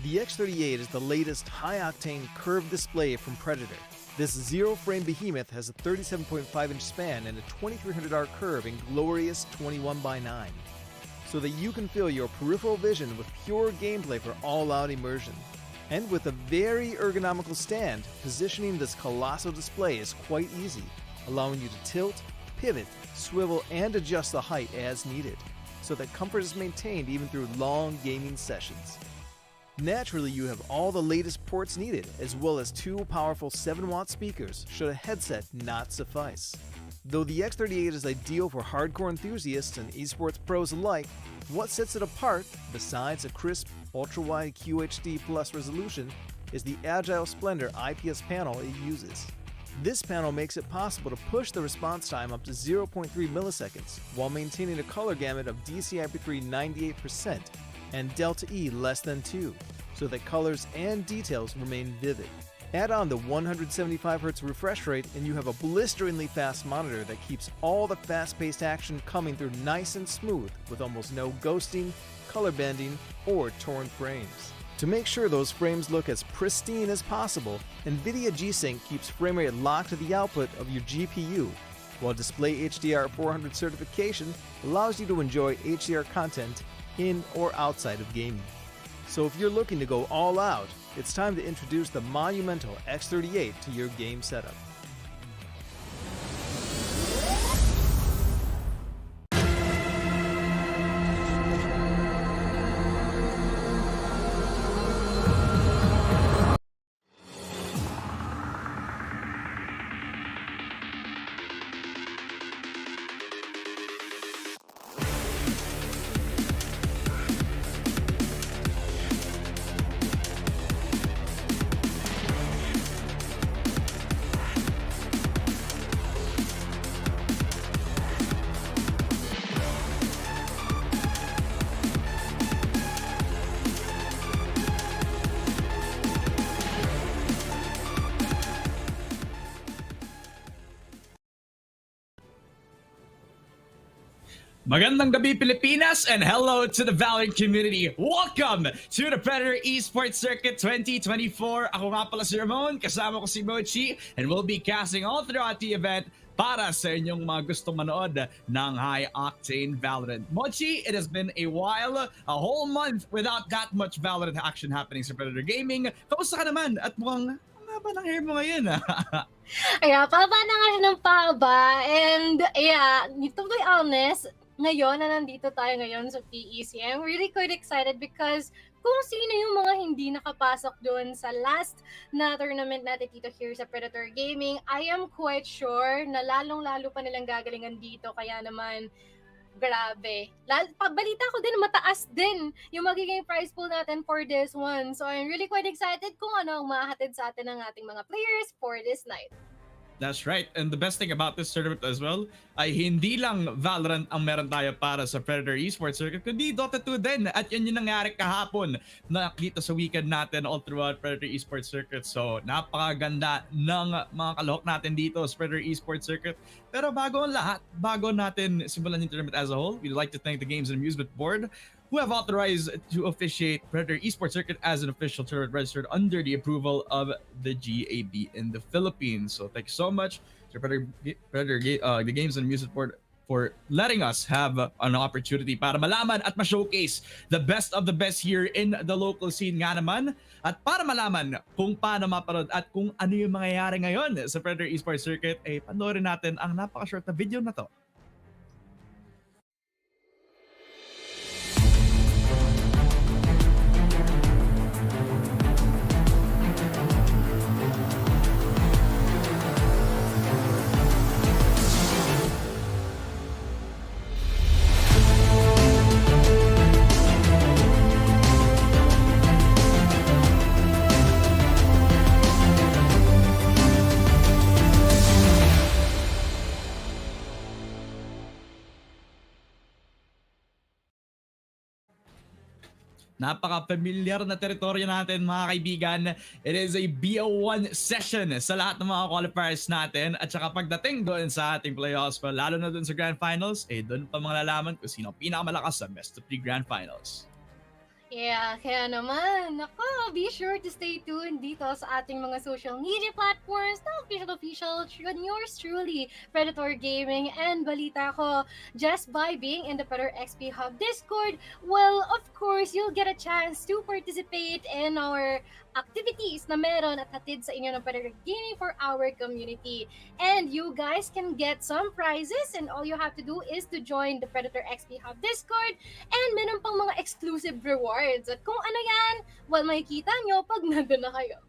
The X38 is the latest high-octane curved display from Predator. This zero-frame behemoth has a 37.5-inch span and a 2300R curve in glorious 21:9, so that you can fill your peripheral vision with pure gameplay for all-out immersion. And with a very ergonomical stand, positioning this colossal display is quite easy, allowing you to tilt, pivot, swivel, and adjust the height as needed, so that comfort is maintained even through long gaming sessions. Naturally, you have all the latest ports needed, as well as two powerful 7-watt speakers should a headset not suffice. Though the X38 is ideal for hardcore enthusiasts and esports pros alike, what sets it apart, besides a crisp, ultra-wide QHD Plus resolution, is the Agile Splendor IPS panel it uses. This panel makes it possible to push the response time up to 0.3 milliseconds while maintaining a color gamut of DCI-P3 98% and Delta E less than 2, so that colors and details remain vivid. Add on the 175Hz refresh rate and you have a blisteringly fast monitor that keeps all the fast-paced action coming through nice and smooth with almost no ghosting, color bending, or torn frames. To make sure those frames look as pristine as possible, NVIDIA G-Sync keeps frame rate locked to the output of your GPU, while Display HDR 400 certification allows you to enjoy HDR content in or outside of gaming. So if you're looking to go all out, it's time to introduce the monumental X38 to your game setup. Magandang gabi Pilipinas and hello to the VALORANT community. Welcome to the Predator Esports Circuit 2024. Ako nga pala si Ramon, kasama ko si Mochi, and we'll be casting all throughout the event para sa inyong mga gustong manood ng high-octane VALORANT. Mochi, it has been a while, a whole month without that much VALORANT action happening sa Predator Gaming. Kamusta ka naman? At mukhang haba ng hair mo ngayon. Yeah, paba na nga siya ng paba. And yeah, to be honest, ngayon na nandito tayo ngayon sa PEC, I'm really quite excited because kung sino yung mga hindi nakapasok doon sa last na tournament natin dito here sa Predator Gaming, I am quite sure na lalong-lalo pa nilang gagalingan dito. Kaya naman, grabe. Balita ko din, mataas din yung magiging prize pool natin for this one. So I'm really quite excited kung ano ang mahahatid sa atin ng ating mga players for this night. That's right. And the best thing about this tournament as well ay hindi lang VALORANT ang meron tayo para sa Predator Esports Circuit, kundi Dota 2 din. At yun yung nangyari kahapon na nakita sa weekend natin all throughout Predator Esports Circuit. So napakaganda ng mga kalahok natin dito sa Predator Esports Circuit. Pero bago ang lahat, bago natin simulan yung tournament as a whole, we'd like to thank the Games and Amusement Board who have authorized to officiate Predator Esports Circuit as an official tournament registered under the approval of the GAB in the Philippines. So thank you so much to the Games and Amusement Board for letting us have an opportunity para malaman at ma-showcase the best of the best here in the local scene nga naman. At para malaman kung paano maparod at kung ano yung mangyayari ngayon sa Predator Esports Circuit, ay panoorin natin ang napaka-short na video na to. Napaka-familiar na teritoryo natin mga kaibigan. It is a BO1 session sa lahat ng mga qualifiers natin. At saka pagdating doon sa ating playoffs, lalo na doon sa Grand Finals, doon pa malalaman kung sino pinakamalakas sa Best of 3 Grand Finals. Yeah, kaya naman, nako, be sure to stay tuned dito sa ating mga social media platforms, the official, yours truly, Predator Gaming, and balita ko, just by being in the Predator XP Hub Discord, well, of course, you'll get a chance to participate in our activities na meron at hatid sa inyo ng Predator Gaming for our community. And you guys can get some prizes, and all you have to do is to join the Predator XP Hub Discord. And meron pang mga exclusive rewards. At kung ano yan, well, makikita nyo pag nandun na kayo.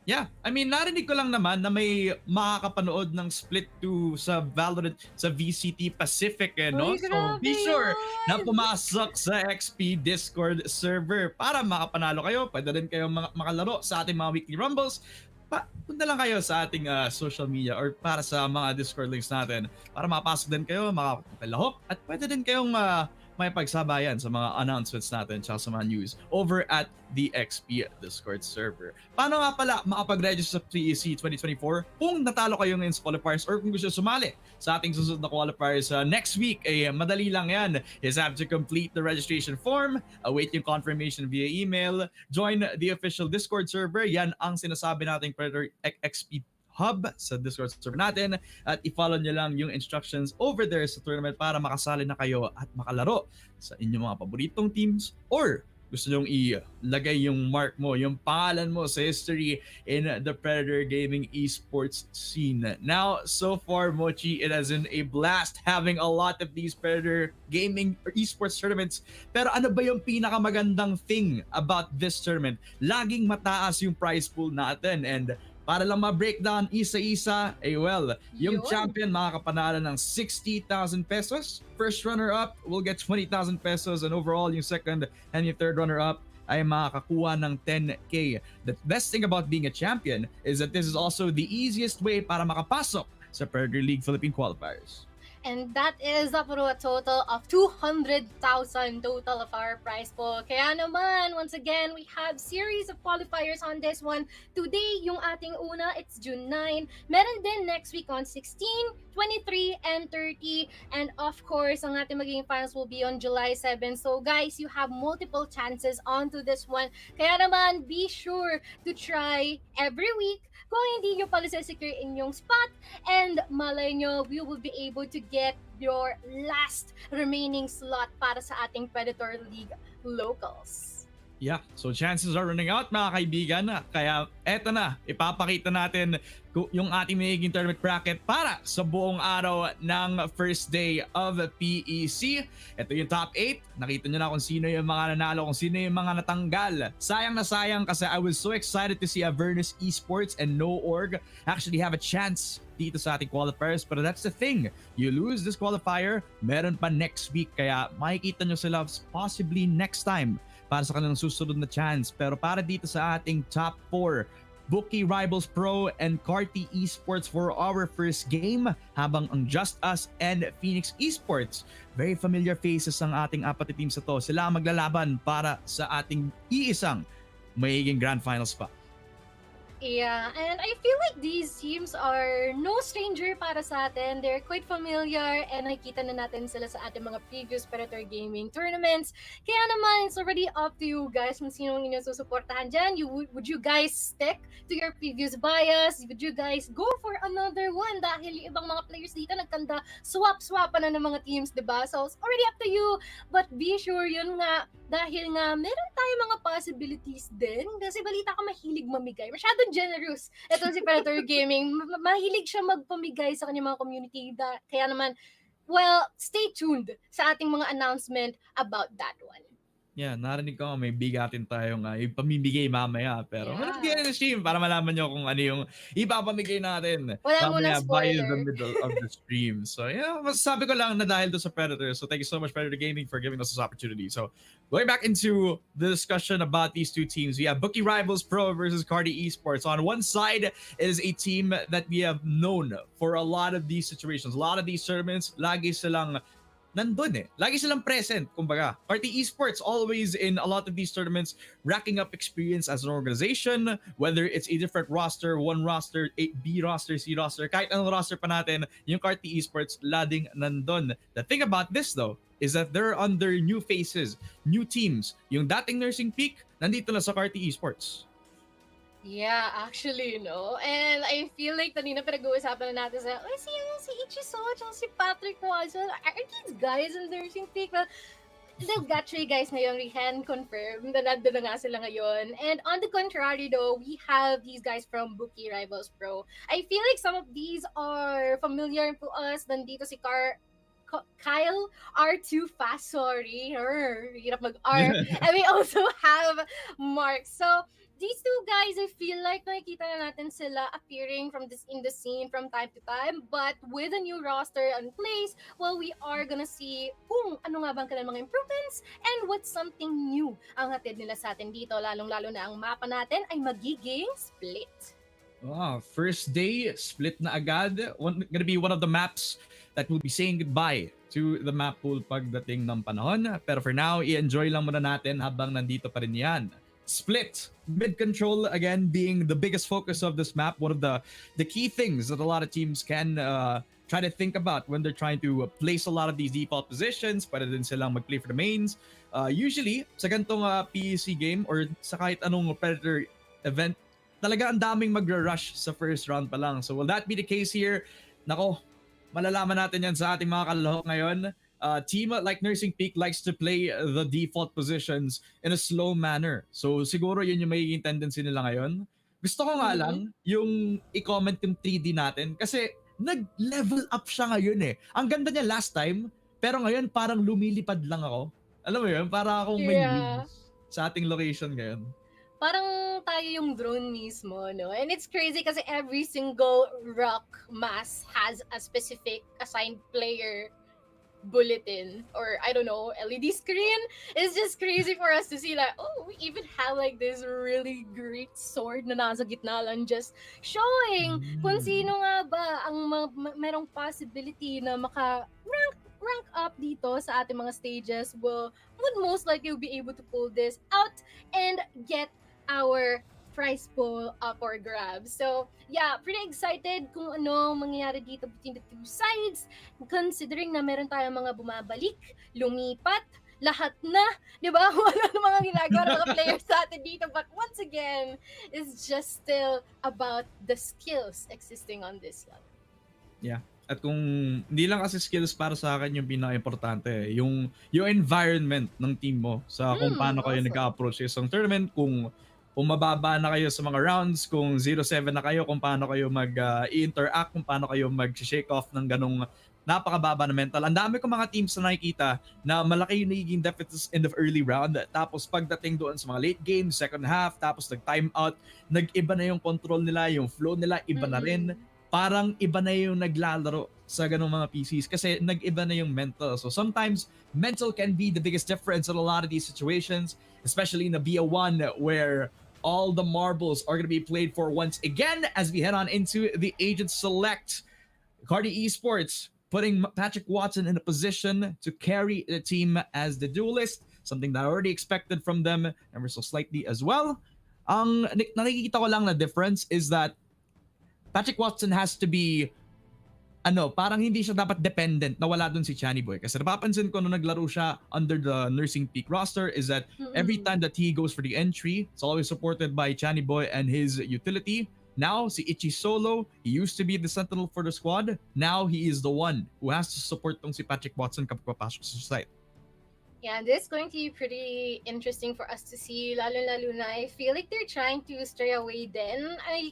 Yeah, I mean, narinig ko lang naman na may makakapanood ng split 2 sa Valorant sa VCT Pacific, no? Uy, So, grabe be sure yun! na pumasok sa XP Discord server para makapanalo kayo. Pwede rin kayong makalaro sa ating mga weekly rumbles. Punta lang kayo sa ating social media or para sa mga Discord links natin para makapasok din kayo, makapalahok, at pwede din kayong may pagsabayan sa mga announcements natin tsaka sa mga news over at the XP Discord server. Paano nga pala makapag-register sa PEC 2024 kung natalo kayo ngayon sa qualifiers or kung gusto sumali sa ating susunod na qualifiers next week? Madali lang yan. You just have to complete the registration form, await yung confirmation via email, join the official Discord server. Yan ang sinasabi nating Predator XP Hub sa Discord server natin, at i-follow nyo lang yung instructions over there sa tournament para makasali na kayo at makalaro sa inyong mga paboritong teams, or gusto nyong ilagay yung mark mo, yung pangalan mo sa history in the Predator Gaming Esports scene. Now, so far, Mochi, it has been a blast having a lot of these Predator Gaming or Esports tournaments. Pero ano ba yung pinakamagandang thing about this tournament? Laging mataas yung prize pool natin, and para lang ma-breakdown isa-isa, well, yung champion makakapanalo ng 60,000 pesos. First runner-up will get 20,000 pesos, and overall, yung second and yung third runner-up ay makakakuha ng 10K. The best thing about being a champion is that this is also the easiest way para makapasok sa Predator League Philippine Qualifiers. And that is up to a total of 200,000 total of our prize pool. Kaya naman, once again, we have series of qualifiers on this one. Today, yung ating una, it's June 9. Meron din next week on 16, 23, and 30. And of course, ang ating magiging finals will be on July 7. So guys, you have multiple chances onto this one. Kaya naman, be sure to try every week. Kung hindi nyo pala secure inyong spot, and malay nyo, we will be able to get your last remaining slot para sa ating Predator League locals. Yeah, so chances are running out, mga kaibigan. Kaya eto na, ipapakita natin yung ating magiging tournament bracket para sa buong araw ng first day of PEC. Ito yung top 8. Nakita nyo na kung sino yung mga nanalo, kung sino yung mga natanggal. Sayang na sayang kasi I was so excited to see Avernus Esports and No Org actually have a chance dito sa ating qualifiers. But that's the thing. You lose this qualifier, meron pa next week. Kaya makikita nyo sila possibly next time para sa kanilang susunod na chance. Pero para dito sa ating top 4, Bookie Rivals Pro and Carti Esports for our first game, habang ang Just Us and Phoenix Esports, very familiar faces ang ating apat na teams sa to. Sila ang maglalaban para sa ating iisang magiging grand finals pa. Yeah, and I feel like these teams are no stranger para sa atin. They're quite familiar, and nakikita na natin sila sa ating mga previous Predator Gaming tournaments. Kaya naman, it's already up to you guys kung sino inyo susuportahan dyan. Would you guys stick to your previous bias? Would you guys go for another one? Dahil yung ibang mga players dito nagkanda swap-swapan na ng mga teams, diba? So, it's already up to you. But be sure, yun nga, dahil nga meron tayong mga possibilities din. Kasi balita ko mahilig mamigay. Masyadong generous. Ito si Predator Gaming. Mahilig siya magpamigay sa kanyang mga community. Kaya naman, well, stay tuned sa ating mga announcement about that one. Yeah, narinig ko may bigatin tayong ipamimigay mamaya. Pero Yeah. Hindi na stream para malaman nyo kung ano yung ipapamigay natin. Wala mamaya munang by spoiler. the middle of the stream. So yeah, masasabi ko lang na dahil doon sa Predator. So thank you so much, Predator Gaming, for giving us this opportunity. So going back into the discussion about these two teams, we have Bookie Rivals Pro versus Carti Esports. On one side is a team that we have known for a lot of these situations, a lot of these tournaments. Lagi silang nandun lagi silang present, kumbaga. Carti Esports always in a lot of these tournaments, racking up experience as an organization, whether it's a different roster, one roster, a B roster, C roster, kahit anong roster pa natin, yung Carti Esports lading nandun. The thing about this though, is that they're under new faces, new teams. Yung dating Nursing Peak, nandito na sa Carti Esports. Yeah, actually, And I feel like kanina pinag-uusapan na natin si Ichiso, tsaka si Patrick Watson, are these guys in Nursing Peak? Well, they've got 3 guys ngayon, we can confirm na nandun na nga sila ngayon. And on the contrary though, we have these guys from Buki Rivals Pro. I feel like some of these are familiar to us. Nandito si Kyle R2 Fast, sorry. Hirap mag-R. And we also have Mark. So, these 2 guys, I feel like nakikita na natin sila appearing in the scene from time to time. But with a new roster in place, well, we are gonna see kung ano nga bang kanilang mga improvements and what's something new ang hatid nila sa atin dito. Lalong-lalo na ang mapa natin ay magiging split. Wow, first day, split na agad. Gonna be one of the maps that will be saying goodbye to the map pool pagdating ng panahon. Pero for now, i-enjoy lang muna natin habang nandito pa rin yan. Split, mid-control, again, being the biggest focus of this map. One of the key things that a lot of teams can try to think about when they're trying to place a lot of these default positions. Pwede din silang mag-play for the mains. Usually, sa ganitong PEC game or sa kahit anong Predator event, talaga ang daming magra-rush sa first round pa lang. So will that be the case here? Nako, malalaman natin yan sa ating mga kalahok ngayon. Team like Nursing Peak likes to play the default positions in a slow manner. So siguro yun yung magiging tendency nila ngayon. Gusto ko nga lang yung i-comment yung 3D natin kasi nag-level up siya ngayon eh. Ang ganda niya last time, pero ngayon parang lumilipad lang ako. Alam mo yun? Para akong may wings sa ating location ngayon. Parang tayo yung drone mismo, And it's crazy kasi every single rock mass has a specific assigned player bulletin or I don't know, LED screen. It's just crazy for us to see we even have this really great sword na nasa gitna lang, just showing kung sino nga ba ang merong possibility na rank up dito sa ating mga stages would most likely be able to pull this out and get our prize pool up for grabs. So, yeah, pretty excited kung ano mangyayari dito between the 2 sides, considering na meron tayong mga bumabalik, lumipat, lahat na, di ba? Kung ano mga ginagawa ng mga players sa atin dito. But once again, it's just still about the skills existing on this level. Yeah. At kung hindi lang kasi skills para sa akin yung pinaka-importante, yung environment ng team mo sa kung paano kayo nag-approach sa isang tournament, kung mababa na kayo sa mga rounds, kung 0-7 na kayo, kung paano kayo mag-interact, kung paano kayo mag-shake off ng ganong napakababa na mental. Ang dami kong mga teams na nakikita na malaki yung nagiging deficits in the early round. Tapos pagdating doon sa mga late game, second half, tapos nag-time out, nag-iba na yung control nila, yung flow nila, iba na rin. Parang iba na yung naglalaro sa ganong mga PCs kasi nag-iba na yung mental. So sometimes, mental can be the biggest difference in a lot of these situations, especially in the BO1 where all the marbles are going to be played for once again as we head on into the Agent Select. Cardi Esports putting Patrick Watson in a position to carry the team as the duelist, something that I already expected from them ever so slightly as well. Ang nakikita ko lang na difference is that Patrick Watson has to be parang hindi siya dapat dependent na wala dun si Chani Boy. Kasi napapansin ko nung naglaro siya under the Nursing Peak roster is that every time that he goes for the entry, it's always supported by Chani Boy and his utility. Now, si Ichi solo, he used to be the sentinel for the squad. Now, he is the one who has to support tong si Patrick Watson kapag papasok sa site. Yeah, this is going to be pretty interesting for us to see. Lalo-lalo na, I feel like they're trying to stray away then. I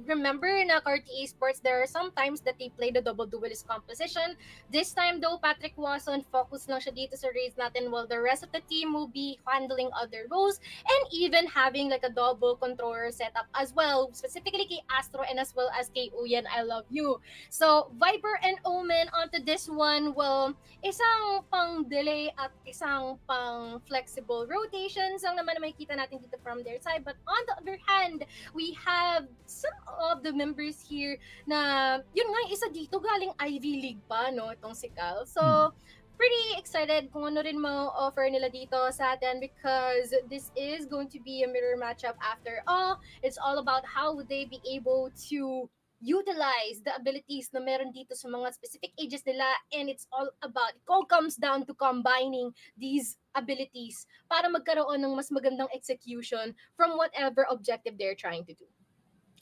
remember na Carti Esports, there are some times that they play the double duelist composition. This time though, Patrick Watson, focus lang siya dito sa raids natin while the rest of the team will be handling other roles and even having a double controller setup as well, specifically kay Astro and as well as kay Uyan, I love you. So, Viper and Omen onto this one, well, isang pang delay at isang pang flexible rotations ang naman na makikita natin dito from their side. But on the other hand, we have some of the members here na yun nga isa dito galing Ivy League pa itong si Cal. So pretty excited kung ano rin ma-offer nila dito sa atin because this is going to be a mirror matchup after all. It's all about how would they be able to utilize the abilities na meron dito sa mga specific ages nila, and it all comes down to combining these abilities para magkaroon ng mas magandang execution from whatever objective they're trying to do.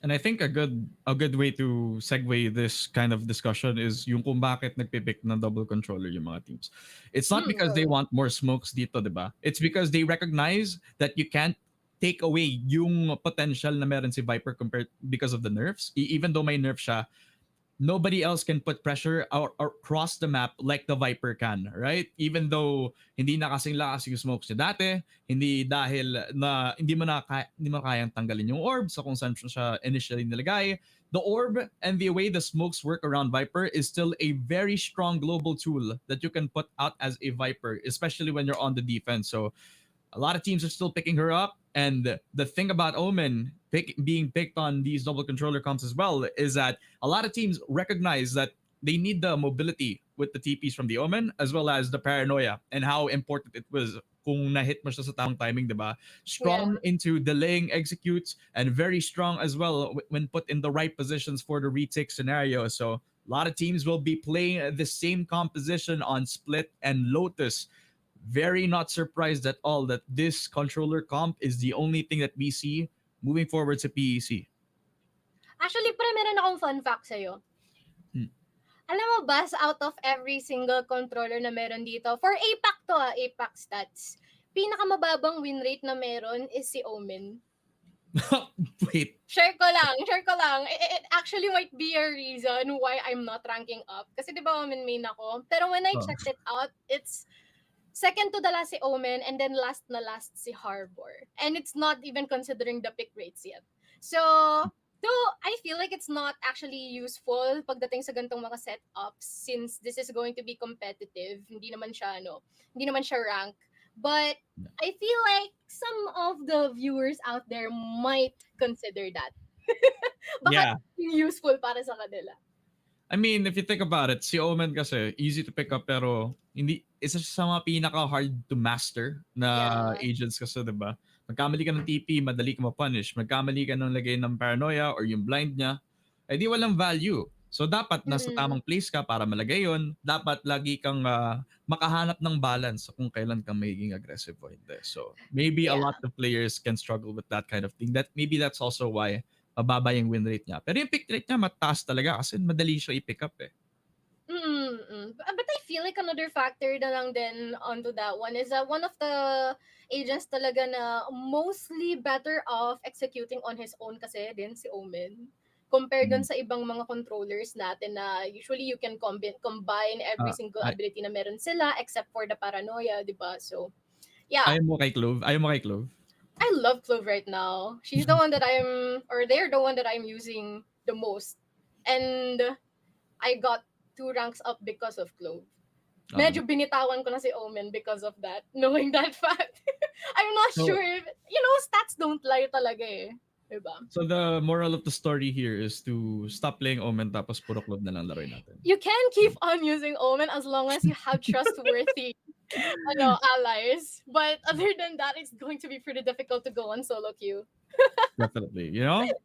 And I think a good way to segue this kind of discussion is yung kung bakit nagpipick ng double controller yung mga teams. It's not because they want more smokes dito, diba? It's because they recognize that you can't take away yung potential na meron si Viper because of the nerfs. Even though may nerf siya, nobody else can put pressure across the map like the Viper can, right? Even though hindi na kasing lakas yung smokes niya dati, hindi dahil na hindi mo kayang tanggalin yung orb sa kung saan siya initially nilagay. The orb and the way the smokes work around Viper is still a very strong global tool that you can put out as a Viper, especially when you're on the defense. So a lot of teams are still picking her up. And the thing about Omen being picked on these double controller comps as well is that a lot of teams recognize that they need the mobility with the TPs from the Omen as well as the paranoia and how important it was kung na-hit mo siya sa tamang timing, diba? Strong into delaying executes and very strong as well when put in the right positions for the retake scenario. So a lot of teams will be playing the same composition on Split and Lotus. Very not surprised at all that this controller comp is the only thing that we see moving forward sa PEC. Actually, meron akong fun fact sa'yo. Alam mo ba, out of every single controller na meron dito, for APAC to APAC stats, pinakamababang win rate na meron is si Omen. Wait. Share ko lang. It actually might be a reason why I'm not ranking up. Kasi di ba Omen main ako? Pero when I checked it out, it's second to the last si Omen, and then last si Harbor. And it's not even considering the pick rates yet. So, though I feel like it's not actually useful pagdating sa gantong mga setups, since this is going to be competitive, hindi naman siya rank. But I feel like some of the viewers out there might consider that. Baka useful para sa kanila. I mean, if you think about it, si Omen kasi easy to pick up pero hindi isa sa mga pinaka-hard to master na agents kasi, diba? Magkamali ka ng TP, madali ka ma-punish. Magkamali ka ng lagay ng paranoia or yung blind niya, eh di walang value. So dapat nasa tamang place ka para malagay yun. Dapat lagi kang makahanap ng balance kung kailan kang magiging aggressive o hindi. So maybe a lot of players can struggle with that kind of thing. Maybe that's also why mababa yung win rate niya. Pero yung pick rate niya mataas talaga kasi madali siya i-pick up eh. But I feel like another factor na lang din onto that one is that one of the agents talaga na mostly better off executing on his own kasi din si Omen. Compared dun sa ibang mga controllers natin na usually you can combine every single ability na meron sila except for the paranoia, di ba? So, yeah. Ayaw mo kay Clove? I love Clove right now. They're the one that I'm using the most. And I got 2 ranks up because of Clove. Medyo binitawan ko na si Omen because of that, knowing that fact. I'm not sure if, stats don't lie talaga eh. Diba? So the moral of the story here is to stop playing Omen tapos puro Clove na lang laruin natin. You can keep on using Omen as long as you have trustworthy allies. But other than that, it's going to be pretty difficult to go on solo queue. Definitely.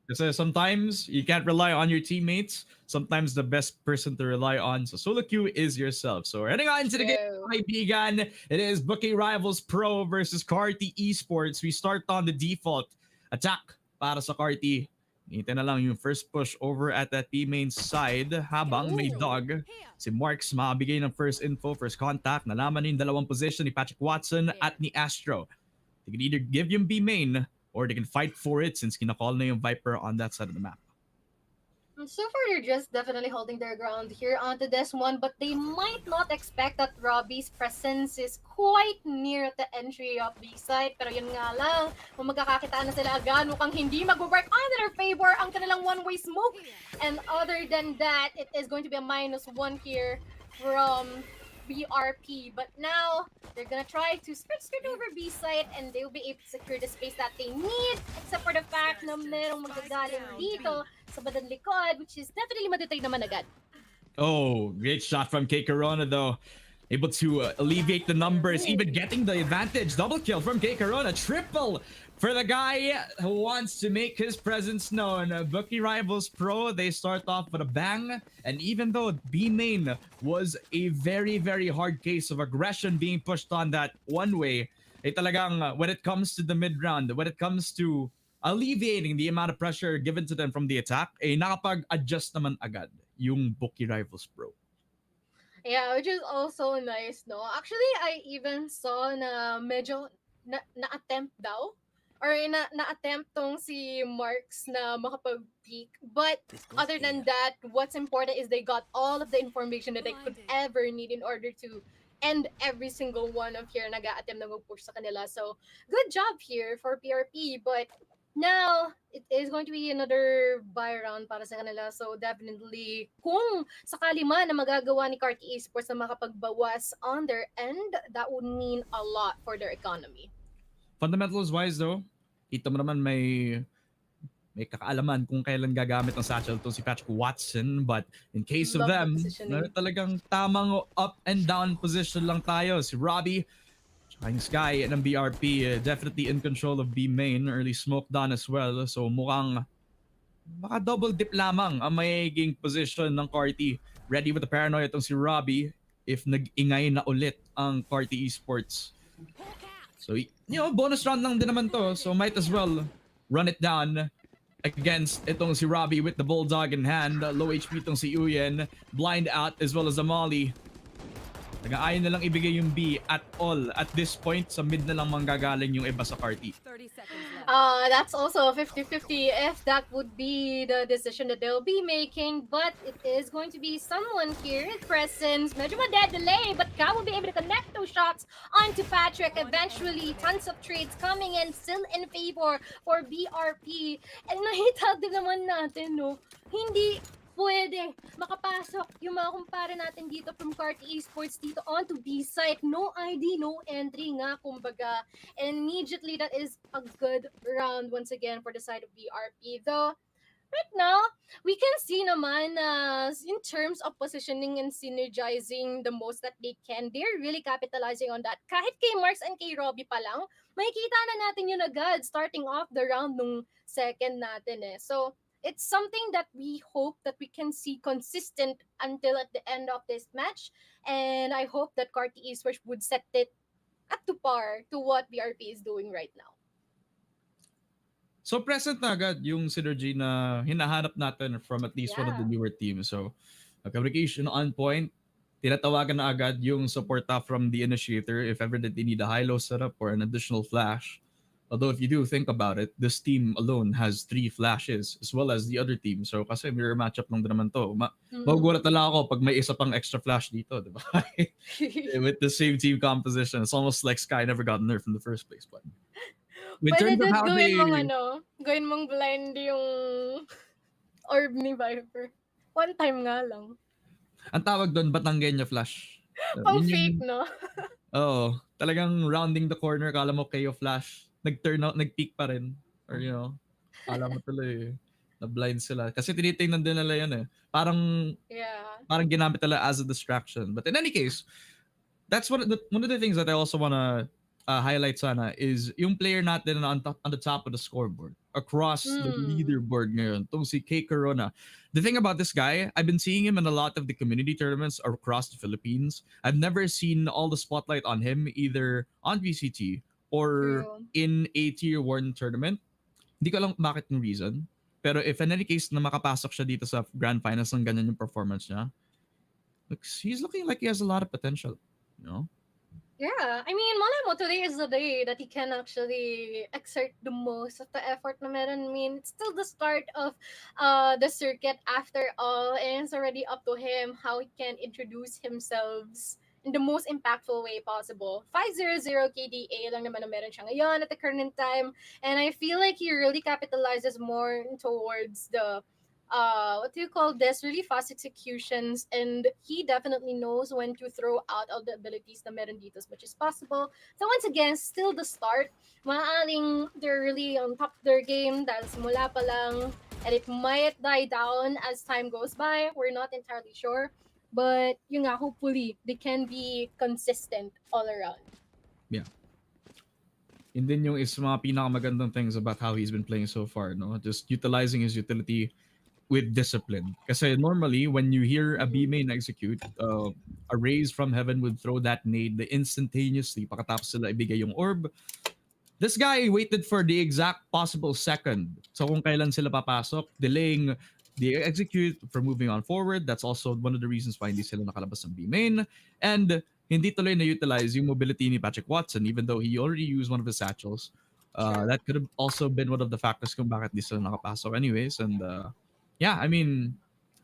Because sometimes you can't rely on your teammates. Sometimes the best person to rely on sa solo queue is yourself. So heading on to the game, kaibigan, it is Bookie Rivals Pro versus Carti Esports. We start on the default attack para sa Carti. Hintayin na lang yung first push over at that B-main side habang may dog. Si Marks makabigay ng first info, first contact. Nalaman yung dalawang position ni Patrick Watson at ni Astro. They can either give yung B-main or they can fight for it since kinakall na yung Viper on that side of the map. So far, they're just definitely holding their ground here onto this one, but they might not expect that Robbie's presence is quite near the entry of the site. Pero yun nga lang, kung magkakakitaan na sila agad, mukhang hindi mag-work on their favor ang kanilang one-way smoke. And other than that, it is going to be a -1 here from BRP, but now they're gonna try to skirt over B site and they'll be able to secure the space that they need, except for the fact na merong magagaling dito sa bandang likod, which is definitely madetay naman agad. Oh, great shot from K Corona though. able to alleviate the numbers, even getting the advantage. Double kill from K Corona, triple for the guy who wants to make his presence known. Bookie Rivals Pro, they start off with a bang, and even though B main was a very, very hard case of aggression being pushed on that one way, talagang when it comes to the mid round, when it comes to alleviating the amount of pressure given to them from the attack, nakapag-adjust naman agad yung Bookie Rivals Pro. Yeah, which is also nice, no? Actually, I even saw na medyo na-attempt daw or na-attempt tong si Marks na makapag-peak. But other than that, what's important is they got all of the information that they could ever need in order to end every single one of here nag-a-attempt na mag-push sa kanila. So, good job here for PRP. But now, it is going to be another buy round para sa kanila. So, definitely, kung sakali man na magagawa ni Carti Esports na makapagbawas on their end, that would mean a lot for their economy. Fundamentals wise though, kita mo naman may kakaalaman kung kailan gagamit ng satchel to si Patrick Watson, but in case of them, talagang tamang up and down position lang tayo. Si Robbie, tsaka yung Sky ng BRP, definitely in control of B main, early smoke down as well. So mukhang baka double dip lamang ang magiging position ng Carti. Ready with the paranoia itong si Robbie if nag-ingay na ulit ang Carti Esports. So, bonus round lang din naman to. So, might as well run it down against itong si Robbie with the Bulldog in hand. Low HP itong si Uyen. Blind out as well as a Molly. Nag-aayon na lang ibigay yung B at all. At this point, sa mid na lang manggagaling yung iba sa Carti. 30 seconds left. That's also 50-50 if that would be the decision that they'll be making. But it is going to be someone here at Presence. Medyo dead delay, but Ka will be able to connect those shots onto Patrick. Eventually, tons of trades coming in, still in favor for BRP. And nakita din naman natin, no, hindi pwede makapasok yung mga kumpare natin dito from Carti Esports dito onto B site. No ID, no entry nga, kumbaga. And immediately, that is a good round once again for the side of BRP. Though, right now, we can see naman in terms of positioning and synergizing the most that they can, they're really capitalizing on that. Kahit kay Marks and kay Robbie pa lang, makikita na natin yun agad starting off the round nung second natin eh. So, it's something that we hope that we can see consistent until at the end of this match. And I hope that Carti Esports would set it up to par to what BRP is doing right now. So present na agad yung synergy na hinahanap natin from at least one of the newer teams. So communication on point, tinatawagan na agad yung support from the initiator if ever that they need a high-low setup or an additional flash. Although if you do think about it, this team alone has 3 flashes as well as the other team. So kasi mirror matchup lang din naman to. Magugulat na lang ako pag may isa pang extra flash dito, di ba? With the same team composition. It's almost like Sky never got nerfed in the first place. But in terms of how they... Gawin mong blind yung orb ni Viper. One time nga lang. Ang tawag doon, Batangueña flash. Pang fake, no? Oo. Talagang rounding the corner, kala mo kayo flash. Nag-turn out, nag-peak pa rin. Or kala mo tuloy, na-blind sila. Kasi tinitingnan din nila yan eh. Parang ginamit nila as a distraction. But in any case, that's one of the things that I also want to highlight sana is yung player natin na on the top of the scoreboard. Across the leaderboard ngayon. Itong si K Corona. The thing about this guy, I've been seeing him in a lot of the community tournaments across the Philippines. I've never seen all the spotlight on him either on VCT or in a tier 1 tournament. Hindi ko alam bakit yung reason. Pero if in any case na makapasok siya dito sa grand finals ng ganyan yung performance niya, he's looking like he has a lot of potential. Yeah, I mean, malay mo, today is the day that he can actually exert the most of the effort na meron. I mean, it's still the start of the circuit after all, and it's already up to him how he can introduce himself in the most impactful way possible. 500 KDA lang naman na meron siya ngayon at the current time, and I feel like he really capitalizes more towards the really fast executions, and he definitely knows when to throw out all the abilities na meron dito as much as possible. So once again, still the start. Maaaring they're really on top of their game dahil simula pa lang, and it might die down as time goes by. We're not entirely sure. But yun nga, hopefully, they can be consistent all around. Yeah. And then yung is mga pinakamagandang things about how he's been playing so far, no? Just utilizing his utility with discipline. Kasi normally, when you hear a B main execute, a raise from heaven would throw that nade instantaneously pagkatapos sila ibigay yung orb. This guy waited for the exact possible second. So kung kailan sila papasok, delaying the execute from moving on forward. That's also one of the reasons why hindi sila nakalabas ng B main. And hindi tuloy na-utilize yung mobility ni Patrick Watson even though he already used one of his satchels. Sure. That could have also been one of the factors kung bakit di sila nakapasok anyways. And yeah, I mean,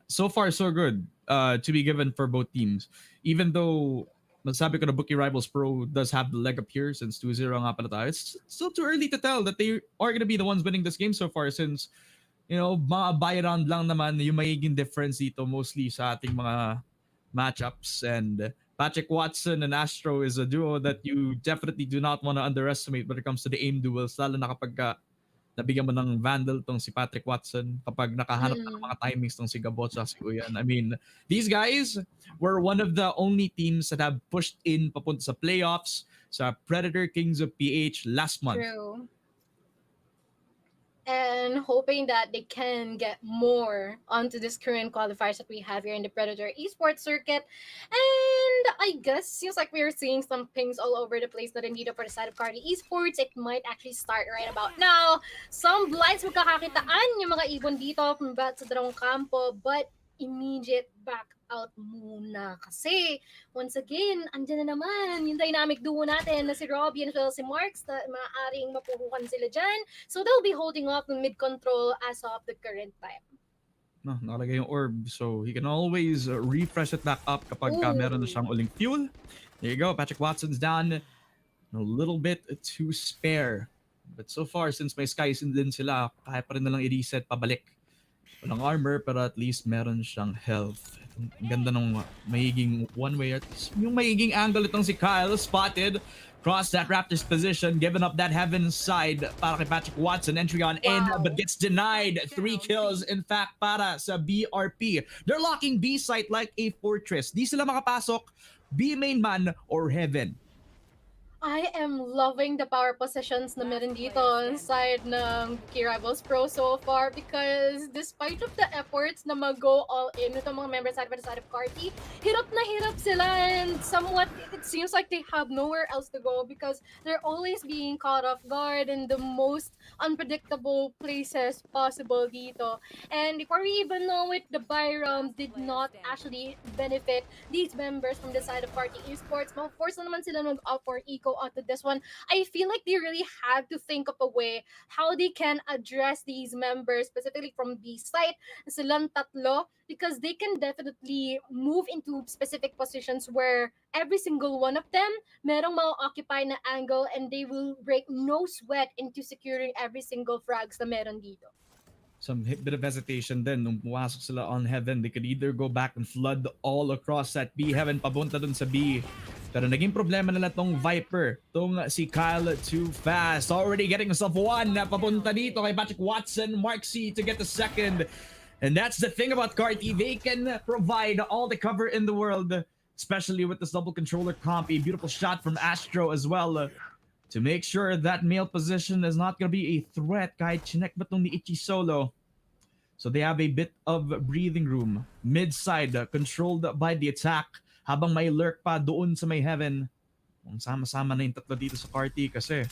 so far so good to be given for both teams. Even though masabi ko na Bookie Rivals Pro does have the leg up here since 2-0 nga pala tayo. It's still too early to tell that they are going to be the ones winning this game so far since, you know, mga buy round lang naman yung magiging difference dito mostly sa ating mga matchups. And Patrick Watson and Astro is a duo that you definitely do not want to underestimate when it comes to the aim duels, lalo na kapag nabigyan mo ng Vandal tong si Patrick Watson, kapag nakahanap ka ng mga timings tong si Gabot at si Uyan. I mean, these guys were one of the only teams that have pushed in papunta sa playoffs sa Predator Kings of PH last month. True. And hoping that they can get more onto this current qualifiers that we have here in the Predator Esports Circuit. And I guess seems like we're seeing some pings all over the place na rin dito for the side of Cardi Esports. It might actually start right about now. Some blinds magkakakitaan yung mga ibon dito from bat sa dalawang kampo, but immediate back out muna kasi once again, andyan na naman yung dynamic duo natin na si Robbie and as well si Marks na maaaring mapuhukan sila dyan. So they'll be holding off the mid-control as of the current time. No, nakalagay yung orb. So he can always refresh it back up kapag meron na siyang uling fuel. There you go. Patrick Watson's down a little bit to spare. But so far, since may skies din sila, kaya pa rin nalang i-reset pabalik. Walang armor, pero at least meron siyang health. Ang ganda ng magiging one-way. At least yung magiging angle itong si Kyle spotted. Cross that Raptors position, giving up that heaven side para kay Patrick Watson. Entry on in, but gets denied. 3 kills, in fact, para sa BRP. They're locking B site like a fortress. Di sila makapasok, B main man or heaven. I am loving the power positions na meron dito inside ng Key Rivals Pro so far because despite of the efforts na mag-go all in itong mga members side by the side of Carti, hirap na hirap sila and somewhat it seems like they have nowhere else to go because they're always being caught off guard in the most unpredictable places possible dito. And before we even know it, the buy round did not actually benefit these members from the side of Carti Esports. Force na naman sila mag-opt for eco out of this one. I feel like they really have to think of a way how they can address these members, specifically from B side, silang tatlo, because they can definitely move into specific positions where every single one of them merong ma-occupy na angle and they will break no sweat into securing every single frags na meron dito. Some bit of hesitation then nung pumasok sila on heaven. They could either go back and flood all across that B heaven papunta dun sa B. Pero naging problema nila tong Viper. Tong si Kyle too fast. Already getting himself one na papunta dito kay Patrick Watson. Mark C to get the second. And that's the thing about Carti. They can provide all the cover in the world. Especially with this double controller comp. A beautiful shot from Astro as well. To make sure that male position is not going to be a threat kahit chinek ba itong ni Ichi solo. So they have a bit of breathing room. Mid-side, controlled by the attack. Habang may lurk pa doon sa may heaven. Kung sama-sama na yung tatlo dito sa Carti kasi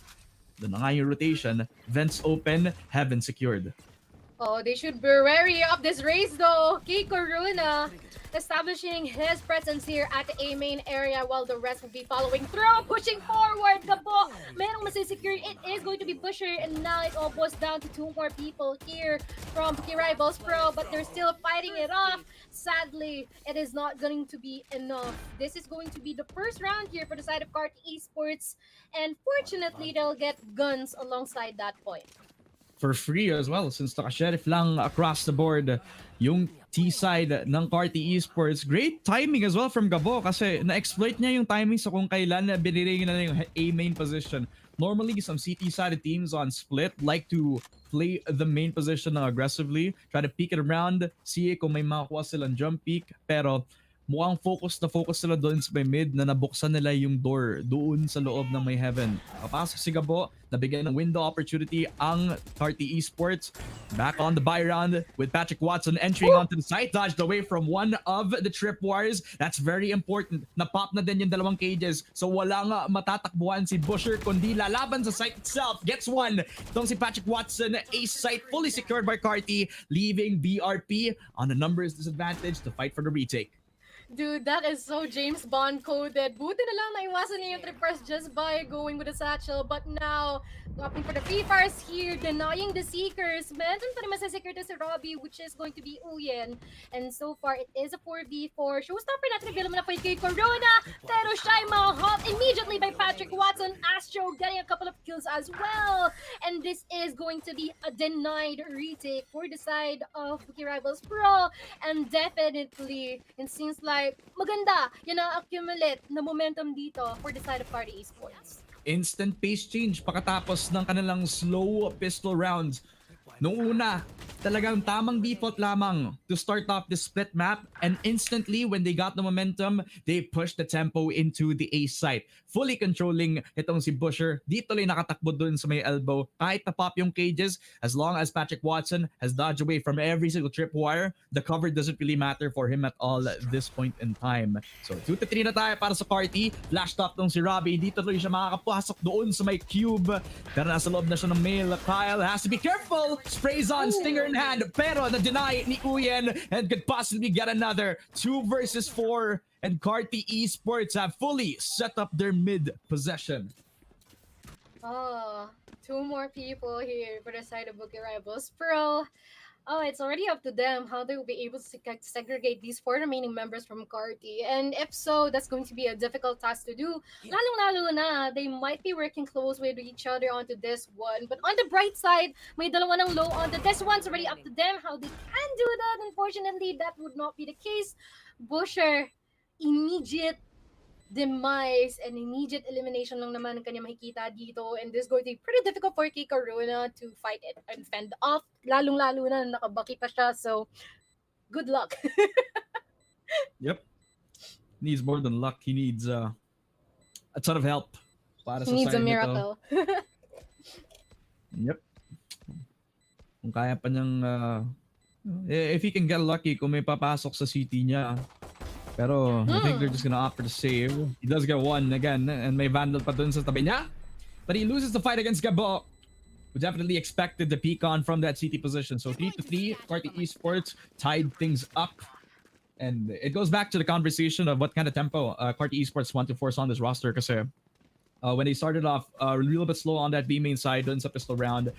doon na nga yung rotation. Vents open, heaven secured. Oh, they should be wary of this race though. Kiko Runa establishing his presence here at the A main area while the rest will be following through, pushing forward. Gabo, merong masisecure. It is going to be Busher and now it all boils down to 2 more people here from Key Rivals Pro, but they're still fighting it off. Sadly, it is not going to be enough. This is going to be the first round here for the side of Carti Esports, and fortunately, they'll get guns alongside that point. For free as well since naka-sheriff lang across the board yung T-side ng Carti Esports. Great timing as well from Gabo kasi na-exploit niya yung timing sa kung kailan biniring na yung A main position. Normally, some CT-sided teams on split like to play the main position aggressively, try to peek it around, see kung may makakuha silang jump peek. Pero mukhang focus na focus sila doon sa may mid na nabuksan nila yung door doon sa loob ng may heaven. Kapasok si Gabo, nabigyan ng window opportunity ang Carti Esports. Back on the buy round with Patrick Watson entering onto the site, dodged away from one of the tripwires. That's very important. Napop na din yung dalawang cages, so walang matatakbuhan si Busher kundi lalaban sa site itself. Gets one. Itong si Patrick Watson, ace site fully secured by Carti, leaving BRP on a numbers disadvantage to fight for the retake. Dude, that is so James Bond coded. Buti na lang naiwasan niya yung trippers just by going with a satchel. But now, opting for the free fires here, denying the seekers. Meron pa naman sa security si Robbie, which is going to be Uyen. And so far, it is a 4v4. Showstopper natin, nagbilang mo na po yung kay Corona. Pero siya ay mahop immediately by Patrick Watson. Astro getting a couple of kills as well. And this is going to be a denied retake for the side of Wiki Rivals Pro. And definitely, it seems like maganda yan ang accumulate na momentum dito for the side of Party Esports. Instant pace change pagkatapos ng kanilang slow pistol rounds. Noong una, talagang tamang default lamang to start off the split map, and instantly when they got the momentum, they pushed the tempo into the A site. Fully controlling itong si Busher. Dito lang nakatakbo dun sa may elbow. Kahit na-pop yung cages, as long as Patrick Watson has dodged away from every single tripwire, the cover doesn't really matter for him at all at this point in time. So 2-3 na tayo para sa party. Flash top tong si Robbie. Dito tuloy siya makakapasok doon sa may cube. Pero nasa loob na siya ng mail. Kyle has to be careful. Sprays on, stinger in hand, pero na-deny ni Uyen and could possibly get another 2 versus 4, and Carti Esports have fully set up their mid possession. Oh, 2 more people here for the side of Wiki Rivals Pro. Oh, it's already up to them how they will be able to segregate these 4 remaining members from Carti. And if so, that's going to be a difficult task to do. Lalong-lalo na, they might be working close with each other onto this one. But on the bright side, may dalawa ng low onto this one. It's already up to them how they can do that. Unfortunately, that would not be the case. Busher, immediate demise and immediate elimination lang naman ang kanya makikita dito, and this is going to be pretty difficult for Kay Corona to fight it and fend off, lalong-lalo na nakabaki pa siya, so good luck. Yep. Needs more than luck. He needs a ton of help. Para He needs a side miracle. Yep. Kung kaya pa niyang if he can get lucky kung may papasok sa city niya. Pero I think they're just gonna opt for the save. He does get one again, and may Vandal pa dun sa tabi niya. But he loses the fight against Gabo. We definitely expected the peak on from that CT position. So 3-3, Carti Esports tied things up. And it goes back to the conversation of what kind of tempo Carti Esports want to force on this roster. Kasi when they started off a little bit slow on that B main side dun sa pistol round,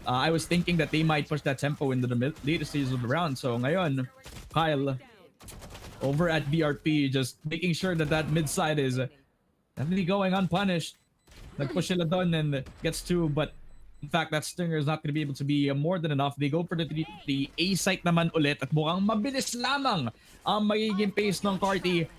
I was thinking that they might push that tempo into the later stages of the round. So ngayon, Kyle, over at BRP, just making sure that that mid side is definitely going unpunished. Nag-push sila doon and gets 2, but in fact, that stinger is not going to be able to be more than enough. They go for the 3-3. A site naman ulit at mukhang mabilis lamang ang magiging pace ng Carti.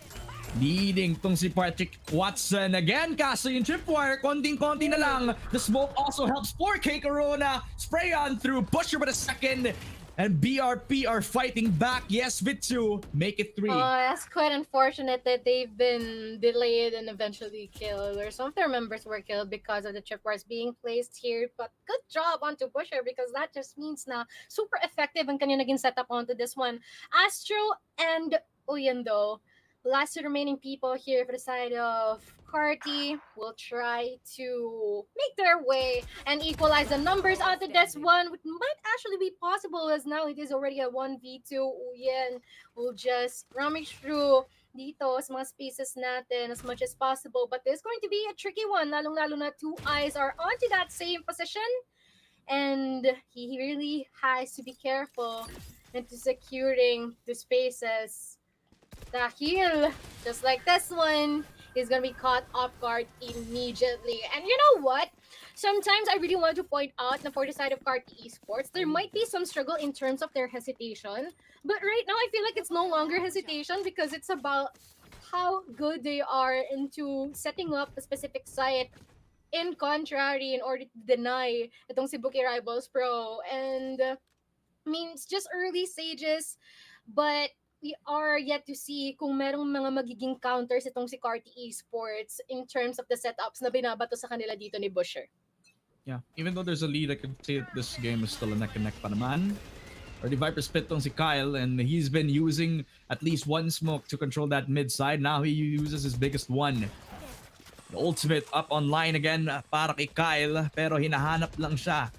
Leading tong si Patrick Watson again. Kaso yung tripwire, konting-konti na lang. The smoke also helps 4K Corona. Spray on through. Busher with a second. And BRP are fighting back. Yes, Vitsu, make it 3. Oh, that's quite unfortunate that they've been delayed and eventually killed, or some of their members were killed because of the tripwires being placed here. But good job onto Busher, because that just means na super effective ang kanya naging setup onto this one. Astro and Uyendo, last 2 remaining people here for the side of Carti, will try to make their way and equalize the numbers onto this one, which might actually be possible, as now it is already a 1v2. Uyen will just rummage through dito sa mga spaces natin as much as possible, but there's going to be a tricky one, lalong-lalo na 2 eyes are onto that same position, and he really has to be careful into securing the spaces. The heal, just like this one, is gonna be caught off guard immediately. And you know what? Sometimes I really want to point out that for the side of Carti Esports, there might be some struggle in terms of their hesitation. But right now, I feel like it's no longer hesitation, because it's about how good they are into setting up a specific site in contrary in order to deny itong si Wiki Rivals Pro. And I mean, it's just early stages, but we are yet to see kung merong mga magiging counters itong si Carti Esports in terms of the setups na binabato sa kanila dito ni Busher. Yeah, even though there's a lead, I could say that this game is still a neck and neck pa naman. Already Viper split tong si Kyle, and he's been using at least one smoke to control that mid side. Now he uses his biggest one. The ultimate up online again para kay Kyle, pero hinahanap lang siya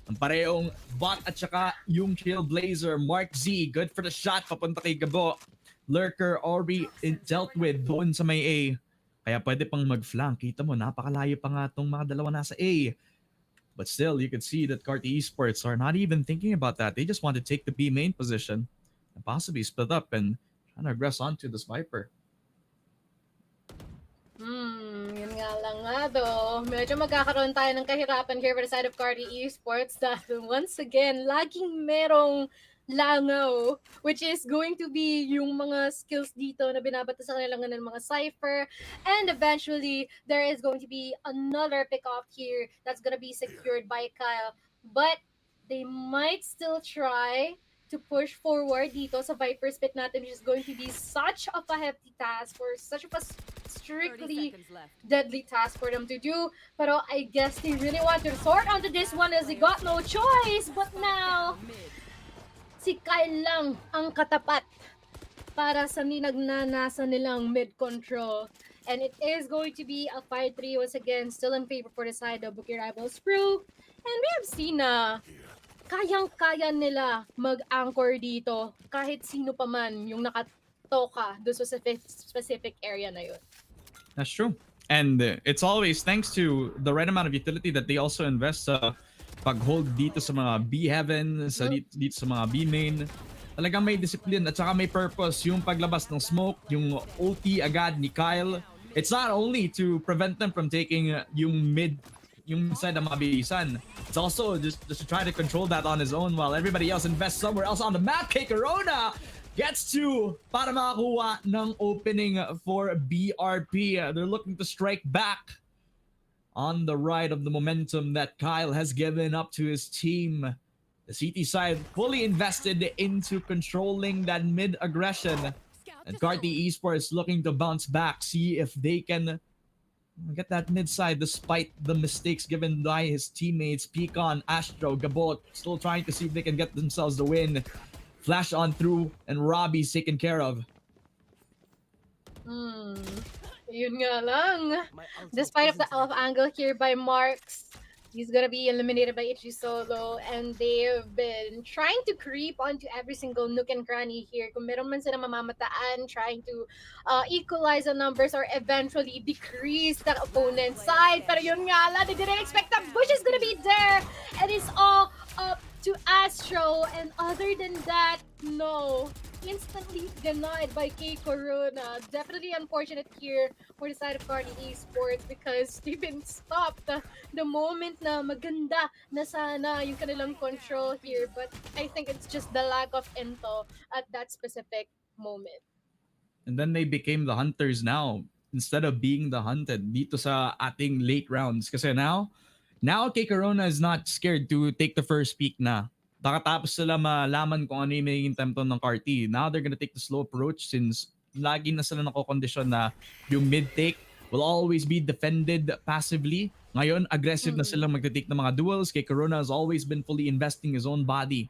ang parehong bot at saka yung Trailblazer. Mark Z, good for the shot, papunta kay Gabo. Lurker already dealt with doon sa may A. Kaya pwede pang mag-flank. Kita mo, napakalayo pa nga itong mga dalawa nasa A. But still, you could see that Carti Esports are not even thinking about that. They just want to take the B main position and possibly split up and try to aggress onto this Viper. Yun nga lang nga do. Medyo magkakaroon tayo ng kahirapan here for the side of Carti Esports dahil once again, laging merong langaw, which is going to be yung mga skills dito na binabato sa kanila ng mga Cypher, and eventually there is going to be another pick-off here that's gonna be secured by Kyle, but they might still try to push forward dito sa Viper split natin, which is going to be such of a hefty task or such of a strictly deadly task for them to do. Pero I guess they really want to resort onto this one as they got no choice, but now si Kyle lang ang katapat para sa ninagnanasa nilang mid-control. And it is going to be a 5-3 once again, still in favor for the side of Bookie Rivals Crew. And we have seen na kayang-kaya nila mag-anchor dito kahit sino pa man yung nakatoka doon sa specific area na yun. That's true. And it's always thanks to the right amount of utility that they also invest sa pag-hold dito sa mga B heaven, sa dito sa mga B main. Talagang may discipline at saka may purpose yung paglabas ng smoke, yung OT agad ni Kyle. It's not only to prevent them from taking yung side ng mga bilisan. It's also just to try to control that on his own while everybody else invests somewhere else on the map. K Corona gets to para makakuha ng opening for BRP. They're looking to strike back on the ride of the momentum that Kyle has given up to his team. The CT side fully invested into controlling that mid aggression. And Carti Esports looking to bounce back, see if they can get that mid side despite the mistakes given by his teammates. Pecan, Astro, Gabot still trying to see if they can get themselves the win. Flash on through and Robbie's taken care of. Yun nga lang. Despite of the off angle here by Marks, he's gonna be eliminated by Ichi Solo, and they've been trying to creep onto every single nook and cranny here. Kung meron man sila mamamataan, trying to equalize the numbers or eventually decrease the opponent's side. Pero yun nga lang, they didn't expect that Bush is gonna be there, and it's all up to Astro, and other than that, no. Instantly denied by K Corona. Definitely unfortunate here for the side of Carti Esports because they've been stopped the moment na maganda na sana yung kanilang control here, but I think it's just the lack of info at that specific moment. And then they became the hunters now instead of being the hunted dito sa ating late rounds. Kasi now K Corona is not scared to take the first peak na. Takatapos sila malaman kung ano yung magiging tempo ng Carti. Now they're gonna take the slow approach since lagi na sila nakokondisyon na yung mid-take will always be defended passively. Ngayon, aggressive na sila magte-take ng mga duels. K Corona has always been fully investing his own body.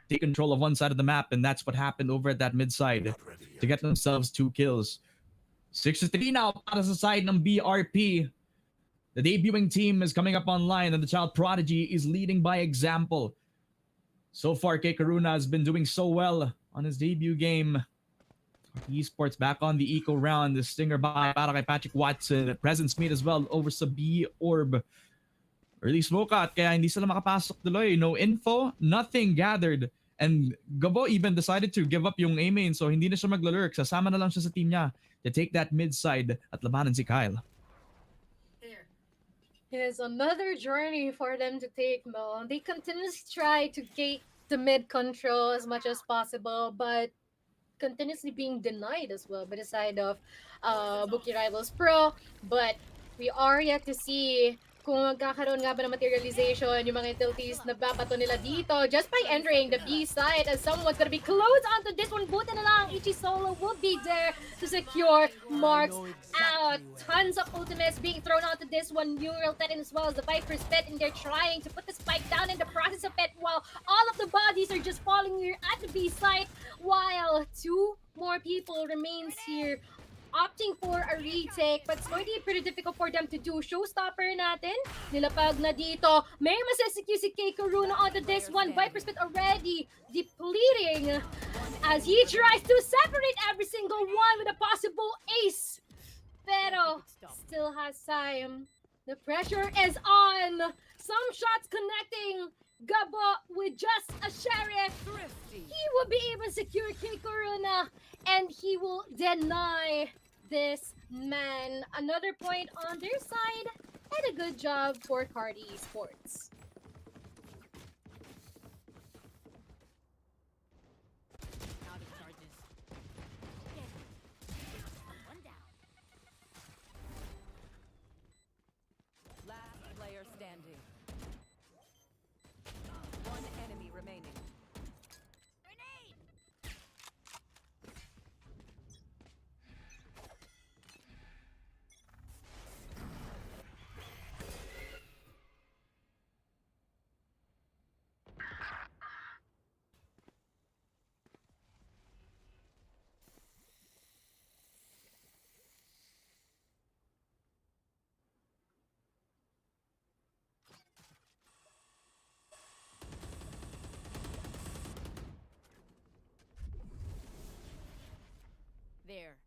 Take control of one side of the map, and that's what happened over at that mid side to get themselves 2 kills. 6-3 now para sa side ng BRP. The debuting team is coming up online and the Child Prodigy is leading by example. So far, K Corona has been doing so well on his debut game. Esports back on the eco round. The stinger by para kay Patrick Watson. Presence made as well over sa B Orb. Early smoke out kaya hindi sila makapasok tuloy. No info, nothing gathered. And Gabo even decided to give up yung A-main so hindi na siya maglalurk. Sasama na lang siya sa team niya to take that mid side at labanan si Kyle. It is another journey for them to take, no? They continuously try to get the mid control as much as possible, but continuously being denied as well by the side of Bookie Rivals Pro. But we are yet to see kung magkakaroon nga ba ng materialization yung mga utilities na babato nila dito just by entering the B side, as someone's gonna be close onto this one. Buti na lang, Ichi Solo will be there to secure Marks out. Tons of ultimates being thrown onto this one. Neural Titan as well as the Viper's Pit, and they're trying to put the spike down in the process of it while all of the bodies are just falling here at the B side, while 2 more people remains here opting for a retake, but it's going to be pretty difficult for them to do. Showstopper natin, nilapag na dito. May masesecute si Kay Karuna onto this one. Viper's Pit already depleting as he tries to separate every single one with a possible ace. Pero still has time. The pressure is on. Some shots connecting. Gabo with just a sheriff. He will be able to secure Kay Karuna, and he will deny this man. Another point on their side, and a good job for Cardi Esports. Out of charges. One down. Last player standing. One enemy remaining. Grenade! There.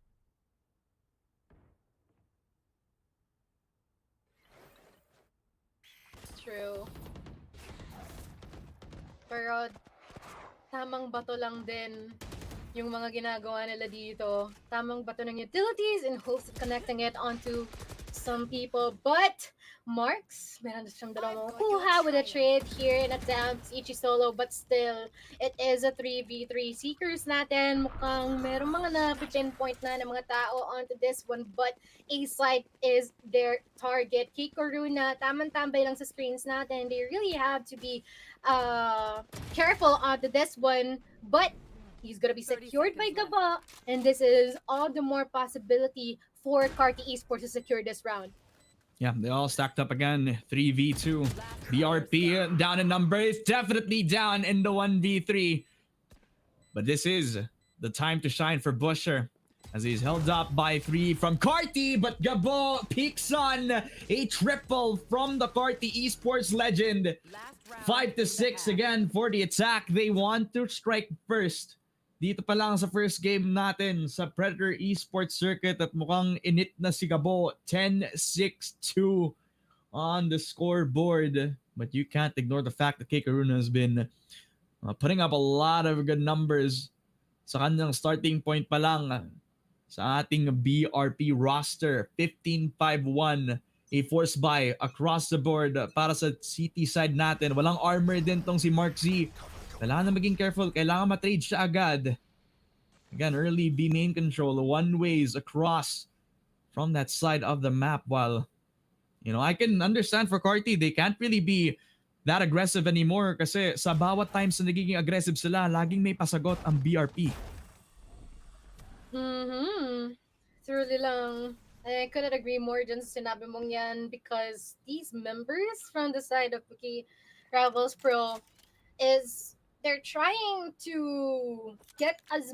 True. Pero tamang bato lang din yung mga ginagawa nila dito. Tamang bato ng utilities in hopes of connecting it onto some people. But Marks, meron na siyang dalawang kuha with a trade here and attempts Ichi Solo, but still, it is a 3v3 Seekers natin. Mukhang merong mga na-pinpoint na ng mga tao onto this one, but A-side is their target. Kay Karuna, tamang-tambay lang sa screens natin. They really have to be careful onto this one, but he's gonna be secured by Gaba, and this is all the more possibility for Carti Esports to secure this round. Yeah, they all stacked up again. 3v2. BRP down in numbers. Definitely down in the 1v3. But this is the time to shine for Busher, as he's held up by 3 from Carti. But Gabo peeks on a triple from the Carti Esports legend. 5-6 again for the attack. They want to strike first. Dito pa lang sa first game natin sa Predator Esports Circuit, at mukhang init na si Gabo. 10-6-2 on the scoreboard. But you can't ignore the fact that Kay Karuna has been putting up a lot of good numbers sa kanyang starting point pa lang sa ating BRP roster. 15-5-1, a force buy across the board para sa CT side natin. Walang armor din tong si Mark Z. Kailangan na maging careful. Kailangan matrade siya agad. Again, early B main control. One ways across from that side of the map. While, you know, I can understand for Carti, they can't really be that aggressive anymore kasi sa bawat times na nagiging aggressive sila, laging may pasagot ang BRP. Truly lang. I couldn't agree more dun sa sinabi mong yan, because these members from the side of PEC Rivals Pro is they're trying to get as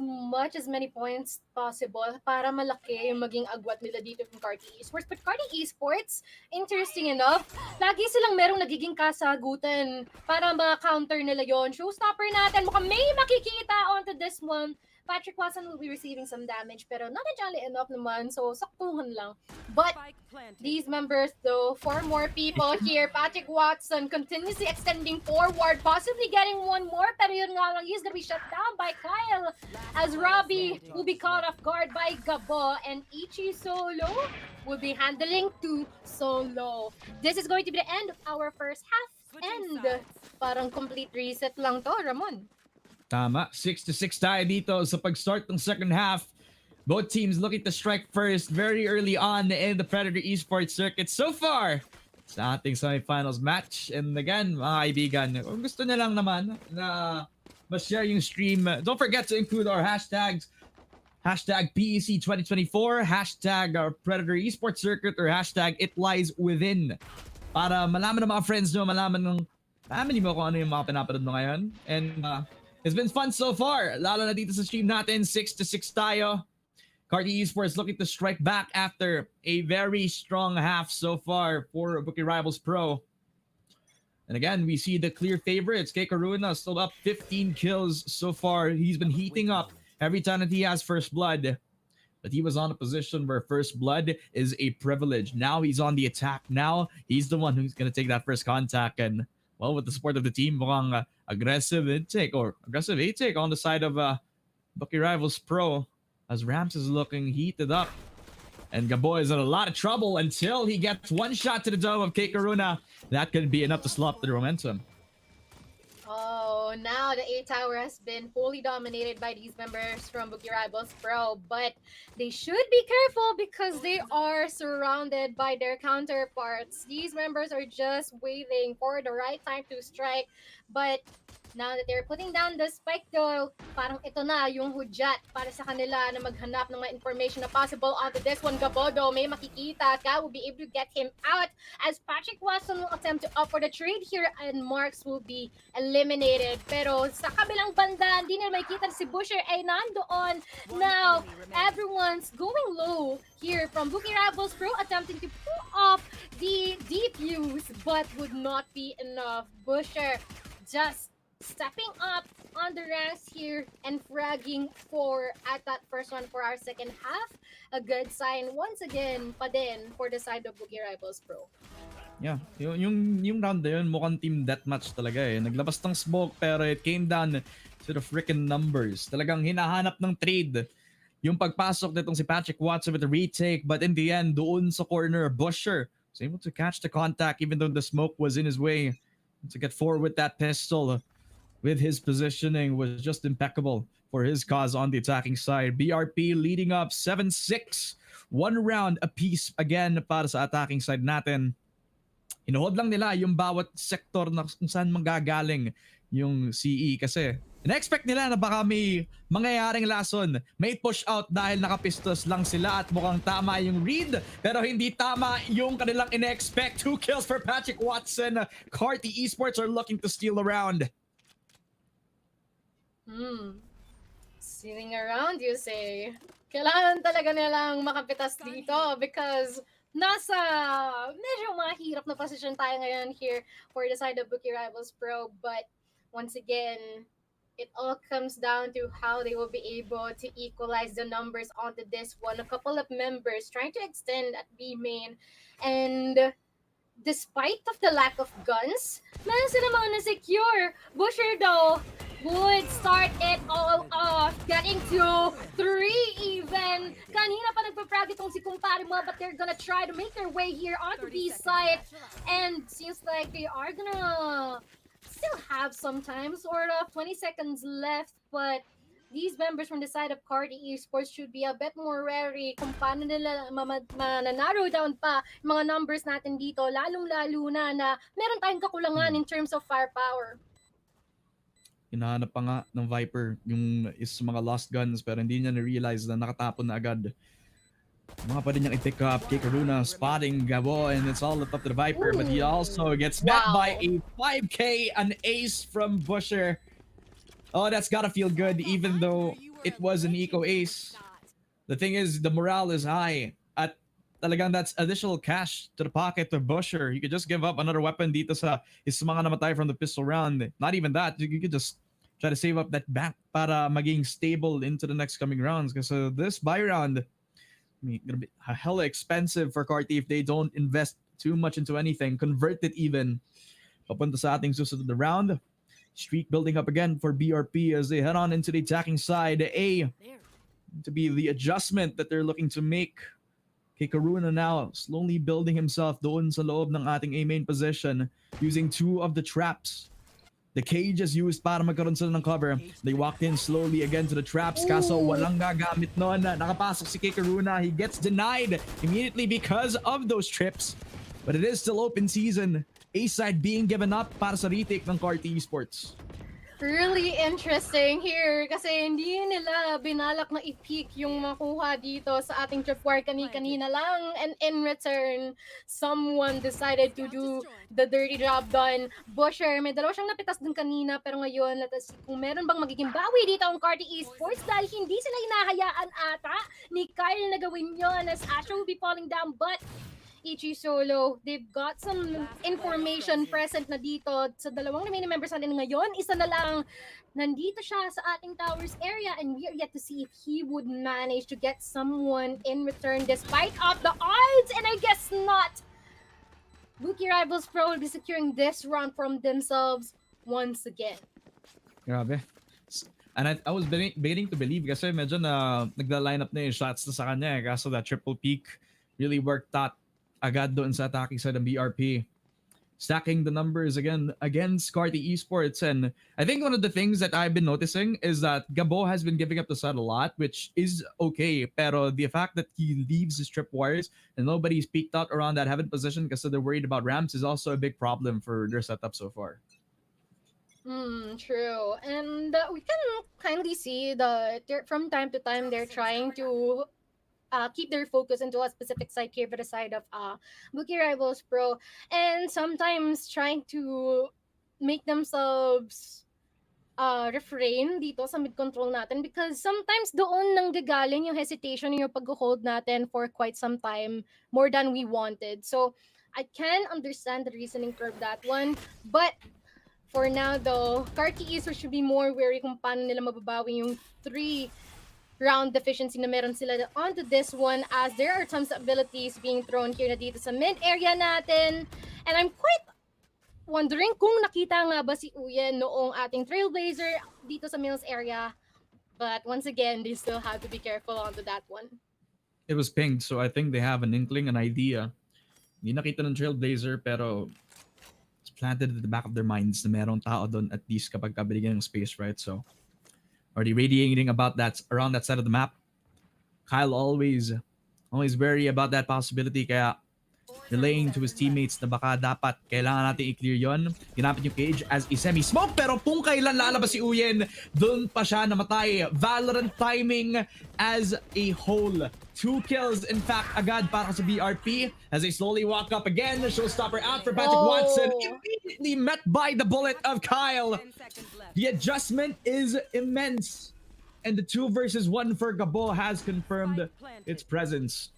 many points possible para malaki yung maging agwat nila dito from Carti Esports. But Carti Esports, interesting enough, lagi silang merong nagiging kasagutan para ma-counter nila yon. Showstopper natin, mukhang may makikita onto this one. Patrick Watson will be receiving some damage, pero not entirely enough naman, so saktuhan lang. But these members though, 4 more people here. Patrick Watson continuously extending forward, possibly getting one more, pero yun nga lang, he's gonna be shut down by Kyle, as Robbie will be caught off guard by Gabo, and Ichi Solo will be handling 2 solo. This is going to be the end of our first half, and parang complete reset lang to, Ramon. Tama. 6-6 tayo dito sa pag-start ng second half. Both teams looking to strike first very early on in the Predator Esports Circuit. So far, sa ating semifinals match. And again, mga kaibigan, kung gusto nyo lang naman na ma-share yung stream, don't forget to include our hashtags. Hashtag PEC 2024, hashtag Predator Esports Circuit, or hashtag It Lies Within. Para malaman ng mga friends nyo, malaman ng family mo kung ano yung mga pinapanood mo ngayon. And it's been fun so far. Lalo na dito sa stream natin, 6-6 tayo. Cardi Esports looking to strike back after a very strong half so far for Bookie Rivals Pro. And again, we see the clear favorites. Kay Karuna still up 15 kills so far. He's been heating up every time that he has first blood. But he was on a position where first blood is a privilege. Now he's on the attack. Now he's the one who's going to take that first contact. And, well, with the support of the team, mukhang aggressive intake on the side of Bookie Rivals Pro as Rams is looking heated up. And Gaboy is in a lot of trouble until he gets one shot to the dome of Kay Karuna. That could be enough to slow up the momentum. Oh, now the A tower has been fully dominated by these members from Bookie Rivals Pro, but they should be careful because they are surrounded by their counterparts. These members are just waiting for the right time to strike, but now that they're putting down the spike though, parang ito na yung hudyat para sa kanila na maghanap ng mga information na possible onto this one. Gabodo, may makikita ka, will be able to get him out as Patrick Watson will attempt to offer the trade here and Marks will be eliminated. Pero sa kabilang banda, hindi nila makikita si Busher ay nandoon. Now, everyone's going low here from Bookie Rivals Pro attempting to pull off the defuse but would not be enough. Busher just stepping up on the ranks here and fragging at that first one for our second half. A good sign once again pa din for the side of Bookie Rivals Pro. Yeah, yung round na yun, mukhang team deathmatch talaga eh. Naglabas ng smoke pero it came down to the freaking numbers. Talagang hinahanap ng trade yung pagpasok nitong si Patrick Watson with the retake, but in the end, doon sa corner, Busher was able to catch the contact even though the smoke was in his way. To get forward with that pistol, with his positioning, was just impeccable for his cause on the attacking side. BRP leading up 7-6. One round apiece again para sa attacking side natin. Hinuhod lang nila yung bawat sektor na kung saan manggagaling yung CE kasi in-expect nila na baka may mangyayaring lason. May push out dahil nakapistos lang sila at mukhang tama yung read. Pero hindi tama yung kanilang in-expect. 2 kills for Patrick Watson. Carti Esports are looking to steal around. Stealing around, you say? Kailangan talaga nilang makapitas dito because nasa medyo mahirap na position tayo ngayon here for the side of Bookie Rivals Pro. But once again, it all comes down to how they will be able to equalize the numbers onto this one. A couple of members trying to extend at B main, and despite of the lack of guns, meron sila mga na-secure. Busher though would start it all off, getting to 3 even. Kanina pa nagpa-frag itong si kumpare mo, but they're gonna try to make their way here onto B side, and seems like they are gonna still have some time, sort of 20 seconds left, but these members from the side of Cardi Esports should be a bit more wary kung paano nila mananarrow down pa yung mga numbers natin dito, lalong-lalo na meron tayong kakulangan in terms of firepower. Hinahanap pa nga ng Viper yung mga lost guns pero hindi niya na-realize na nakatapon na agad. Mga pa rin niyang i-pick up. Kay Karuna spotting Gabo, and it's all up to the Viper. But he also gets met by a 5K, an ace from Busher. Oh, that's gotta feel good even though it was an eco ace. The thing is, the morale is high. At talagang that's additional cash to the pocket of Busher. You could just give up another weapon dito sa mga namatay from the pistol round. Not even that. You could just try to save up that back para maging stable into the next coming rounds. Kasi this buy round, gonna be hella expensive for Carti if they don't invest too much into anything. Convert it even. Papunta sa ating susunod na round. Streak building up again for BRP as they head on into the attacking side. To be the adjustment that they're looking to make. Kay Karuna now slowly building himself doon sa loob ng ating A main position using 2 of the traps. The cage is used para magkaroon sila ng cover. They walked in slowly again to the traps. Kaso walang gagamit noon. Nakapasok si Kay Karuna. He gets denied immediately because of those trips. But it is still open season. A side being given up para sa retake ng Carti Esports. Really interesting here kasi hindi nila binalak na i-peak yung makuha dito sa ating tripwire kanina lang, and in return someone decided to do the dirty job done. Busher, may dalawa siyang napitas dun kanina, pero ngayon kung meron bang magiging bawi dito ang Carti Esports dahil hindi sila hinahayaan ata ni Kyle na gawin yon, as Asher will be falling down, but Ichi Solo, they've got some information present na dito sa dalawang remaining members natin ngayon. Isa na lang, nandito siya sa ating towers area, and we are yet to see if he would manage to get someone in return despite of the odds, and I guess not. Buki Rivals Pro will be securing this round from themselves once again. Grabe. And I was beginning to believe kasi medyo nagla-line up na yung shots na sa kanya kaso that triple peak really worked out agad doon sa attacking side ng BRP. Stacking the numbers again against Carti Esports. And I think one of the things that I've been noticing is that Gabo has been giving up the side a lot, which is okay. Pero the fact that he leaves his tripwires and nobody's peeked out around that heaven position because they're worried about ramps is also a big problem for their setup so far. True. And we can kindly see that from time to time they're trying to keep their focus into a specific side here for the side of Buki Rivals Pro, and sometimes trying to make themselves refrain dito sa mid-control natin, because sometimes doon nang gagaling yung hesitation, yung pag-hold natin for quite some time, more than we wanted. So I can understand the reasoning for that one, but for now though, Carti Esports should be more wary kung paano nila mababawi yung 3-round deficiency na meron sila onto this one, as there are tons of abilities being thrown here na dito sa mid area natin. And I'm quite wondering kung nakita nga ba si Uyen noong ating Trailblazer dito sa Mills area. But once again, they still have to be careful onto that one. It was pinged, so I think they have an inkling, an idea. Hindi nakita ng Trailblazer pero it's planted at the back of their minds na merong tao doon at least kapag kabigyan ng space, right? So already radiating about that around that side of the map. Kyle always wary about that possibility, kaya relaying to his teammates na baka dapat kailangan natin i-clear yon. Ginamit yung cage as a semi-smoke, pero kung kailan lalabas si Uyen, doon pa siya namatay. Valorant timing as a whole. 2 kills, in fact, agad para sa BRP as they slowly walk up again. The showstopper out for Patrick Watson. Immediately met by the bullet of Kyle. 10 seconds left. The adjustment is immense. And the 2 versus 1 for Gabo has confirmed its presence.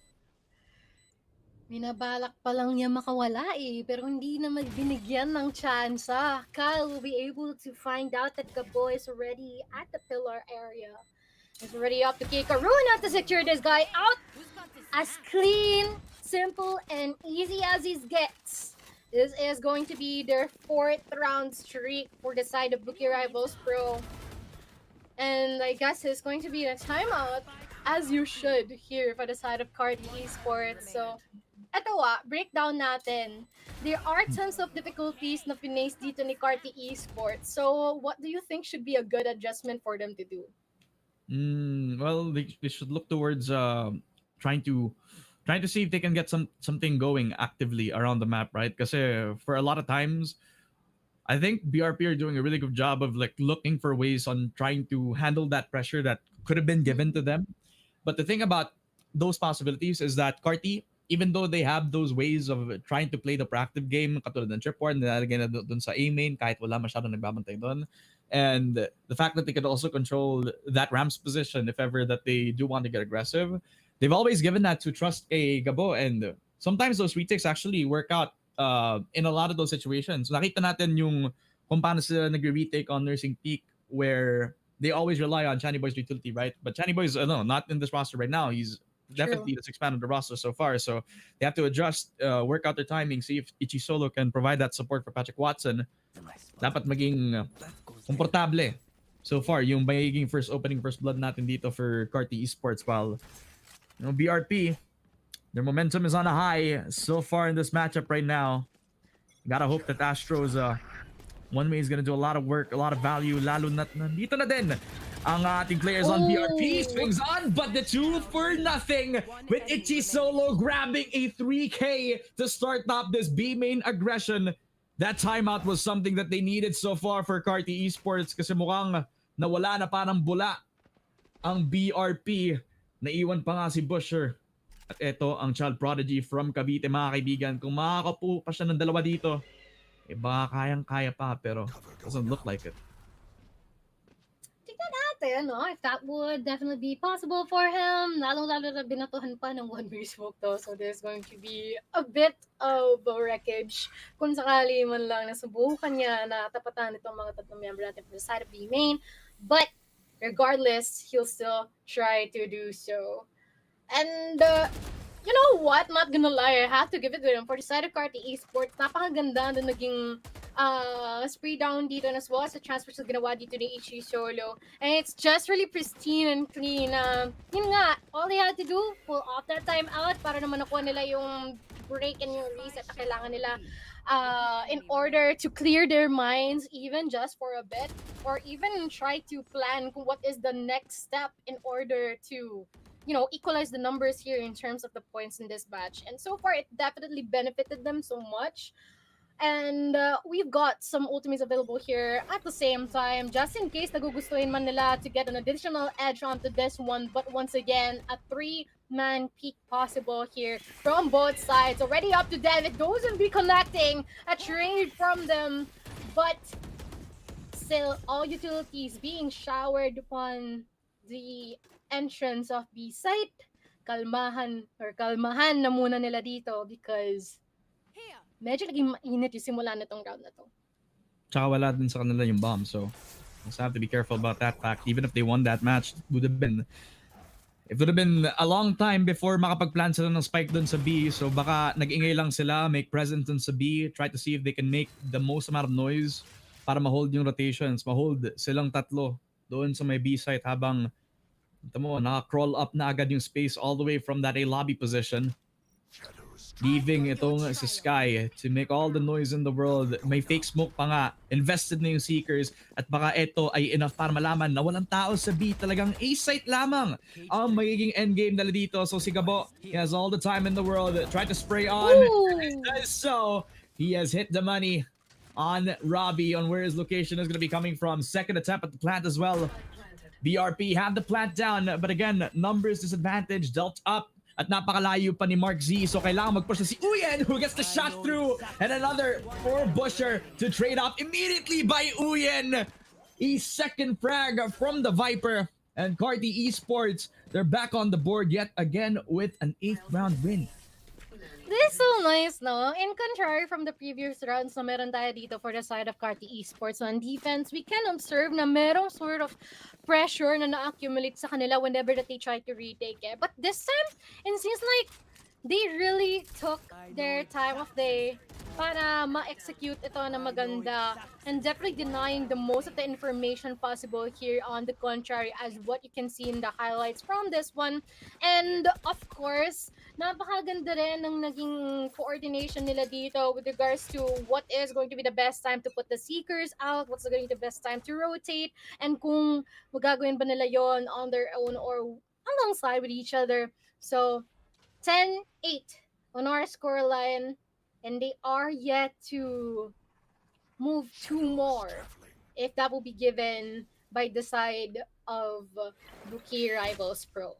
Binabalak pa lang niya makawala pero hindi naman binigyan ng tsansa. Kyle will be able to find out that Gabo is already at the pillar area. He's already up to kick a rune out to secure this guy out. As clean, simple, and easy as it gets. This is going to be their 4th round streak for the side of Buki Rivals Pro. And I guess it's going to be a timeout, as you should here for the side of Carti Esports. So, eto breakdown natin. There are tons of difficulties na pinace dito ni Carti Esports. So, what do you think should be a good adjustment for them to do? Well, they should look towards trying to see if they can get something going actively around the map, right? Because for a lot of times, I think BRP are doing a really good job of like looking for ways on trying to handle that pressure that could have been given to them. But the thing about those possibilities is that Carti, even though they have those ways of trying to play the proactive game, katulad ng tripwire, nilalagay na dun sa A main kahit wala masyadong nagbabantay dun. And the fact that they could also control that ramps position if ever that they do want to get aggressive, they've always given that to trust a Gabo, and sometimes those retakes actually work out in a lot of those situations. Nakita natin yung kung paano sila nag-retake on Nursing Peak, where they always rely on Chani Boy's utility, right? But Chani Boy's not in this roster right now. He's definitely the sixth man of the roster so far. So they have to adjust, work out their timing, see if Ichi Solo can provide that support for Patrick Watson. Dapat maging komportable so far yung magiging first blood natin dito for Carti Esports, while BRP, their momentum is on a high so far in this matchup right now. Gotta hope that Astros one way is gonna do a lot of work, a lot of value, lalo na nandito na din ang ating players on BRP. Oh. Swings on, but the 2 for nothing with Ichi Solo grabbing a 3K to start up this B main aggression. That timeout was something that they needed so far for Carti Esports kasi mukhang nawala na parang bula ang BRP. Naiwan pa nga si Busher. At ito ang child prodigy from Cavite, mga kaibigan. Kung makakapu pa siya ng dalawa dito, eh baka kayang-kaya pa, pero doesn't look like it. Tignan natin, no? If that would definitely be possible for him. Lalong-lalo na binatuhan pa ng one-way smoke to. So there's going to be a bit of a wreckage kung sakali man lang nasubukan niya na tapatan itong mga tatlong member natin from the side of the main. But regardless, he'll still try to do so. And you know what? Not gonna lie, I have to give it to him. For the side of Carti Esports, napakaganda na naging spray down dito as well as the transfers na ginawa dito ni Ichi Solo. And it's just really pristine and clean. Yun nga, all they had to do, pull off that time out para naman nakuha nila yung break and yung reset na kailangan nila in order to clear their minds even just for a bit, or even try to plan kung what is the next step in order to, you know, equalize the numbers here in terms of the points in this batch. And so far, it definitely benefited them so much. And we've got some ultimates available here at the same time, just in case nagugustuhin man nila to get an additional edge onto this one. But once again, a 3-man peak possible here from both sides. Already up to them. It doesn't be connecting. A trade from them. But still, all utilities being showered upon the entrance of the site. Kalmahan na muna nila dito because medyo naging mainit yung simula na tong round na to. Tsaka wala din sa kanila yung bomb, so just have to be careful about that fact. Even if they won that match, it would have been a long time before makapag-plan sila ng spike dun sa B. So baka nag-ingay lang sila, make presence dun sa B, try to see if they can make the most amount of noise para ma-hold yung rotations, ma-hold silang tatlo doon sa may B site habang naka-crawl up na agad yung space all the way from that A lobby position. Leaving itong si Sky to make all the noise in the world. May fake smoke pa nga. Invested na yung Seekers. At baka ito ay enough para malaman na walang tao sa B. Talagang A-site lamang ang magiging endgame nila dito. So si Gabo, he has all the time in the world. Try to spray on. And it does so. He has hit the money on Robbie on where his location is going to be coming from. Second attempt at the plant as well. BRP have the plant down. But again, numbers disadvantage dealt up. At napakalayo pa ni Mark Z. So kailangan mag-push na si Uyen who gets the shot through. And another for Busher to trade off immediately by Uyen. A second frag from the Viper. And Carti Esports, they're back on the board yet again with an 8th round win. This is so nice, no? In contrary from the previous rounds na meron tayo dito for the side of Carti Esports on defense, we can observe na merong sort of pressure na na-accumulate sa kanila whenever that they try to retake it. But this time, it seems like they really took their time of day para ma-execute ito na maganda and definitely denying the most of the information possible here on the contrary as what you can see in the highlights from this one. And of course, napakaganda rin ng naging coordination nila dito with regards to what is going to be the best time to put the Seekers out, what's going to be the best time to rotate, and kung magagawin ba nila yon on their own or alongside with each other. So 10-8 on our scoreline, and they are yet to move 2 more if that will be given by the side of Rookie Rivals Pro.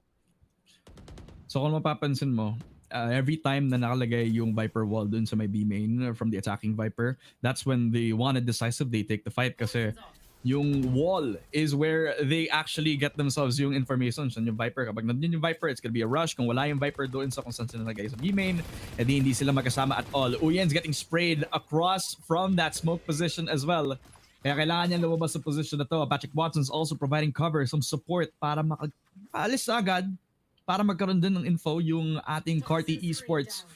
So kung mapapansin mo, every time na nakalagay yung Viper wall dun sa may B main from the attacking Viper, that's when they wanted decisive, they take the fight kasi yung wall is where they actually get themselves yung information. So yung Viper, kapag nandun yung Viper, it's gonna be a rush. Kung wala yung Viper doon sa kung saan sila nagay sa B-main, edi hindi sila magkasama at all. Uyen's getting sprayed across from that smoke position as well. Kaya kailangan niya lumabas sa position na to. Patrick Watson's also providing cover, some support para makaalis agad, para magkaroon din ng info yung ating Carti Esports.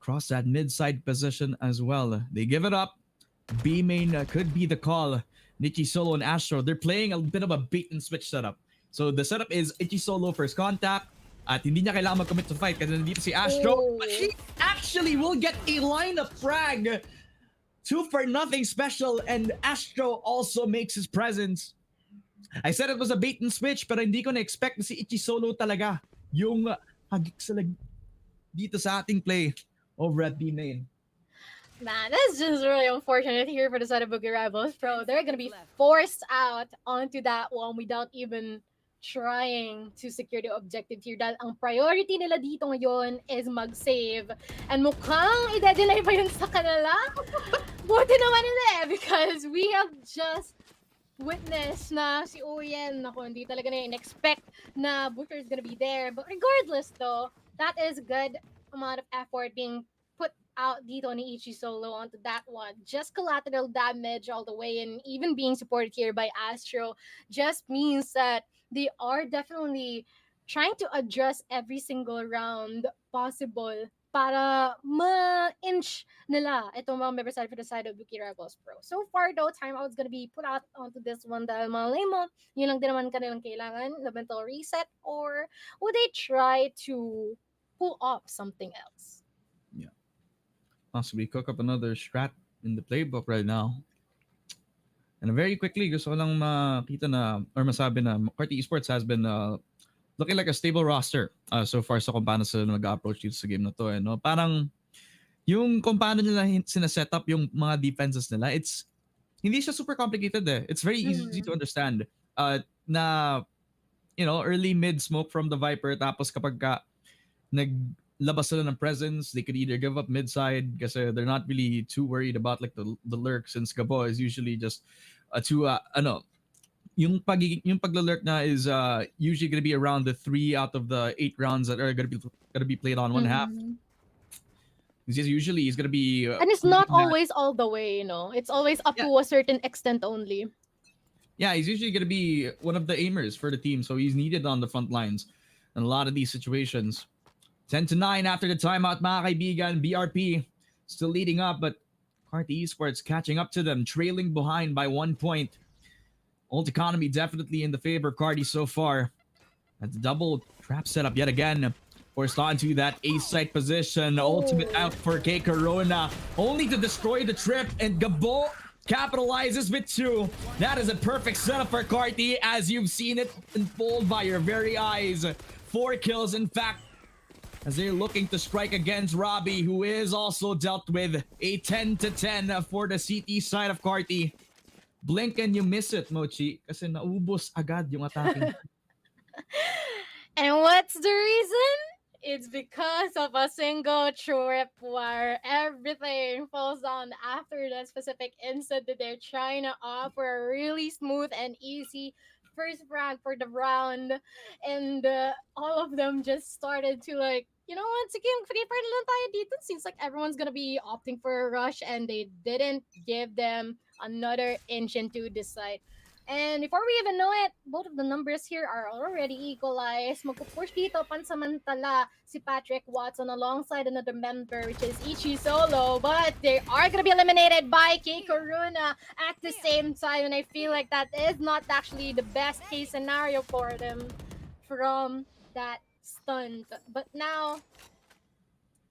Cross that mid-side position as well. They give it up. B-main could be the call. Ichi Solo and Astro, they're playing a bit of a bait and switch setup. So the setup is Ichi Solo first contact at hindi niya kailangan mag-commit to fight kasi nandito si Astro. But he actually will get a lineup frag. 2 for nothing special, and Astro also makes his presence. I said it was a bait and switch, pero hindi ko na-expect na si Ichi Solo talaga yung hagik sa dito sa ating play over at B main. Man, that's just really unfortunate here for the side of Boogie Rivals Pro. They're gonna be forced out onto that one without even trying to secure the objective here. Dahil ang priority nila dito ngayon is mag-save. And mukhang i-delay pa yun sa kanila. Buti naman nila because we have just witnessed na si Uyen, naku, hindi talaga na in-expect na Butcher is gonna be there. But regardless though, that is good amount of effort being put out dito ni Ichi Solo onto that one. Just collateral damage all the way, and even being supported here by Astro just means that they are definitely trying to address every single round possible para ma-inch nila itong mga members side for the side of Buki Rebels Pro. So far though, timeout's gonna be put out onto this one dahil malay mo, yun lang din naman kanilang kailangan, the mental reset, or would they try to pull off something else? Possibly cook up another strat in the playbook right now. And very quickly, gusto ko lang makita na, or masabi na Qualifiers Esports has been looking like a stable roster so far sa kung paano sila nag-approach dito sa game na to. No? Parang yung kung paano nila sinaset up yung mga defenses nila, hindi siya super complicated eh. It's very easy to understand. Na, early mid smoke from the Viper, tapos kapag naglabas sila ng presence, they could either give up mid side kasi they're not really too worried about like the lurk, since Gabo is usually just yung paglalurk na is usually going to be around the 3 out of the 8 rounds that are going to be played on one half. Usually he's going to be and it's not always all the way, it's always up to a certain extent only. Yeah, he's usually going to be one of the aimers for the team, so he's needed on the front lines in a lot of these situations. 10-9 after the timeout, mga kaibigan. BRP still leading up, but Qualifiers Esports catching up to them, trailing behind by 1 point. Ult economy definitely in the favor of Cardi so far. That's a double trap setup yet again. Forced onto that ace site position. Ultimate out for K Corona, only to destroy the trip, and Gabo capitalizes with 2. That is a perfect setup for Cardi, as you've seen it unfold by your very eyes. 4 kills, in fact, as they're looking to strike against Robbie, who is also dealt with a 10-10 for the CT side of Carti. Blink and you miss it, Mochi, kasi naubos agad yung attacking. And what's the reason? It's because of a single trip where everything falls down after that specific instant that they're trying to offer a really smooth and easy first frag for the round, and all of them just started to like, once again, free fire lang tayo dito. Seems like everyone's gonna be opting for a rush, and they didn't give them another inch into the site. And before we even know it, both of the numbers here are already equalized. Magpupush dito pansamantala si Patrick Watson alongside another member, which is Ichi Solo. But they are going to be eliminated by K Corona at the same time. And I feel like that is not actually the best case scenario for them from that stunt. But now,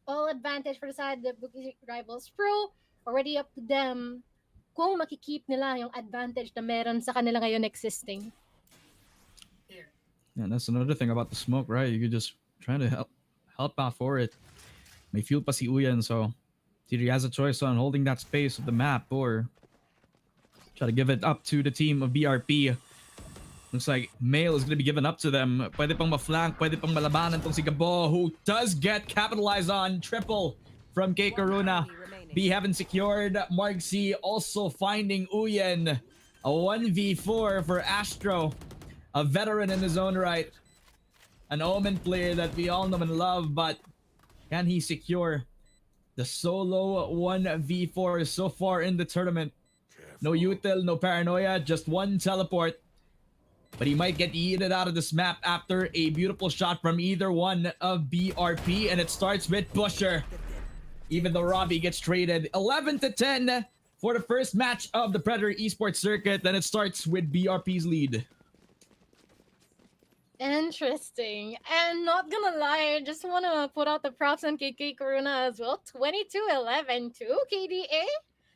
all advantage for the side of the Bookie Rivals Pro. Already up to them kung makikip nila yung advantage na meron sa kanila ngayon existing. Yeah, that's another thing about the smoke, right? You could just try to help out for it. May fuel pa si Uyan, so either he has a choice on holding that space of the map or try to give it up to the team of BRP. Looks like Mail is going to be given up to them. Pwede pang ma-flank, pwede pang malabanan tong si Gabo, who does get capitalized on. Triple from K Corona. B haven't secured. Mark C also finding Uyen. A 1v4 for Astro. A veteran in his own right. An Omen player that we all know and love, but can he secure the solo 1v4 so far in the tournament? No util, no paranoia, just one teleport. But he might get yeeted out of this map after a beautiful shot from either one of BRP, and it starts with Busher. Even though Robbie gets traded. 11-10 for the first match of the Predator Esports Circuit. Then it starts with BRP's lead. Interesting. And not gonna lie, I just want to put out the props on KK Corona as well. 22-11 to KDA.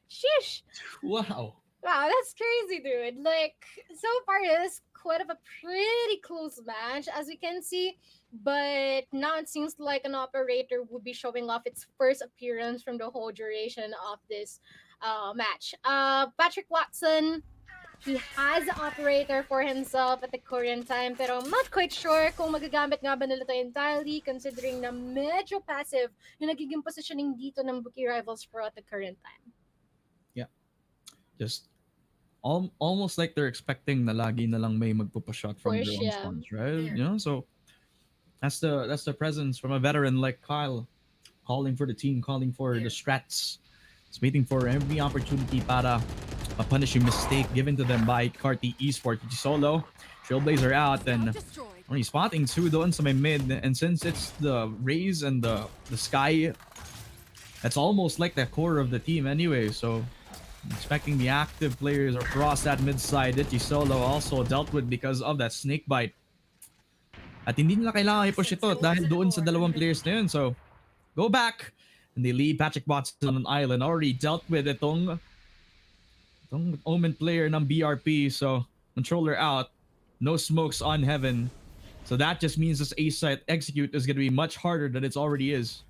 Shish. Wow. Wow, that's crazy, dude. Like, so far, it's quite of a pretty close match, as we can see. But now it seems like an operator would be showing off its first appearance from the whole duration of this match. Patrick Watson, he has the operator for himself at the current time, pero I'm not quite sure kung magagamit nga ba nila ito entirely, considering na medyo passive yung nagiging positioning dito ng Bookie Rivals Pro at the current time. Yeah. Just almost like they're expecting na lagi na lang may magpupa-shot from Push, their own yeah. spawns, right? You know, so that's the presence from a veteran like Kyle, calling for the team, calling for the strats. He's waiting for every opportunity para punishing mistake given to them by Carti Esports. Solo, Trailblazer out, and Destroyed. only spotting two doon sa may mid. And since it's the Raze and the Sky, that's almost like the core of the team anyway. So I'm expecting the active players across that mid side. Itchy Solo also dealt with because of that snake bite. At hindi nila kailangan i-push ito dahil doon sa dalawang players na yun. So go back. And they leave Patrick Watson on an island. Already dealt with itong Omen player ng BRP. So controller out. No smokes on heaven. So that just means this A site execute is going to be much harder than it already is.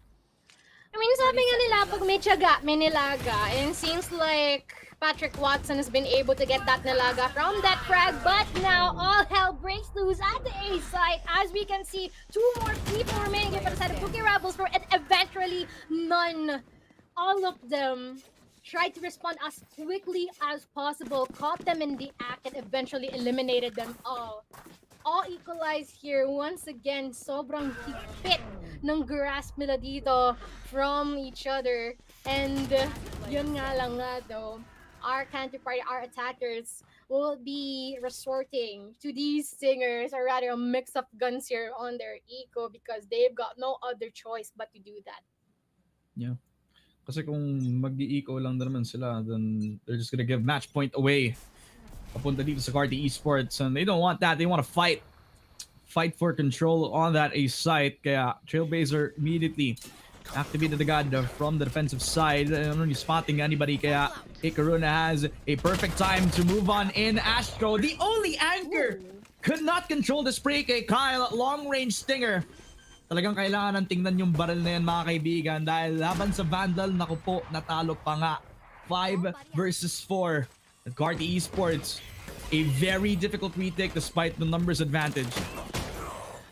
I mean, sabi nga nila, pag may tiyaga, may nilaga. And it seems like Patrick Watson has been able to get that nilaga from that frag. But now, all hell breaks loose at the A site. As we can see, two more people remaining here for the side of Bookie Rebels. And eventually, all of them tried to respond as quickly as possible, caught them in the act, and eventually eliminated them all. All equalized here once again. Sobrang higpit ng grasp nila dito from each other. And yun nga lang nga though, our counterpart, our attackers will be resorting to these stingers, or rather a mix of guns here on their eco, because they've got no other choice but to do that. Yeah. Kasi kung mag-i-eco lang naman sila, then they're just gonna give match point away. Papunta dito sa Carti Esports, and they don't want that. They want to fight for control on that A site. Kaya Trailblazer immediately activated agad from the defensive side. Only spotting anybody. Kaya Ikaruna has a perfect time to move on in. Astro, the only anchor, could not control the spray kay Kyle. Long range stinger. Talagang kailangan ng tingnan yung barrel na yan, mga kaibigan, dahil laban sa Vandal, naku po, natalo pa nga. 5 versus 4. At Carti Esports, a very difficult retake despite the numbers advantage.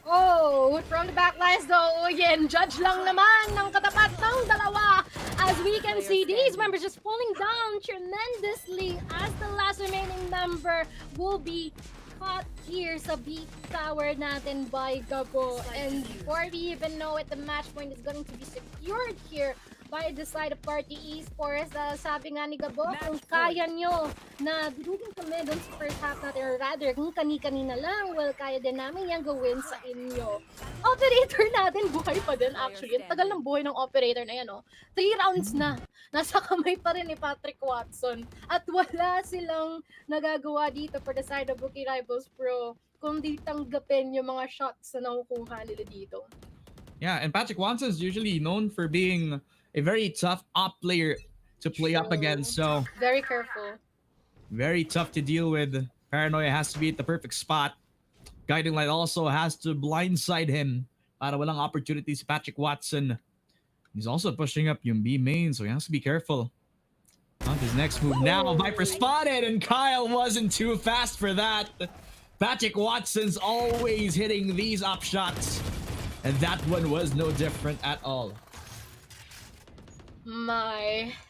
Oh, from the backlines though, again, judge lang naman ng katapat ng dalawa. As we can see, these members just falling down tremendously as the last remaining member will be caught here sa B tower natin by Gabo. And before we even know it, the match point is going to be secured here by the side of Carti Esports. Sabi nga ni Gabo, kung kaya nyo na durugin kami doon sa first half natin, or rather, kung kani-kanina lang, well, kaya din namin yan gawin sa inyo. Operator natin, buhay pa din actually. Ang tagal ng buhay ng operator na yan, oh. 3 rounds na. Nasa kamay pa rin ni Patrick Watson. At wala silang nagagawa dito for the side of Bookie Rivals Pro kundi tanggapin yung mga shots na nakukuha nila dito. Yeah, and Patrick Watson is usually known for being a very tough op player to play up against. So very careful. Very tough to deal with. Paranoia has to be at the perfect spot. Guiding Light also has to blindside him para walang opportunity si Patrick Watson. He's also pushing up yung B main, so he has to be careful. On his next move now, Viper spotted, and Kyle wasn't too fast for that. Patrick Watson's always hitting these up shots, and that one was no different at all.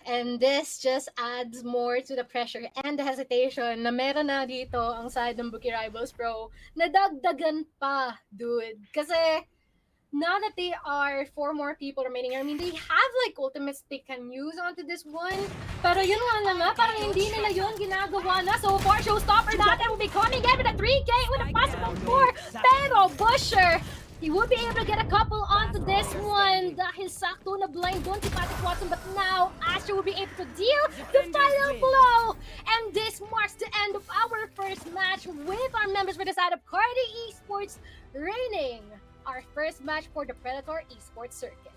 And this just adds more to the pressure and the hesitation na meron na dito ang side ng Bookie Rivals Pro. Nadagdagan pa, dude. Kasi now that they are 4 more people remaining, I mean, they have like ultimates they can use onto this one. Pero yun nga nga, parang hindi nila yun ginagawa na. So far, showstopper natin will be coming in with a 3K with a possible 4. Pero Busher, he would be able to get a couple onto this one. Dahil sakto na blind doon si Patrick Watson. But now, Astro will be able to deal the final blow. And this marks the end of our first match with our members for the side of Carti Esports reigning our first match for the Predator Esports Circuit.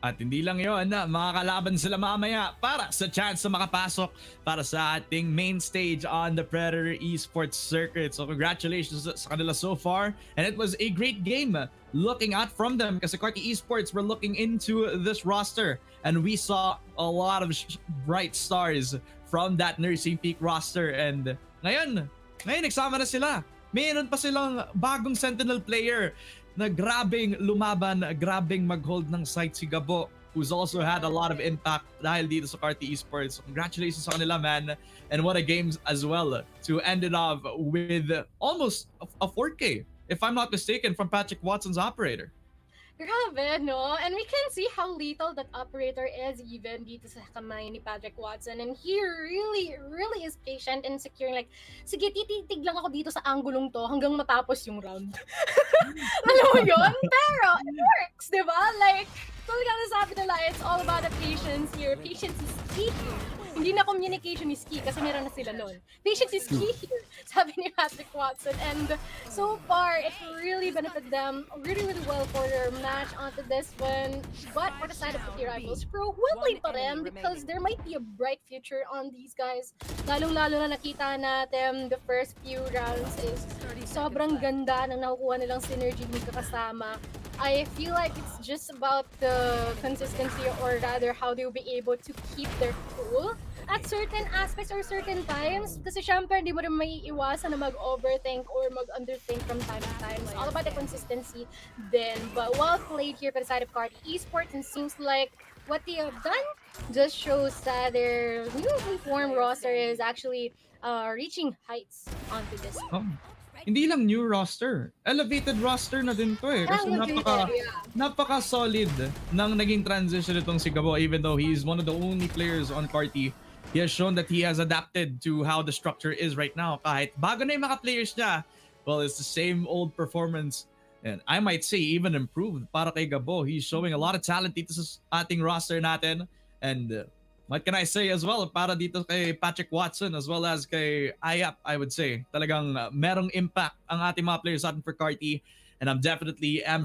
At hindi lang yun, makakalaban sila mamaya para sa chance na makapasok para sa ating main stage on the Predator Esports Circuit. So congratulations sa kanila so far. And it was a great game looking out from them kasi Carti Esports were looking into this roster and we saw a lot of bright stars from that Nursing Peak roster. And ngayon nagsama na sila. Mayroon pa silang bagong Sentinel player na grabing lumaban, grabing mag-hold ng site si Gabo, who's also had a lot of impact dahil dito sa Carti Esports. Congratulations sa kanila, man. And what a game as well to end it off with almost a 4K, if I'm not mistaken, from Patrick Watson's operator. Grabe, no? And we can see how lethal that operator is even dito sa kamay ni Patrick Watson. And he really is patient and securing like, sige, tititig lang ako dito sa anggulong to hanggang matapos yung round. Alam mo yun? Pero it works, di ba? Like, talaga nasabi nila, it's all about the patience here. Patience is key. Hindi na communication is key kasi meron na sila nun. Patience is key here, sabi ni Patrick Watson. And so far, it really benefited them really well for their match onto this one. But for the side of the rivals, Pro will play pa rin because there might be a bright future on these guys. Lalong-lalo na nakita natin the first few rounds is sobrang ganda ng nakukuha nilang synergy ng kasama. I feel like it's just about the consistency or rather how they'll be able to keep their cool at certain aspects or certain times. Kasi syempre, di mo rin may iwasan na mag-overthink or mag-underthink from time to time. It's all about the consistency then. But well played here by the side of Carti Esports, and seems like what they have done just shows that their newly formed roster is actually reaching heights onto this. Hindi lang new roster, elevated roster na din to eh. Kasi napaka-solid ng naging transition itong si Gabo. Even though he is one of the only players on Carti, he has shown that he has adapted to how the structure is right now. Kahit bago na yung mga players niya, well, it's the same old performance. And I might say even improved para kay Gabo. He's showing a lot of talent dito sa ating roster natin. And what can I say as well para dito kay Patrick Watson as well as kay Ayap, I would say. Talagang merong impact ang ating mga players natin for Carti. And I'm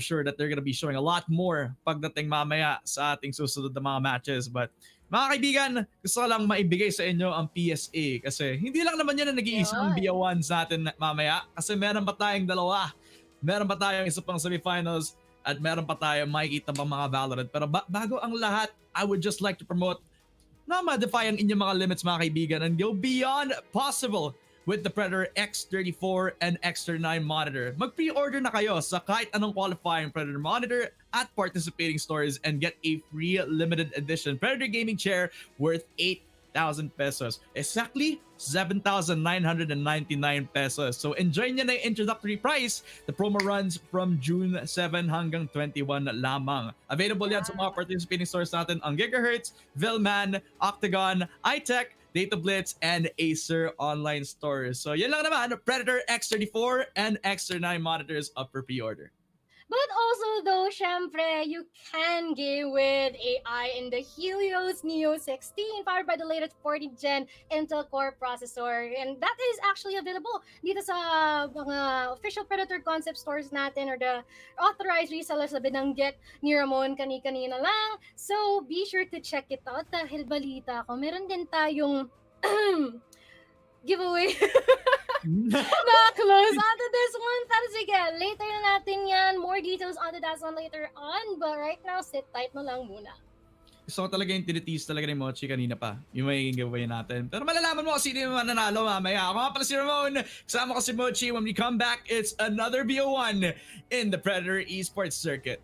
sure that they're gonna be showing a lot more pagdating mamaya sa ating susunod na mga matches. But mga kaibigan, gusto ko lang maibigay sa inyo ang PSA kasi hindi lang naman yan ang nag-iisip ng BO1s natin mamaya kasi meron pa tayong dalawa. Meron pa tayong isa pang semifinals at meron pa tayong makikita pang mga Valorant. Pero bago ang lahat, I would just like to promote na ma-defy ang inyong mga limits mga kaibigan and go beyond possible with the Predator X34 and X39 monitor. Mag-pre-order na kayo sa kahit anong qualifying Predator monitor at participating stores and get a free limited edition Predator gaming chair worth 8,000 pesos. Exactly 7,999 pesos. So enjoy nyo na yung introductory price. The promo runs from June 7 hanggang 21 lamang. Available yan sa mga participating stores natin ang Gigahertz, Vilman, Octagon, iTech, Data Blitz, and Acer online stores. So yan lang naman, Predator X34 and X39 monitors up for pre-order. But also though, syempre, you can game with AI in the Helios Neo 16 powered by the latest 40th gen Intel Core processor. And that is actually available dito sa mga official Predator concept stores natin or the authorized resellers na binanggit ni Ramon kani-kanina lang. So be sure to check it out dahil balita ko, meron din tayong giveaway na close onto this one. Pero sige, later na natin yan. More details onto that one later on. But right now, sit tight na lang muna. Gusto ko talaga yung tinitease talaga ni Mochi kanina pa. Yung may giveaway natin. Pero malalaman mo kung sino yung mananalo mamaya. Ako nga pala si Ramon. Kasama ko si Mochi. When we come back, it's another BO1 in the Predator Esports Circuit.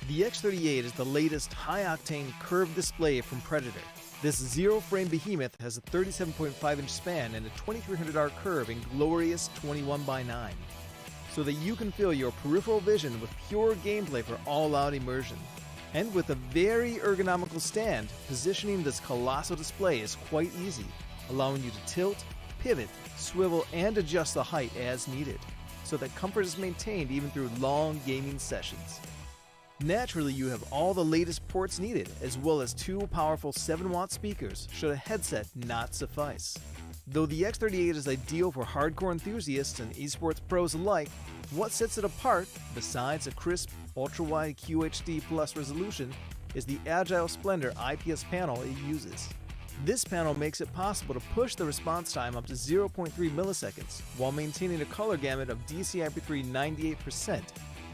The X38 is the latest high-octane curved display from Predator. This zero-frame behemoth has a 37.5-inch span and a 2300R curve in glorious 21:9, so that you can fill your peripheral vision with pure gameplay for all-out immersion. And with a very ergonomical stand, positioning this colossal display is quite easy, allowing you to tilt, pivot, swivel, and adjust the height as needed, so that comfort is maintained even through long gaming sessions. Naturally, you have all the latest ports needed, as well as two powerful 7-watt speakers should a headset not suffice. Though the X38 is ideal for hardcore enthusiasts and esports pros alike, what sets it apart, besides a crisp, ultra-wide QHD Plus resolution, is the Agile Splendor IPS panel it uses. This panel makes it possible to push the response time up to 0.3 milliseconds while maintaining a color gamut of DCI-P3 98%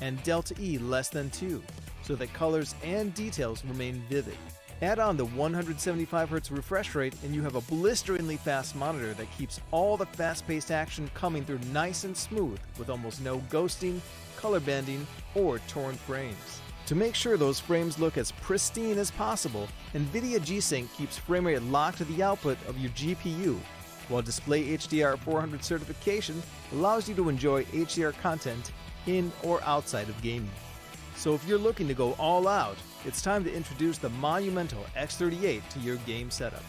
and Delta E less than 2, so that colors and details remain vivid. Add on the 175Hz refresh rate and you have a blisteringly fast monitor that keeps all the fast-paced action coming through nice and smooth with almost no ghosting, color bending, or torn frames. To make sure those frames look as pristine as possible, NVIDIA G-Sync keeps frame rate locked to the output of your GPU, while Display HDR 400 certification allows you to enjoy HDR content in or outside of gaming. So if you're looking to go all out, it's time to introduce the monumental X38 to your game setup.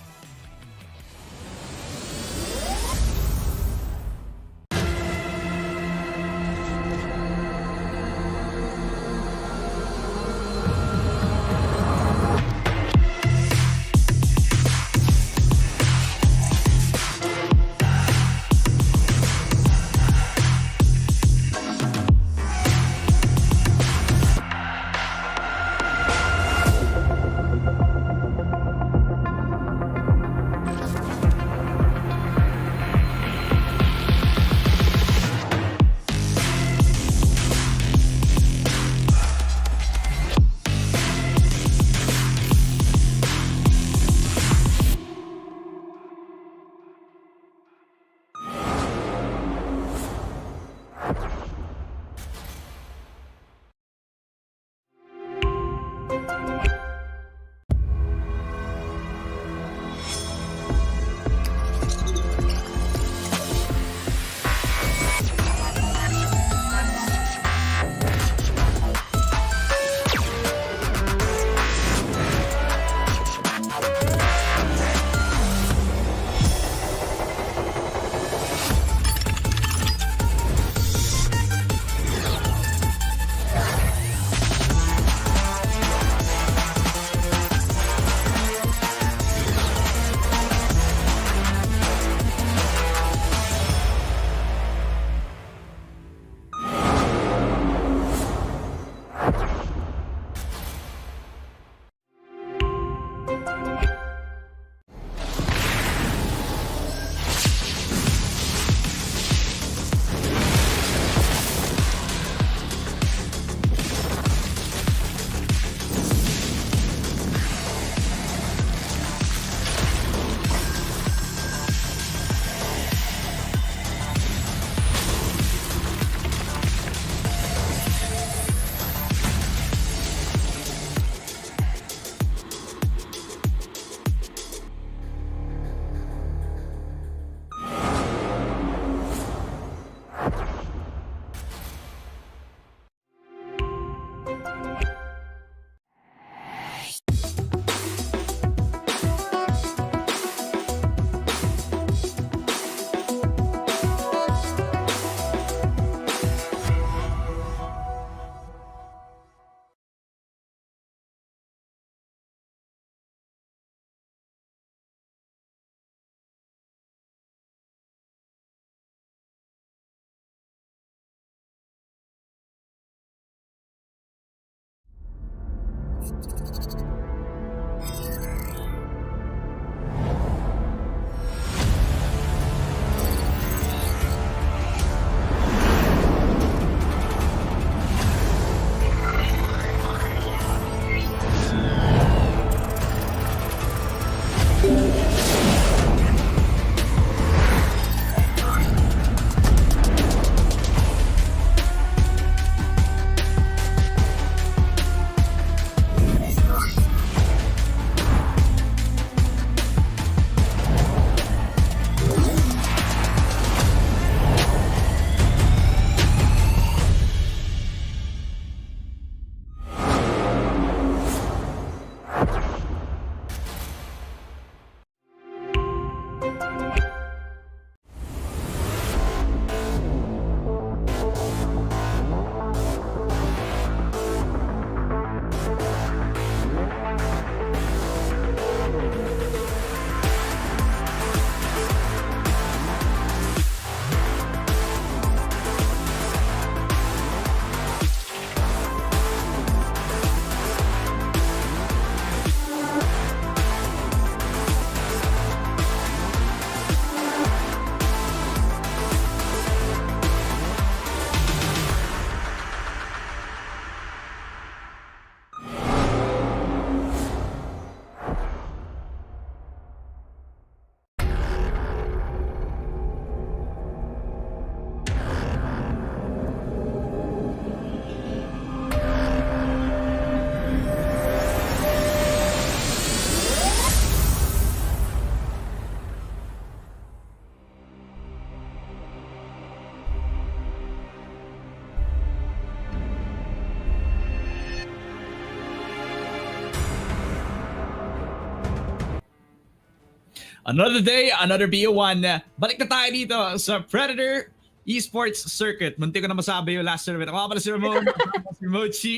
Another day, another BO1. Balik na tayo dito sa Predator Esports Circuit. Munti ko na masabi yung last tournament. Ako pala si Ramon, si Mochi.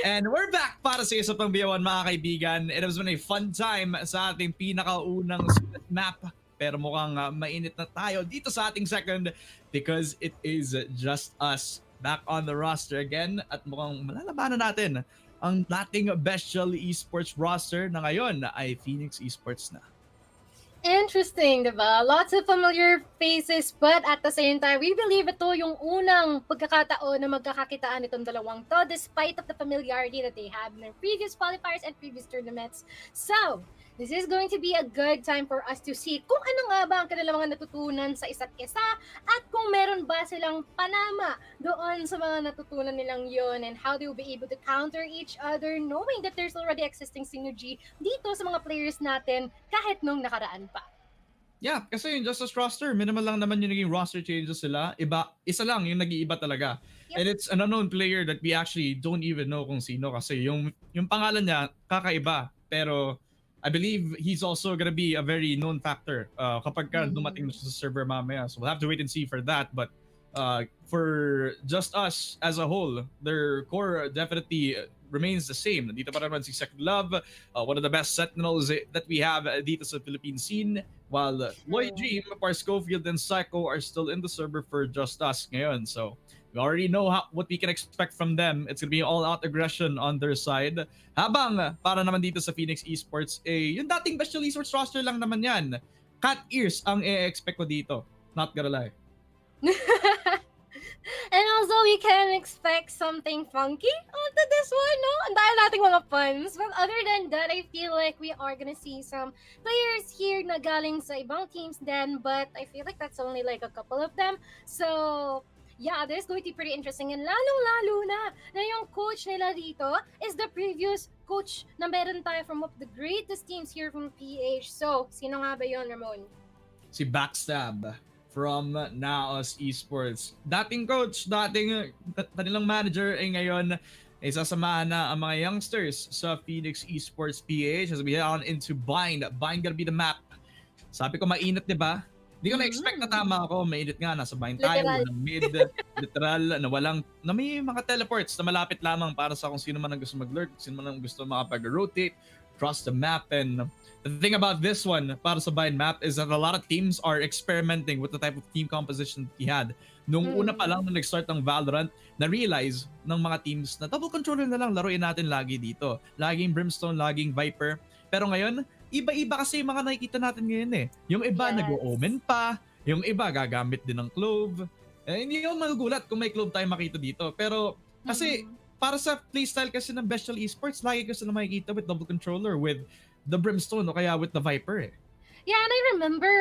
And we're back para sa isa pang BO1 mga kaibigan. It has been a fun time sa ating pinakaunang split map. Pero mukhang mainit na tayo dito sa ating second because it is just us back on the roster again. At mukhang malalabanan natin ang dating Bestial Esports roster na ngayon ay Phoenix Esports na. Interesting, diba? Lots of familiar faces, but at the same time, we believe ito yung unang pagkakataon na magkakakitaan itong dalawang to despite of the familiarity that they have in their previous qualifiers and previous tournaments. So, this is going to be a good time for us to see kung ano nga ba ang kanilang mga natutunan sa isa't isa at kung meron ba silang panama doon sa mga natutunan nilang yon and how they will be able to counter each other knowing that there's already existing synergy dito sa mga players natin kahit nung nakaraan pa. Yeah, kasi yung Justice roster, minimal lang naman yung naging roster changes sila. Isa lang yung nag-iiba talaga. Yep. And it's an unknown player that we actually don't even know kung sino kasi yung pangalan niya kakaiba. Pero I believe he's also gonna be a very known factor kapag dumating na siya sa server mamaya. So we'll have to wait and see for that. But for just us as a whole, their core definitely remains the same. Nandito pa naman si Second Love, one of the best sentinels that we have dito sa Philippine scene. While Lloyd Dream, Par Schofield, and Psycho are still in the server for just us ngayon. So we already know what we can expect from them. It's gonna be all-out aggression on their side. Habang para naman dito sa Phoenix Esports, yung dating Bestial Esports roster lang naman yan. Cat ears ang i-expect ko dito. Not gonna lie. And also, we can expect something funky onto this one, no? Ang dahil nating mga puns. But other than that, I feel like we are gonna see some players here na galing sa ibang teams then, but I feel like that's only like a couple of them. So, yeah, this is going to be pretty interesting. And lalong-lalo na yung coach nila dito is the previous coach na meron tayo from one of the greatest teams here from PH. So, sino nga ba yun, Ramon? Si Backstab from Naos Esports. Dating coach, dating kanilang manager, ngayon ay sasamahan na ang mga youngsters sa Phoenix Esports PH as we head on into Bind. Bind gonna be the map. Sabi ko mainit, di ba? Hindi ko na-expect na tama ako. Mainit nga, nasa Bind tayo, Literal. walang mid, literal, na may mga teleports na malapit lamang para sa kung sino man ang gusto mag-lurk, sino man ang gusto makapag-rotate across the map. And the thing about this one, para sa Bind map, is that a lot of teams are experimenting with the type of team composition that he had. Nung una pa lang na nag-start ng Valorant, na-realize ng mga teams na double controller na lang laruin natin lagi dito. Laging Brimstone, laging Viper. Pero ngayon, iba-iba kasi yung mga nakikita natin ngayon eh. Yung iba nag-o-omen pa, yung iba gagamit din ng Clove. Hindi ako magugulat kung may Clove tayo makita dito. Pero kasi para sa playstyle kasi ng Bestial Esports, lagi ko sila makikita with double controller, with the Brimstone o kaya with the Viper eh. Yeah, and I remember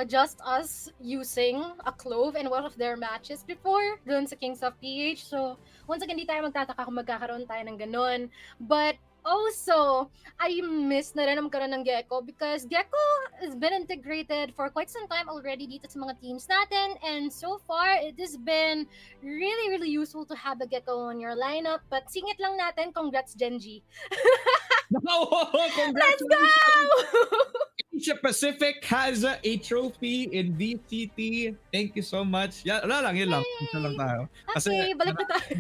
just us using a Clove in one of their matches before dun sa Kings of PH. So, once again, di tayo magtataka kung magkakaroon tayo ng ganun. But also, I miss na rin ang magkaroon ng Gecko because Gecko has been integrated for quite some time already dito sa mga teams natin. And so far, it has been really, really useful to have a Gecko on your lineup. But singit lang natin, congrats Genji. Let's go! Asia Pacific has a trophy in VCT. Thank you so much. Yeah, wala lang, yun lang. Ito lang tayo. Okay, balik na tayo.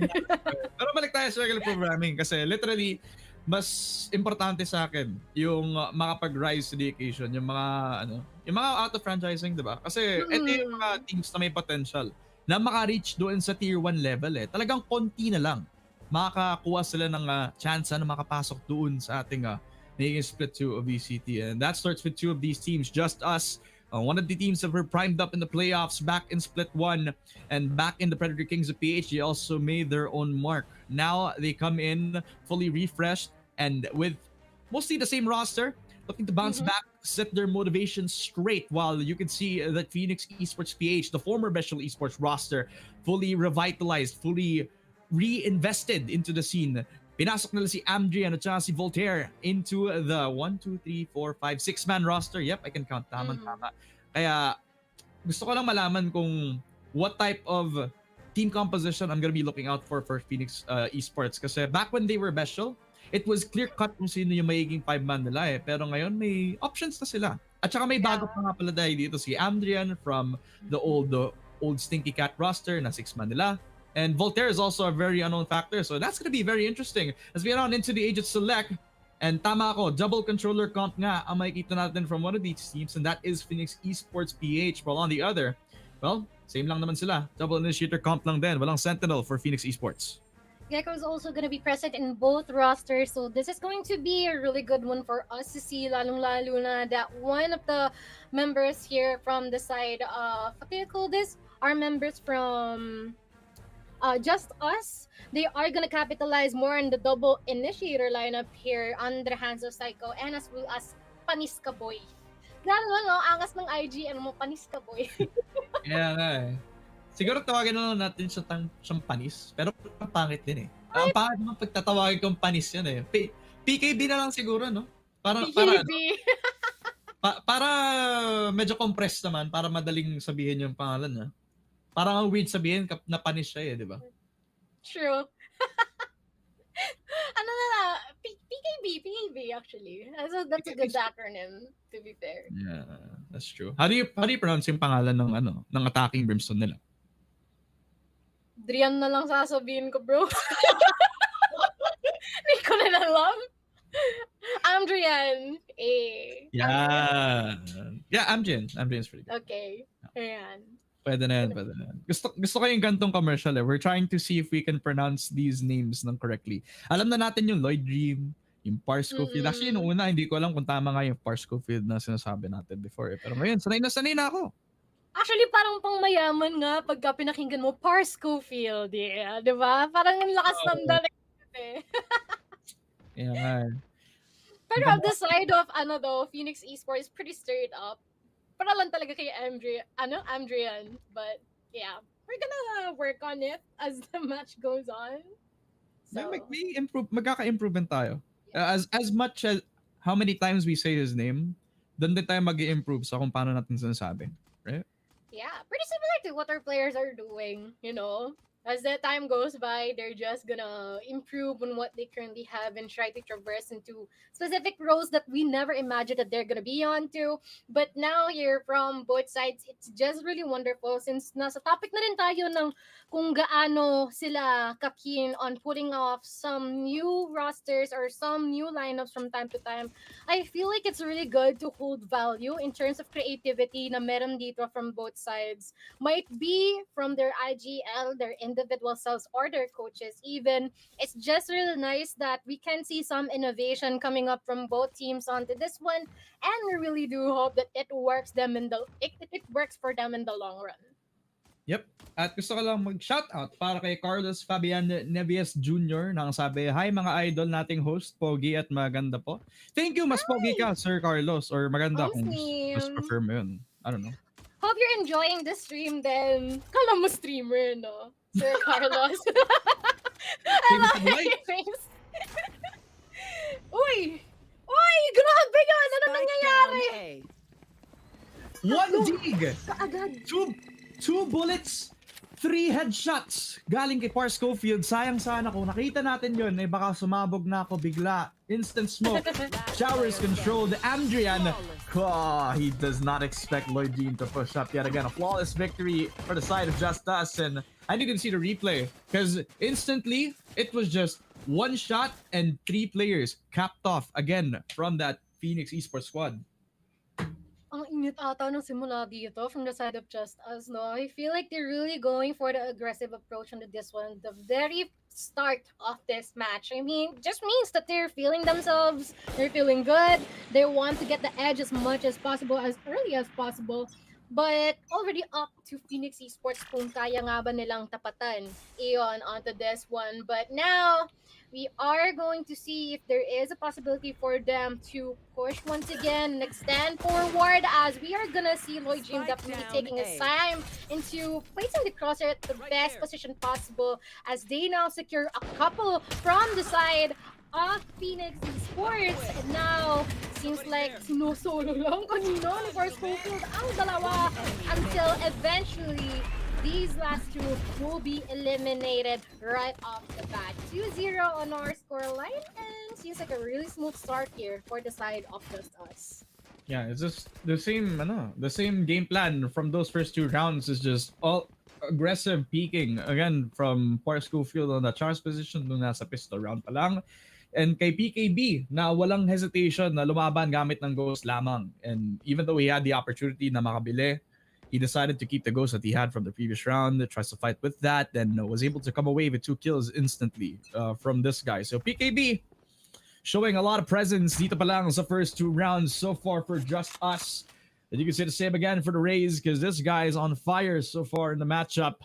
Pero balik tayo sa regular programming kasi literally, mas importante sa akin yung makapag-rise to the occasion, yung mga out of franchising, 'di ba? Kasi ito yung mga teams na may potential na maka-reach doon sa tier 1 level eh. Talagang konti na lang makakakuha sila ng chance na makapasok doon sa ating naging split 2 of VCT. And that starts with two of these teams, Just Us. One of the teams that were primed up in the playoffs back in Split 1 and back in the Predator Kings of PH, they also made their own mark. Now they come in fully refreshed and with mostly the same roster, looking to bounce back, set their motivation straight, while you can see that Phoenix Esports PH, the former Bestial Esports roster, fully revitalized, fully reinvested into the scene. Pinasok nila si Amdrian at si Voltaire into the 6-man roster. Yep, I can count. Tama. Kaya gusto ko lang malaman kung what type of team composition I'm gonna be looking out for Phoenix Esports. Kasi back when they were Bestial, it was clear-cut kung sino yung magiging 5-man nila eh. Pero ngayon may options na sila. At saka may bago pa nga pala tayo dito si Amdrian from the old Stinky Cat roster na 6-man nila. And Voltaire is also a very unknown factor. So that's going to be very interesting as we get on into the Age of Select. And tama ako, double controller comp nga ang makikita natin from one of these teams, and that is Phoenix Esports PH. While on the other, well, same lang naman sila. Double initiator comp lang din. Walang Sentinel for Phoenix Esports. Gecko is also going to be present in both rosters, so this is going to be a really good one for us to see, lalong-lalo na that one of the members here from the side of, what do you call this? Our members from Just Us, they are gonna capitalize more on the double initiator lineup here under the hands of Psycho and as well as Panis Kaboy. Grabe mo, no? Angas ng IG, ano mo, Panis Kaboy. Kaya nga eh. Siguro tawagin na lang natin siyang panis, pero ang pangit din eh. Ang pangit naman pagtatawagin kong panis yan eh. PKB na lang siguro, no? Para para medyo compressed naman, para madaling sabihin yung pangalan niya. Parang ang weird sabihin na panis siya eh, di ba? True. Ano na lang, PKB actually. So that's a good acronym, to be fair. Yeah, that's true. How do you pronounce yung pangalan ng attacking brimstone nila? Drian na lang sasabihin ko, bro. Hindi ko na alam. Amdrian. Yeah. Yeah, Amdrian's pretty good. Okay. Ayan. Pwede na yan. Gusto ko yung gantong commercial eh. We're trying to see if we can pronounce these names ng correctly. Alam na natin yung Lloyd Dream, yung Parsco Field. Actually, noong una, hindi ko alam kung tama nga yung Parsco Field na sinasabi natin before eh. Pero ngayon, sanay na ako. Actually, parang pang mayaman nga pagka pinakinggan mo Parsco Field, yeah. Di ba? Parang ang lakas ng dalag eh. Yeah, nga. Pero on the side of, Phoenix Esports, pretty straight up. Para lang talaga kay Amdrian. But, yeah. We're gonna work on it as the match goes on. So, Magkaka-improve tayo. As much as how many times we say his name, doon din tayo mag-i-improve sa kung paano natin sinasabi. Right? yeah, pretty similar to what our players are doing, As the time goes by, they're just gonna improve on what they currently have and try to traverse into specific roles that we never imagined that they're gonna be onto. But now here from both sides, it's just really wonderful since nasa topic na rin tayo ng kung gaano sila ka-keen on putting off some new rosters or some new lineups from time to time. I feel like it's really good to hold value in terms of creativity na meron dito from both sides. Might be from their IGL, their individual selves, or their coaches even. It's just really nice that we can see some innovation coming up from both teams onto this one, and we really do hope that it works it works for them in the long run. Yep. At gusto ko lang mag-shoutout para kay Carlos Fabian Neves Jr. nang sabi, "Hi mga idol nating host, pogi at maganda po." Thank you, mas pogi ka, Sir Carlos. Or maganda kung mas prefer mo yun. I don't know. Hope you're enjoying the stream then. Kala mo streamer, no? Sir Carlos. I love your face. Uy! Uy! Grabe yan! Ano nangyayari? One dig! Kaagad. Two bullets, 3 headshots galing kay Parsco Field. Sayang sana kung nakita natin yun, baka sumabog na ako bigla. Instant smoke. Showers controlled. Amdrian, he does not expect Lloyd Dean to push up yet again. A flawless victory for the side of Just Us. And I didn't see the replay because instantly it was just one shot and 3 players capped off again from that Phoenix Esports squad. Ang init ata ng simula dito from the side of Just Us, no? I feel like they're really going for the aggressive approach on this one. The very start of this match. I mean, just means that they're feeling themselves, they're feeling good, they want to get the edge as much as possible, as early as possible. But already up to Phoenix Esports kung kaya nga ba nilang tapatan iyon onto this one. But now, we are going to see if there is a possibility for them to push once again and extend forward, as we are gonna see Lloyd Dream definitely taking his time into placing the crosshair at the best position possible, as they now secure a couple from the side of Phoenix Esports. And now, seems like sinusolo lang kanino ni Force Schofield ang dalawa until eventually these last two will be eliminated right off the bat. 2-0 on our scoreline, and seems like a really smooth start here for the side of Just Us. Yeah, it's just the same game plan from those first 2 rounds is just all aggressive peeking again from Park Schofield on the charge position nung nasa pistol round pa lang. And kay PKB na walang hesitation na lumaban gamit ng ghost lamang. And even though he had the opportunity na makabili, he decided to keep the ghost that he had from the previous round, tries to fight with that, then was able to come away with 2 kills instantly from this guy. So PKB showing a lot of presence dito pa lang sa first 2 rounds so far for Just Us. And you can say the same again for the Rays because this guy is on fire so far in the matchup.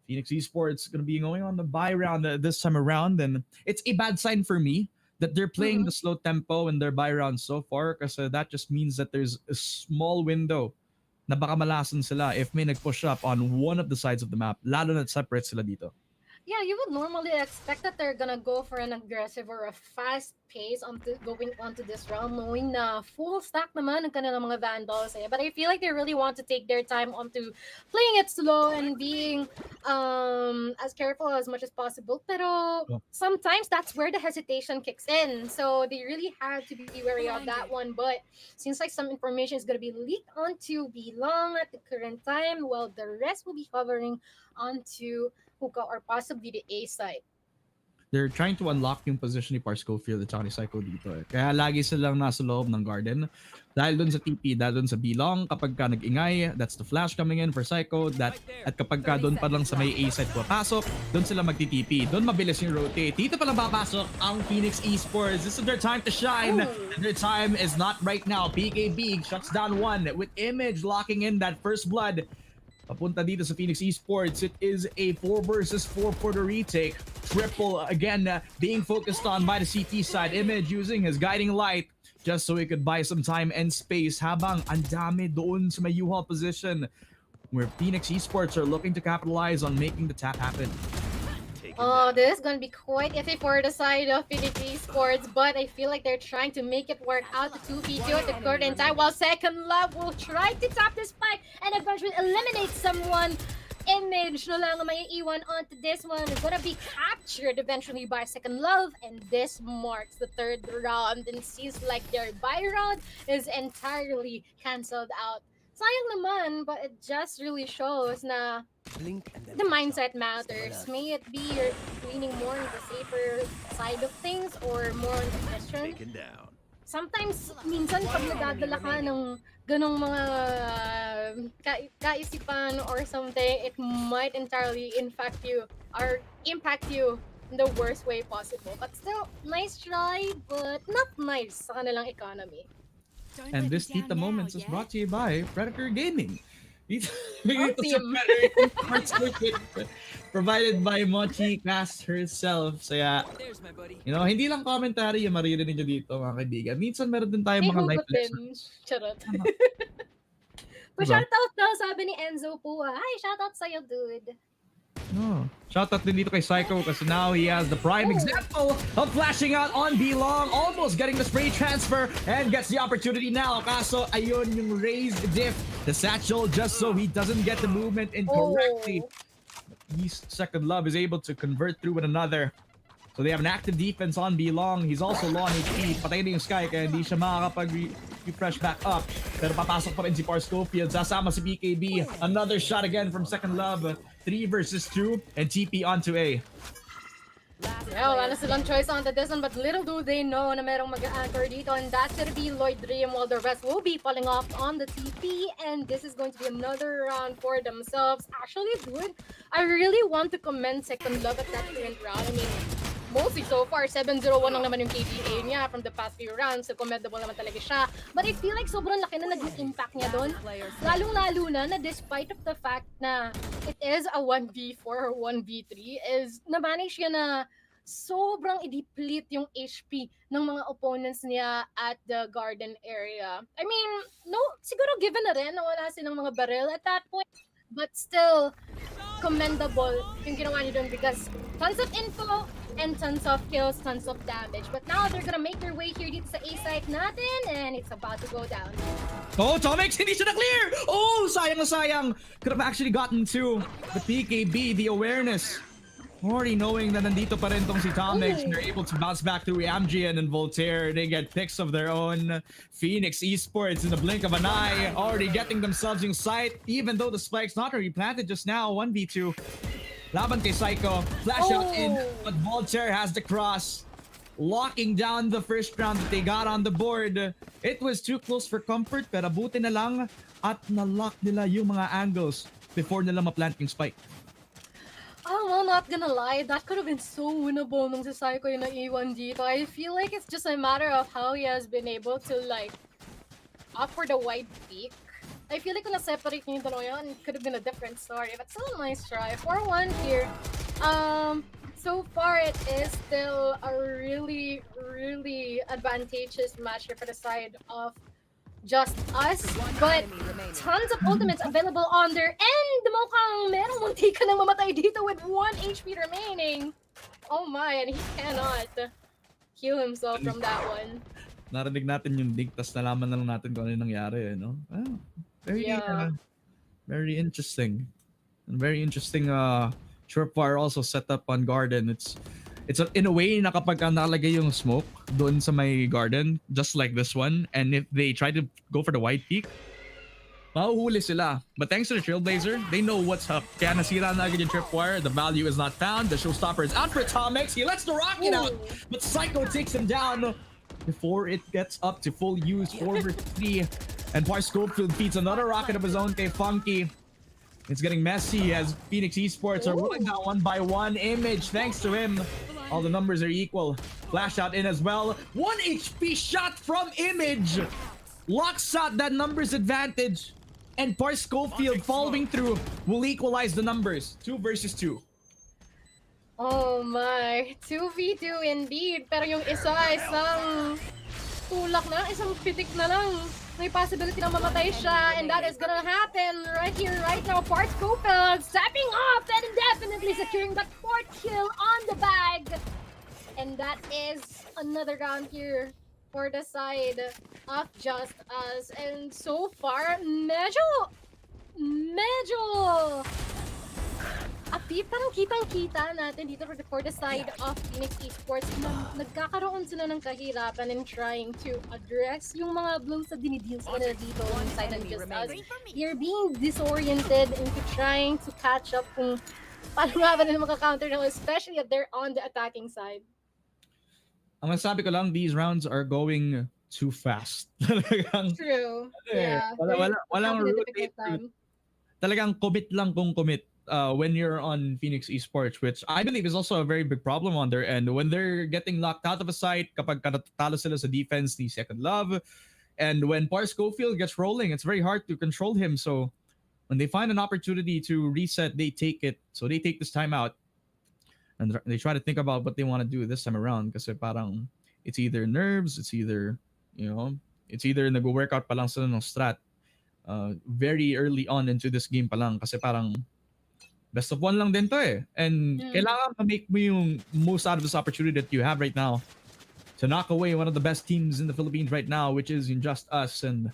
Phoenix Esports going to be going on the bye round this time around, and it's a bad sign for me that they're playing the slow tempo in their bye round so far because that just means that there's a small window na baka malasan sila if may nag-push up on one of the sides of the map, lalo na separate sila dito. Yeah, you would normally expect that they're gonna go for an aggressive or a fast pace going onto this round, knowing na full stack naman ang kanilang mga Vandals. But I feel like they really want to take their time onto playing it slow and being as careful as much as possible. Pero sometimes that's where the hesitation kicks in. So they really had to be wary of that one. But seems like some information is gonna be leaked onto Belong at the current time, while the rest will be hovering onto Hookah or possibly the A side. They're trying to unlock yung position ni Park Schofield at saka ni Psycho dito. Kaya lagi silang nasa loob ng garden. Dahil dun sa TP, dahil dun sa Belong, kapag ka nag-ingay, that's the flash coming in for Psycho. At kapag ka dun pa lang sa may A side papasok, dun sila magti-TP. Dun mabilis yung rotate. Dito pa lang papasok ang Phoenix Esports. This is their time to shine. Their time is not right now. PKB shuts down one with Image locking in that first blood. Papunta dito sa Phoenix Esports. It is a 4 versus 4 for the retake. Triple again being focused on by the CT side. Image using his guiding light just so he could buy some time and space habang ang dami doon sa may U-Haul position where Phoenix Esports are looking to capitalize on making the tap happen. Oh, this is going to be quite iffy for the side of Phoenix Esports, but I feel like they're trying to make it work out the 2v2 at the current time, while Second Love will try to tap this spike and eventually eliminate someone. Image no lang ang may iwan onto this one. It's gonna be captured eventually by Second Love, and this marks the 3rd round, and seems like their bye round is entirely cancelled out. Sayang naman, but it just really shows na the mindset matters. May it be you're leaning more on the safer side of things or more on the question. Sometimes, minsan pag nadadala ka ng ganong mga kaisipan or something, it might entirely impact you in the worst way possible. But still, nice try, but not nice sa kanilang economy. And this Tita Moments is brought to you by Predator Gaming. Provided by Mochi Cast herself. So yeah, hindi lang commentary yung maririnig nyo dito mga kaibigan. Minsan meron din tayong mga life lessons. Charot. Pa-shoutout daw, sabi ni Enzo po. Hi, shoutout sa'yo, dude. Shoutout din dito kay Psycho kasi now he has the prime example of flashing out on Belong, almost getting the spray transfer and gets the opportunity now. Kaso ayun yung raised diff, the satchel, just so he doesn't get the movement incorrectly. Second Love is able to convert through with another. So they have an active defense on Belong. He's also low on HP. Patay na yung Sky kaya hindi siya makakapag-refresh back up. Pero papasok pa rin si Park Schofield. Sasama si BKB. Another shot again from Second Love. 3 versus 2 and TP onto A. Yeah, wala na silang choice onto this one, but little do they know na merong mag-anchor dito, and that's gonna be Lloyd Dream, while the rest will be falling off on the TP, and this is going to be another round for themselves. Actually, dude, I really want to commend Second Love at that current round. I mean, mostly so far, 7-0-1 lang naman yung KDA niya from the past few rounds, so commendable naman talaga siya. But I feel like sobrang laki na naging impact niya doon. Lalong-lalo na despite of the fact na it is a 1v4 or 1v3, is na-manage niya na sobrang i-deplete yung HP ng mga opponents niya at the garden area. I mean, no, siguro given na rin na wala silang mga barrel at that point, but still commendable yung ginawa niyo doon because tons of info and tons of kills, tons of damage. But now they're gonna make their way here dito sa A site natin, and it's about to go down. Oh, Tomix, hindi siya na-clear! Oh, sayang na sayang! Could have actually gotten to the PKB, the awareness Already knowing na nandito pa rin tong si Tomix, Ooh. they're able to bounce back through Amgen and Voltaire. They get picks of their own. Phoenix Esports in the blink of an eye, already getting themselves in sight, even though the spike's not replanted just now. 1v2. Laban kay Psycho. Flash out in, but Voltaire has the cross. Locking down the first round that they got on the board. It was too close for comfort, pero buti na lang at na-lock nila yung mga angles before nila ma-plant yung spike. Oh, I'm not gonna lie, that could have been so winnable nung si Psycho yung naiwan dito. I feel like it's just a matter of how he has been able to like opt for the wide peak. I feel like kung na-separate niyo yung dalawa yun, it could have been a different story. But still a nice try. 4-1 here. So far it is still a really, really advantageous match here for the side of Just Us, but tons of ultimates available on their end. Mukhang merong munti ka nang mamatay dito with 1 HP remaining. Oh my, and he cannot heal himself from that one. Narinig natin yung dig, tas nalaman na lang natin kung ano yung nangyari, no? Oh, very interesting. And very interesting Surefire also set up on Garden. It's in a way na kapag nakalagay yung smoke doon sa may garden, just like this one, and if they try to go for the wide peak, mahuhuli sila. But thanks to the Trailblazer, they know what's up. Kaya nasira na agad yung tripwire, the value is not found, the showstopper is out for Tomix, he lets the rocket out, but Psycho takes him down before it gets up to full use, 4v3, and Par Schofield feeds another rocket of his own kay Funky. It's getting messy as Phoenix Esports are rolling down 1 by 1. Image, thanks to him. All the numbers are equal. Flash out in as well. 1 HP shot from Image. Locks out that numbers advantage. And Par Schofield following through will equalize the numbers. 2 versus 2. Oh my, 2v2 indeed. Pero yung isang tulak na, isang pitik na lang. May possibility na mamatay siya, and that is gonna happen right here, right now. Par Schofield stepping up and definitely securing that 4th kill on the bag. And that is another round here for the side of Just Us. And so far, medyo parang kitang-kita natin dito for the side of Phoenix Esports na nagkakaroon sila ng kahirapan in trying to address yung mga blows na dinideal sila dito inside ng Just Us. You're being disoriented into trying to catch up kung paano nga ba nila makakounter nila, especially if they're on the attacking side. Ang masabi ko lang, these rounds are going too fast. True. Yeah. Walang rotate. Talagang commit lang kung commit. When you're on Phoenix Esports, which I believe is also a very big problem on their end. When they're getting locked out of a site, kapag natatalo sila sa defense ni Second Love, and when Par Schofield gets rolling, it's very hard to control him. So when they find an opportunity to reset, they take it. So they take this time out, and they try to think about what they want to do this time around. Kasi parang it's either nerves, it's either nag-workout pa lang sila ng strat very early on into this game pa lang. Kasi parang best of 1 lang din to eh. And kailangan ma-make mo yung most out of this opportunity that you have right now to knock away one of the best teams in the Philippines right now, which is in Just Us. And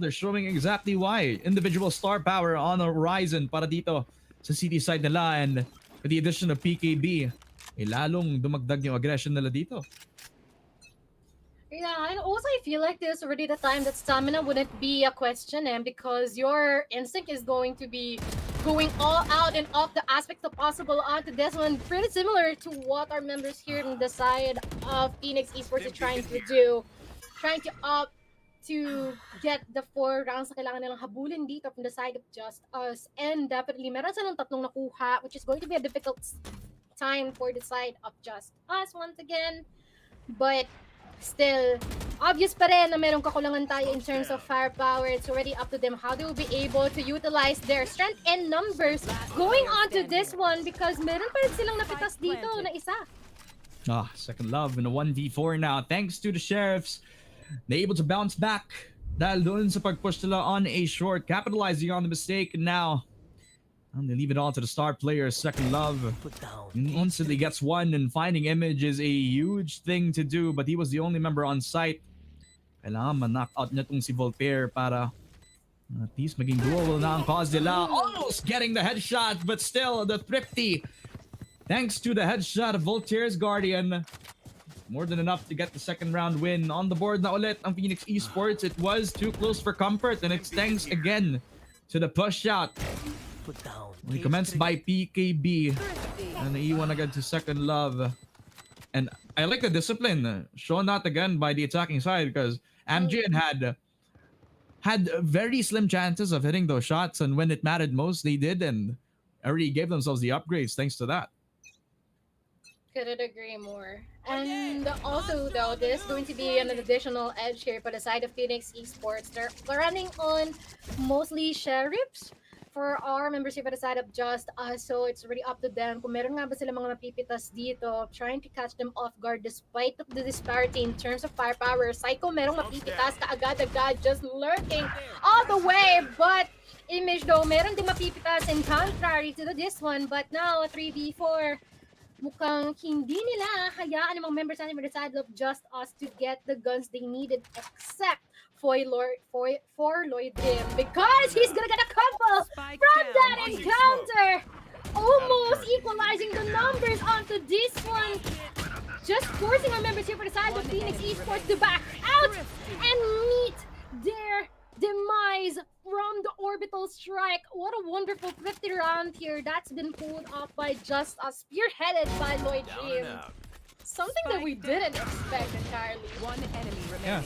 they're showing exactly why. Individual star power on the horizon para dito sa city side nila, and with the addition of PKB, lalong dumagdag yung aggression nila dito. Yeah, and also I feel like there's already the time that stamina wouldn't be a question, and because your instinct is going to be going all out and off the aspects of possible onto this one, pretty similar to what our members here on the side of Phoenix Esports are trying to do, trying to opt to get the 4 rounds na kailangan nilang habulin dito from the side of Just Us, and definitely meron silang 3 nakuha, which is going to be a difficult time for the side of Just Us once again, but still, obvious pa rin na merong kakulangan tayo in terms of firepower. It's already up to them how they will be able to utilize their strength and numbers going on to this one, because meron pa rin silang napitas dito na isa. Second Love in a 1v4 now. Thanks to the Sheriffs, they're able to bounce back dahil doon sa pag-push nila on a short, capitalizing on the mistake. Now they leave it all to the star player, Second Love. Instantly gets one, and finding Image is a huge thing to do, but he was the only member on site. Kailangan ma-knock out niya tong si Voltaire para at least maging doable na ang cause nila. Almost getting the headshot, but still the Thrifty Thanks to the headshot of Voltaire's Guardian. More than enough to get the second round win. On the board na ulit ang Phoenix Esports. It was too close for comfort, and it's thanks again to the push out. We commenced by PKB and naiwan agad to Second Love. And I like the discipline shown out again by the attacking side, because Amgen had very slim chances of hitting those shots, and when it mattered most, they did, and already gave themselves the upgrades thanks to that. Couldn't agree more. And also, though, this is going to be an additional edge here for the side of Phoenix Esports. They're running on mostly sheriffs for our members here for the side of Just Us. So it's really up to them. Kung meron nga ba sila mga mapipitas dito, trying to catch them off guard despite of the disparity in terms of firepower. Psycho merong mapipitas kaagad-agad, just lurking all the way. But Image, though, meron din mapipitas in contrary to this one. But now, 3v4. Mukhang hindi nila hayaan ng mga members natin for the side of Just Us to get the guns they needed, except for Lloyd Jim, because he's gonna get a couple from that encounter, almost equalizing the numbers onto this one, just forcing our members here for the side of Phoenix Esports to back out and meet their demise from the orbital strike. What a wonderful 50 round here that's been pulled off by Just Us, spearheaded by Lloyd Jim. Something that we didn't expect entirely. One enemy remaining. Yeah.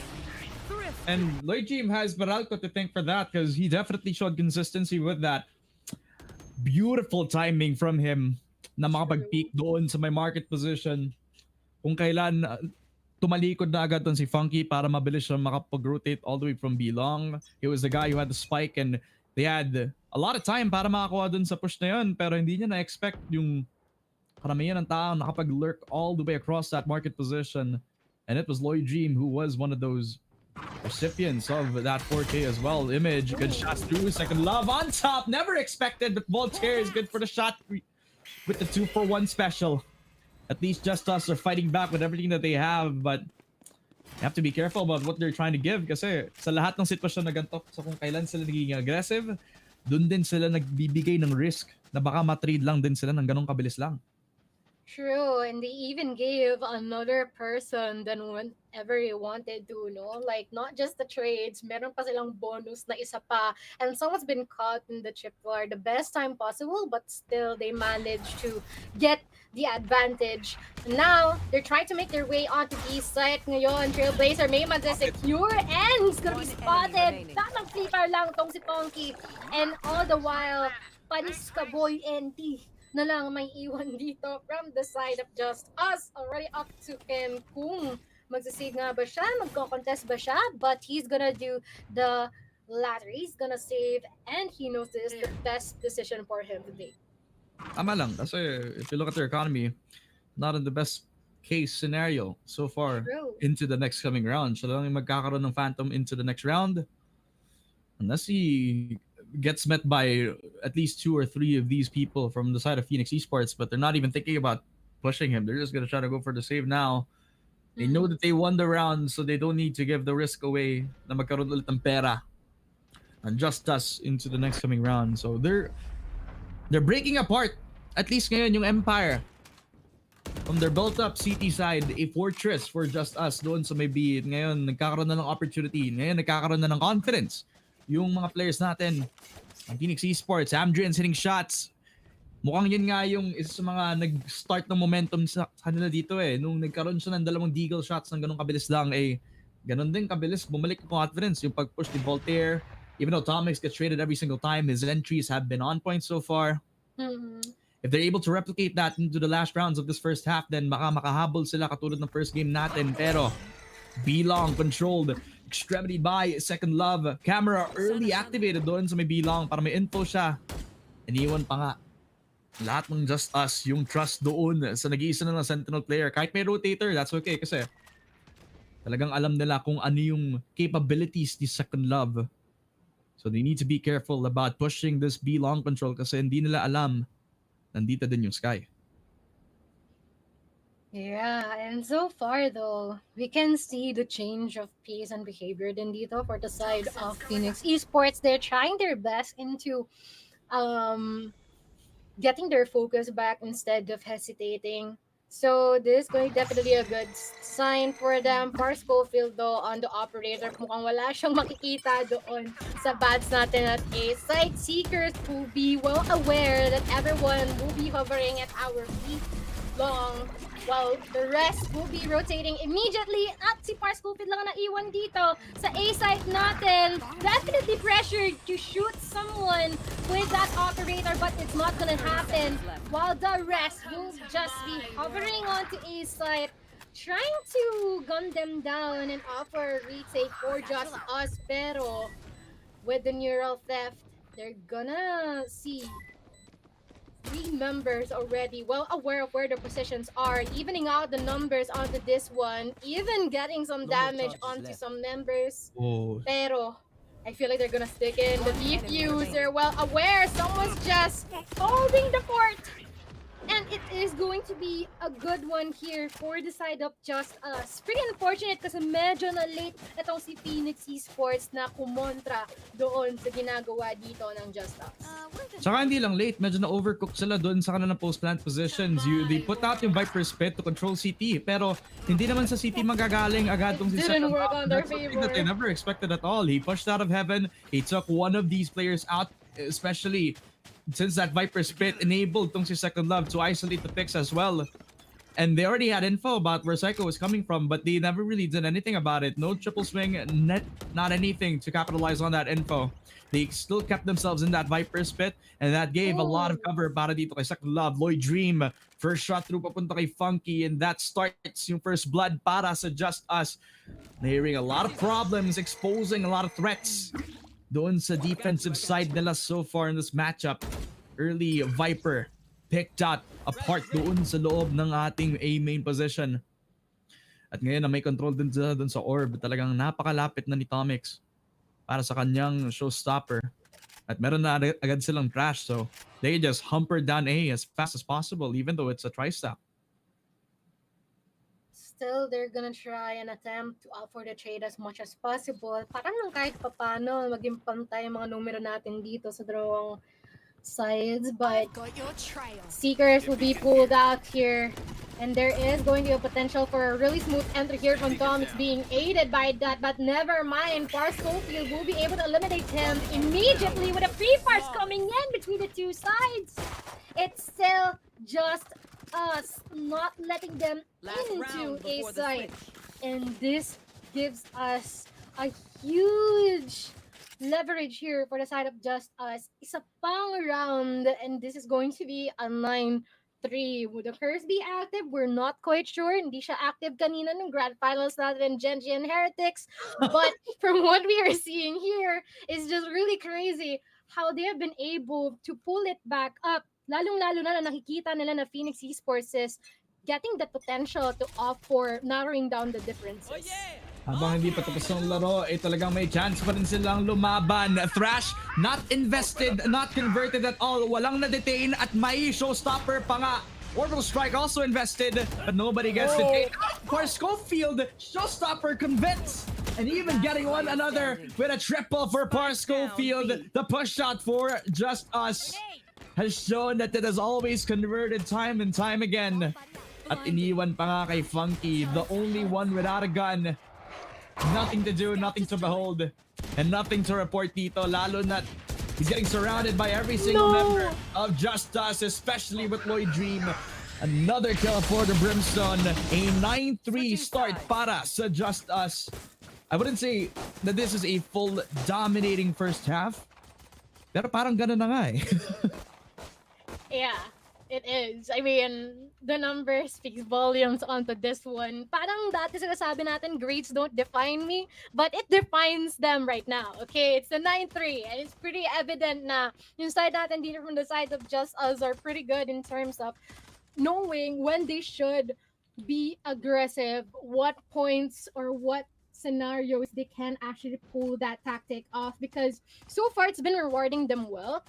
And Lloyd Jim has Baralco to thank for that, because he definitely showed consistency with that. Beautiful timing from him na makapag-peak doon sa may market position. Kung kailan tumalikod na agad doon si Funky para mabilis siya makapag-rotate all the way from B-Long. He was the guy who had the spike, and they had a lot of time para makakuha doon sa push na yun, pero hindi niya na-expect yung karamihan ng tao nakapag-lurk all the way across that market position. And it was Lloyd Dream who was one of those recipients of that 4K as well. Image, good shots through. Second Love on top. Never expected, but Voltaire is good for the shot with the 2-for-1 special. At least Just Us are fighting back with everything that they have, but you have to be careful about what they're trying to give, kasi sa lahat ng sitwasyon na ganito, so kung kailan sila nagiging aggressive, dun din sila nagbibigay ng risk na baka matrade lang din sila ng ganong kabilis lang. True, and they even gave another person than whenever he wanted to, no? Like, not just the trades, meron pa silang bonus na isa pa. And someone's been caught in the chip war the best time possible, but still they managed to get the advantage. Now, they're trying to make their way onto east side ngayon. Trailblazer may secure and he's gonna be spotted. Tamang flipper lang tong si Ponky. And all the while, panis ka boy NT na lang may iwan dito from the side of Just Us. Already up to him kung magsisave nga ba siya, magko-contest ba siya, but he's gonna do the latter. He's gonna save, and he knows this is the best decision for him today. Tama lang, kasi if you look at their economy, not in the best case scenario so far. True. Into the next coming round. Siya lang yung magkakaroon ng Phantom into the next round. Unless he gets met by at least 2 or 3 of these people from the side of Phoenix Esports, but they're not even thinking about pushing him. They're just going to try to go for the save now. They know that they won the round, so they don't need to give the risk away na magkaroon ulit ng pera and Just Us into the next coming round. So they're breaking apart, at least ngayon, yung Empire. From their built-up CT side, a fortress for Just Us doon sa may B. Ngayon, nagkakaroon na ng opportunity. Ngayon, nagkakaroon na ng confidence yung mga players natin. Ang Phoenix Esports, Amdrian's hitting shots. Mukhang yun nga yung isa sa mga nag-start ng momentum sa kanila dito eh. Nung nagkaroon siya ng 2 deagle shots ng ganong kabilis lang, eh, ganon din kabilis bumalik yung confidence. Yung pag-push ni Voltaire, even though Tomix gets traded every single time, his entries have been on point so far. If they're able to replicate that into the last rounds of this first half, then baka makahabol sila katulad ng first game natin. Pero B-Long controlled, extremity by Second Love. Camera early activated doon sa may B-Long para may info siya. Iniwan pa nga lahat ng Just Us yung trust doon sa nag-iisa na ng Sentinel player. Kahit may rotator, that's okay kasi talagang alam nila kung ano yung capabilities ni Second Love. So they need to be careful about pushing this B-Long control kasi hindi nila alam nandito din yung Sky. Yeah, and so far though, we can see the change of pace and behavior din dito for the side of Phoenix Esports. They're trying their best into getting their focus back instead of hesitating. So this is going definitely a good sign for them. For Schofield though, on the operator, mukhang wala siyang makikita doon sa bats natin at A. Site Seekers will be well aware that everyone will be hovering at our feet long while the rest will be rotating immediately. At si Par Schofield lang ang naiwan dito sa A site natin. Definitely pressured to shoot someone with that operator, but it's not gonna happen. While the rest will just be hovering onto A site, trying to gun them down and offer a retake for just us. Pero with the neural theft, they're gonna see 3 members already well aware of where their positions are, evening out the numbers onto this one, even getting some damage onto some members. Oh. Pero I feel like they're gonna stick in the defuse. They're well aware someone's just holding the fort. And it is going to be a good one here for the side of Just Us. Pretty unfortunate kasi medyo na late itong si Phoenix Esports na kumontra doon sa ginagawa dito ng Just Us. Saka hindi lang late, medyo na-overcooked sila doon sa kanilang post-plant positions. They put out yung Viper's Pit to control CT, pero hindi naman sa CT magagaling agad tong si Didn't Second work Love. on their That's something favor. that they never expected at all. He pushed out of heaven, he took one of these players out, especially since that Viper's Pit enabled tong si Second Love to isolate the picks as well. And they already had info about where Psycho was coming from, but they never really did anything about it. No triple swing, not anything to capitalize on that info. They still kept themselves in that Viper's Pit, and that gave a lot of cover para dito kay Second Love. Lloyd Dream, first shot through papunta kay Funky, and that starts yung first blood para sa Just Us. Hearing a lot of problems, exposing a lot of threats doon sa defensive side nila so far in this matchup. Early Viper picked out apart doon sa loob ng ating A main position. At ngayon na may control din doon sa orb, talagang napakalapit na ni Tomix para sa kanyang showstopper. At meron na agad silang trash, so they just humper down A as fast as possible even though it's a tri-stack. Still, they're gonna try and attempt to offer the trade as much as possible. Parang nang kahit papano maging pantay ang mga numero natin dito sa dalawang sides. But Seekers will be pulled out here. And there is going to be a potential for a really smooth entry here from Tom. It's being aided by that, but never mind. Far Schofield will be able to eliminate him immediately with a free fires coming in between the two sides. It's still just us not letting them into a site, and this gives us a huge leverage here for the side of Just Us. Isa pang round, and this is going to be a 9-3. Would the curse be active? We're not quite sure. Hindi siya active kanina ng grand finals natin, Genji and Heretics. But from what we are seeing here, is just really crazy how they have been able to pull it back up. Lalong-lalo na nakikita nila na Phoenix Esports is getting the potential to opt for narrowing down the differences. Habang hindi pa tapos ang laro, talagang may chance pa rin silang lumaban. Thrash, not invested, not converted at all. Walang na-detain at may showstopper pa nga. Orbital Strike also invested, but nobody gets detained. For Schofield, showstopper convinced. And even getting one another with a triple for Par Schofield. The push shot for Just Us has shown that it has always converted time and time again. At iniwan pa nga kay Funky, the only one without a gun. Nothing to do, nothing to behold, and nothing to report dito, lalo na he's getting surrounded by every single member of Just Us, especially with Lloyd Dream. Another kill for the Brimstone. A 9-3 start para sa Just Us. I wouldn't say that this is a full dominating first half, pero parang ganun na nga eh. Yeah, it is. I mean, the number speaks volumes onto this one. Parang dati sinasabi natin, grades don't define me, but it defines them right now. Okay, it's a 9-3, and it's pretty evident na yung side natin dito from the side of Just Us are pretty good in terms of knowing when they should be aggressive, what points or what scenarios they can actually pull that tactic off, because so far it's been rewarding them well.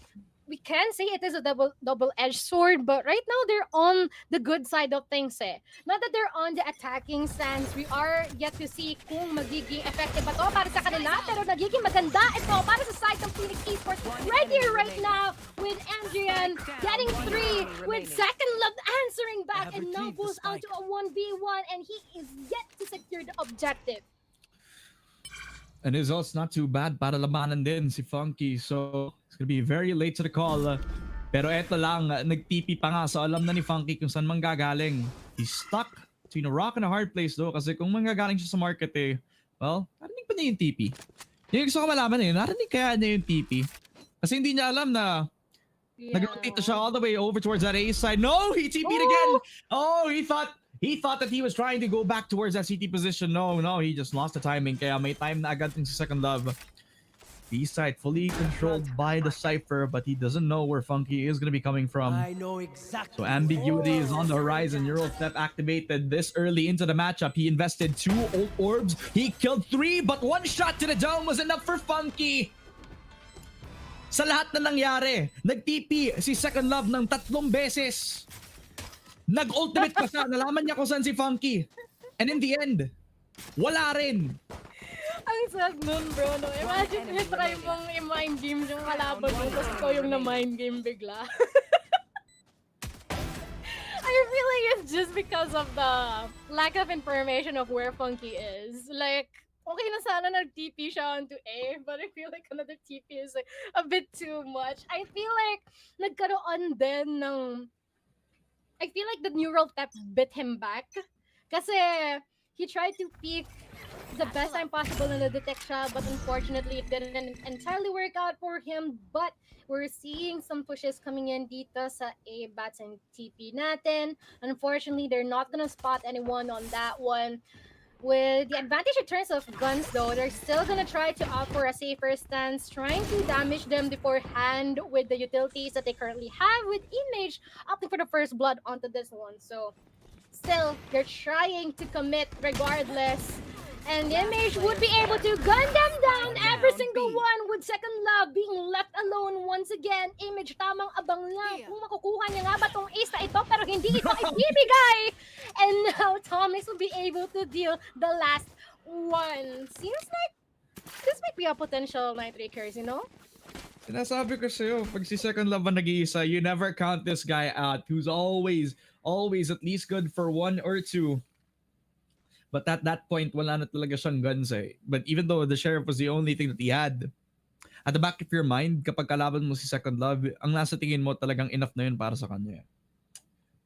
We can say it is a double-edged sword, but right now they're on the good side of things eh. Not that they're on the attacking stance. We are yet to see kung magiging effective ba to para sa kanila, pero nagiging maganda ito para sa side of Phoenix Esports right here, right now, with with Andrian getting 3 with Second Love answering back and now goes out to a 1v1 and he is yet to secure the objective. And his ult's not too bad para labanan din si Funky. So, it's gonna be very late to the call. Pero eto lang, nag-TP pa nga. So, alam na ni Funky kung saan manggagaling. He's stuck between a rock and a hard place though. Kasi kung manggagaling siya sa market well, narinig pa niya yung TP. Yung gusto ko malaman narinig kaya niya yung TP. Kasi hindi niya alam na nag-rotate siya all the way over towards that A side. No! He TP'd again! Oh, he thought that he was trying to go back towards that CT position. No, he just lost the timing. Kaya may time na agad yung Second Love. B side fully controlled by the Cypher, but he doesn't know where Funky is going to be coming from. I know exactly. So ambiguity is on the horizon. Eurostep activated this early into the matchup. He invested 2 ult orbs. He killed 3, but 1 shot to the dome was enough for Funky. Sa lahat na nangyari, nag-TP si Second Love ng 3 beses. Nag-ultimate pa siya. Nalaman niya kung saan si Funky. And in the end, wala rin. Ang sad nun, bro. No? Imagine try mong i-mind game yung kalaban mo tapos ikaw yung na-mind game bigla. I feel like it's just because of the lack of information of where Funky is. Like, okay na sana nag-TP siya onto A, but I feel like another TP is like a bit too much. I feel like nagkaroon din ng... I feel like the neural tap bit him back. Kasi he tried to peek the best time possible na na-detect siya, but unfortunately it didn't entirely work out for him. But we're seeing some pushes coming in dito sa A bats and TP natin. Unfortunately, they're not gonna spot anyone on that one. With the advantage in terms of guns though, they're still gonna try to offer a safer stance, trying to damage them beforehand with the utilities that they currently have, with Image opting for the first blood onto this one. So still, they're trying to commit regardless. And Image would be able to gun them down, every single one, with Second Love being left alone once again. Image, tamang abang lang kung makukuha niya nga ba tong ace na ito, pero hindi ito ibibigay. And now Thomas will be able to deal the last one. Seems like this might be a potential night rakers, you know? Sinasabi ko sa'yo, pag si Second Love ang nag-iisa, you never count this guy out, who's always at least good for 1 or 2. But at that point, wala na talaga siyang guns But even though the Sheriff was the only thing that he had, at the back of your mind, kapag kalaban mo si Second Love, ang nasa tingin mo talagang enough na yun para sa kanya.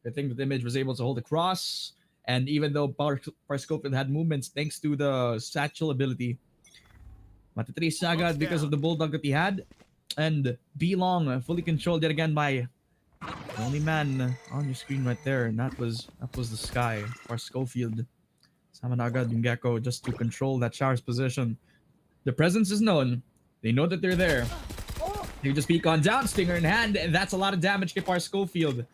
I think that Image was able to hold the cross, and even though Parscopian had movements thanks to the satchel ability, matitrace siya agad because of the bulldog that he had, and B-Long fully controlled yet again by the only man on your screen right there, and that was the Sky, Parscofield. Sama na agad yung Gecko just to control that Shower's position. The presence is known. They know that they're there. They just peek on down, Stinger in hand, and that's a lot of damage to Schofield.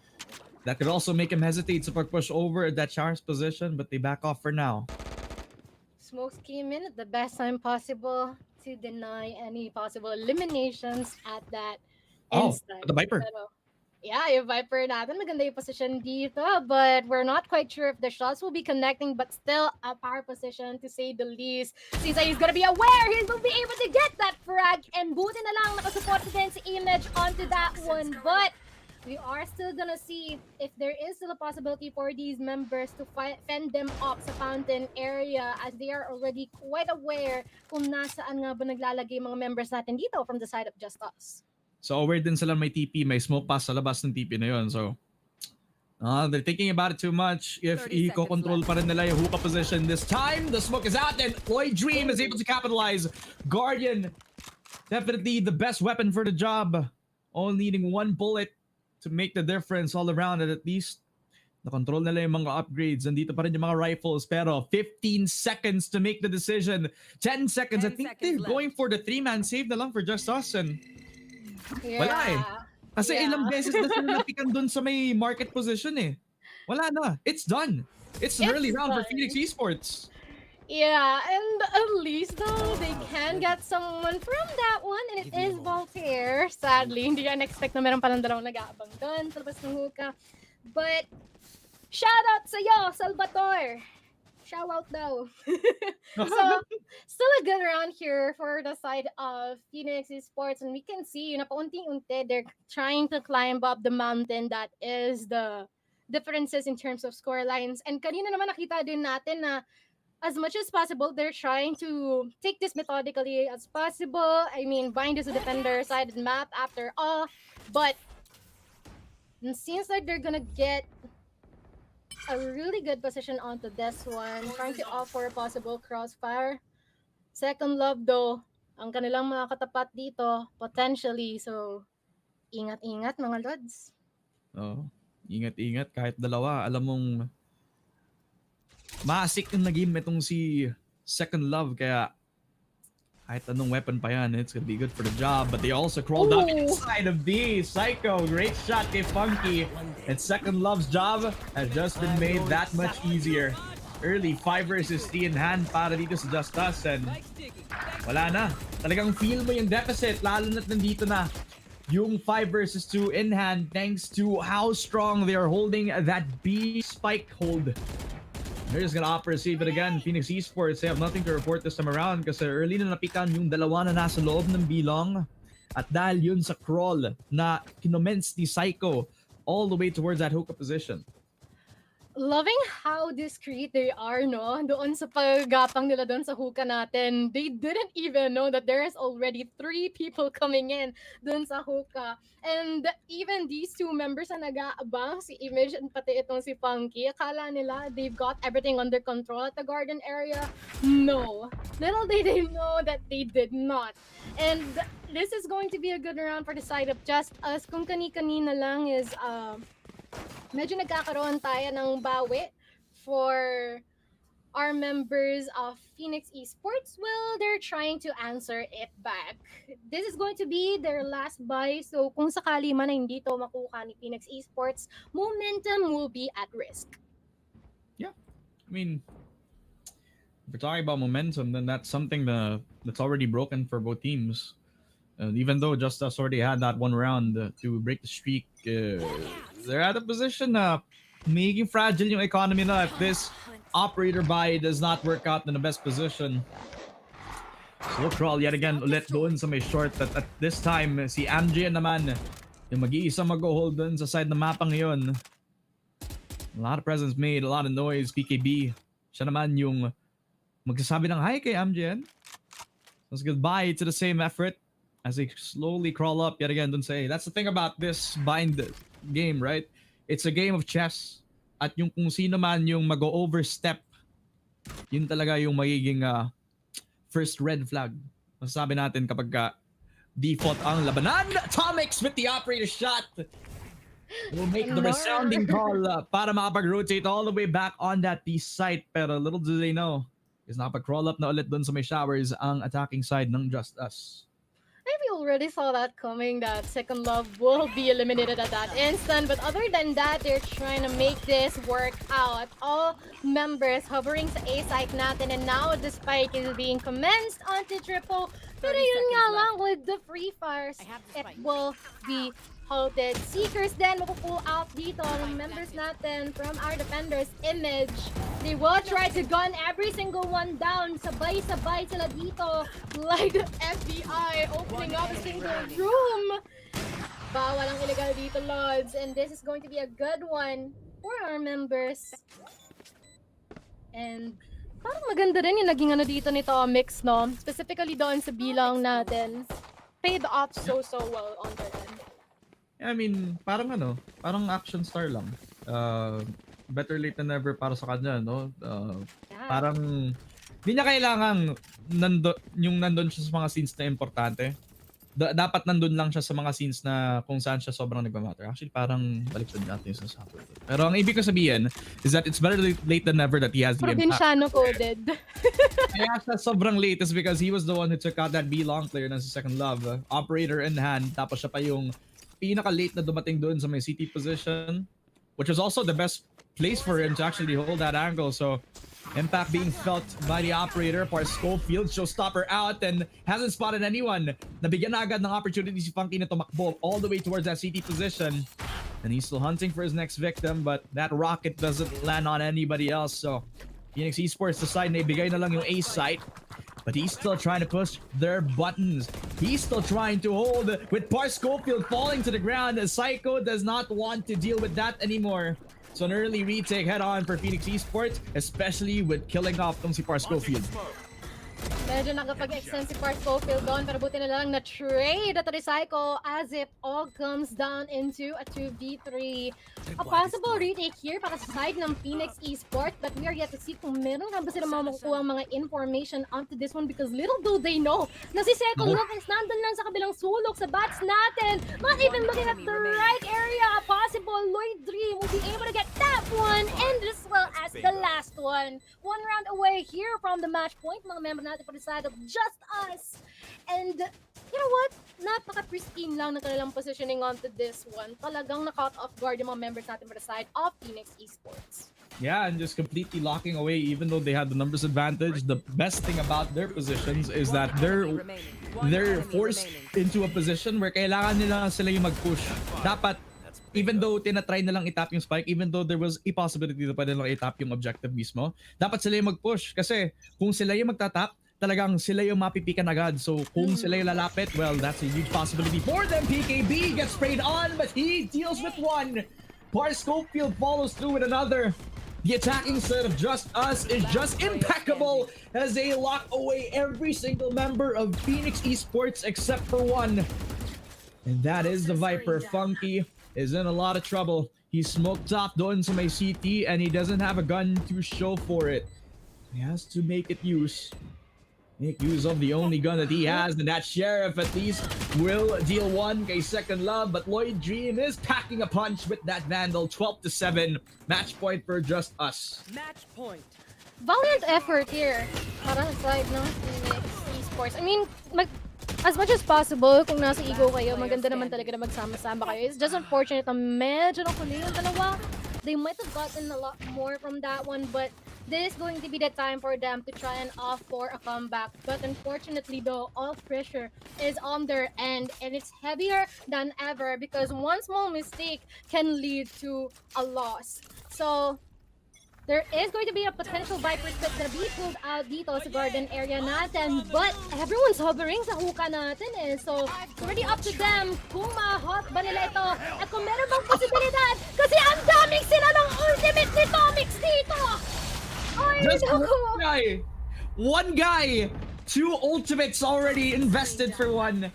That could also make him hesitate to push over that Shower's position, but they back off for now. Smokes came in at the best time possible to deny any possible eliminations at that instant. The Viper. Pero, yeah, yung Viper natin, maganda yung position dito, but we're not quite sure if the shots will be connecting, but still a power position to say the least. Seems like he's gonna be aware, he will be able to get that frag, and buti na lang nakasupport din si Image onto that one, but we are still gonna see if there is still a possibility for these members to fend them off sa fountain area, as they are already quite aware kung nasaan nga ba naglalagay mga members natin dito from the side of Just Us. So aware din sila may TP, may smoke pass sa labas ng TP na yun. So they're thinking about it too much. If i-control pa rin nila yung hookah position this time, the smoke is out and Boy Dream is able to capitalize. Guardian, definitely the best weapon for the job. Only needing 1 bullet to make the difference all around, and at least na-control nila yung mga upgrades. Nandito pa rin yung mga rifles, pero 15 seconds to make the decision. 10 seconds. I think they're going for the 3-man save na lang for Just Us, and wala Kasi ilang beses na sila napikan dun sa may market position Wala na. It's done. It's an early round for Phoenix Esports. Yeah, and at least though, they can get someone from that one, and it is Voltaire. Sadly, hindi ka expect na meron palang dalawang nag-aabang doon sa labas ng hookah. But, shout out sa'yo, Salvatore! Shout out daw. So, still a good round here for the side of Phoenix Esports. And we can see, paunti-unti, they're trying to climb up the mountain that is the differences in terms of score lines. And kanina naman nakita din natin na as much as possible, they're trying to take this methodically as possible. I mean, bind is a defender sided map after all. But it seems like they're gonna get a really good position onto this one, trying to offer a possible crossfire. Second Love though, ang kanilang mga katapat dito, potentially. So, ingat-ingat mga lods. Oh, ingat-ingat kahit dalawa. Alam mong maasik yung naging itong si Second Love, kaya kahit anong weapon pa yan, it's gonna be good for the job. But they also crawled up inside of B. Psycho, great shot kay Funky. And Second Love's job has just been made that much easier. Early 5 versus 3 in hand para dito sa Just Us. And wala na. Talagang feel mo yung deficit, lalo na't nandito na yung 5 versus 2 in hand thanks to how strong they are holding that B spike hold. They're just gonna opt for a save it again. Phoenix Esports, they have nothing to report this time around kasi early na napikan yung dalawa na nasa loob ng bilong. At dahil yun sa crawl na kinommence ni Psycho all the way towards that hookah position. Loving how discreet they are, no? Doon sa paggapang nila doon sa hookah natin. They didn't even know that there's already 3 people coming in doon sa hookah. And even these 2 members na nag-aabang, si Image and pati itong si Funky, akala nila they've got everything under control at the garden area. No. Little did they know that they did not. And this is going to be a good round for the side of Just Us. Kung kani-kanina lang is medyo nagkakaroon tayo ng bawi for our members of Phoenix Esports. Well, they're trying to answer it back. This is going to be their last buy. So kung sakali man na hindi to makuha ni Phoenix Esports, momentum will be at risk. Yeah. I mean, if we're talking about momentum, then that's something that's already broken for both teams. Even though Just Us already had that one round to break the streak, they're at a position na making fragile yung economy na if this operator buy does not work out in the best position. Slow crawl yet again ulit doon sa may short at this time si MJ naman yung mag-iisa mag-hold doon sa side ng mapa ngayon. A lot of presence made, a lot of noise. PKB, siya naman yung magsasabi ng hi kay MJ. Let's goodbye to the same effort as they slowly crawl up yet again. Don't say that's the thing about this bind game, right? It's a game of chess. At yung kung sino man yung mag-overstep, yun talaga yung magiging first red flag. Masasabi natin kapag default ang labanan. Atomics with the operator shot will make the resounding call para makapag-rotate all the way back on that B site. Pero little do they know is nakapag-crawl up na ulit dun sa may showers ang attacking side ng Just Us. We already saw that coming, that Second Love will be eliminated at that instant. But other than that, they're trying to make this work out. All members hovering sa A site natin, and now the spike is being commenced onto triple. Pero yun nga lang with the free fires, it will be halted. Seekers then mapupull out dito ng members natin from our defenders. Image, they will try to gun every single one down. Sabay-sabay sila dito like the FBI opening up a single room. Bawal ang illegal dito, Lods. And this is going to be a good one for our members. And parang maganda rin yung naging ano dito nito, mix, no? Specifically doon sa bilang natin. Paid off so well on their end. I mean, parang action star lang. Better late than never para sa kanya, no? Yeah. Parang hindi niya kailangan nandun siya sa mga scenes na importante. Dapat nandun lang siya sa mga scenes na kung saan siya sobrang nagmamatter. Actually, parang baliktad natin yung sasabi. Pero ang ibig ko sabihin is that it's better late than never that he has the impact. Provinciano coded. Kaya siya sobrang late is because he was the one who took out that B long player na sa Second Love. Operator in hand, tapos siya pa yung pinaka-late na dumating doon sa may CT position, which was also the best place for him to actually hold that angle. So, impact being felt by the operator. For Schofield, showstopper out and hasn't spotted anyone. Nabigyan na agad ng opportunity si Funky na tumakbo all the way towards that CT position. And he's still hunting for his next victim, but that rocket doesn't land on anybody else. So, Phoenix Esports decide na ibigay na lang yung A site. But he's still trying to push their buttons. He's still trying to hold with Par Schofield falling to the ground. Psycho does not want to deal with that anymore. So an early retake head on for Phoenix Esports, especially with killing off tong si Par Schofield. Medyo nakapag-extend si Par Schofield doon, pero buti na lang na-trade at Psycho as it all comes down into a 2v3. A possible retake here para sa side ng Phoenix Esports, but we are yet to see kung meron nga ba sila makukuha ang mga information onto this one because little do they know na si Second Love is nandun lang sa kabilang sulok sa bats natin. Not even looking at the right area. Possible Lloyd Dream will be able to get that one and as well as the last one. One round away here from the match point, mga member natin for the side of Just Us. And you know what? Napaka-pristine lang ng kanilang positioning onto this one. Talagang na-caught off guard yung mga members natin for the side of Phoenix Esports. Yeah, and just completely locking away even though they had the numbers advantage. The best thing about their positions is that they're forced into a position where kailangan nila sila yung mag-push. Dapat, even though tinatry na lang itap yung spike, even though there was a possibility na pwede lang itap yung objective mismo, dapat sila yung mag-push. Kasi kung sila yung magtatap, talagang sila yung mapipikan agad. So kung sila yung lalapit, well, that's a huge possibility for them. PKB gets sprayed on, but he deals with one. Par Schofield follows through with another. The attacking set of Just Us is just impeccable as they lock away every single member of Phoenix Esports except for one. And that is the Viper. Funky is in a lot of trouble. He's smoked off doon sa may CT and he doesn't have a gun to show for it. He has to make use of the only gun that he has, and that Sheriff at least will deal one kay Second Love, but Lloyd Dream is packing a punch with that Vandal. 12-7, match point for Just Us. Match point. Valiant effort here para sa side ng Phoenix Esports. I mean, as much as possible, kung nasa ego kayo, maganda naman talaga na magsama-sama kayo. It's just unfortunate na medyo nakuli yung dalawa. They might have gotten a lot more from that one, but this is going to be the time for them to try and off for a comeback. But unfortunately though, all pressure is on their end and it's heavier than ever because one small mistake can lead to a loss. So there is going to be a potential Viper split na be pulled out dito sa garden area natin, but everyone's hovering sa hookah natin eh. So it's already up to them kung ma-hot ba nila ito at kung meron bang posibilidad kasi ang daming sila ng ultimate ni Tomix dito! Ay, Just naku! one guy, 2 ultimates already invested for one.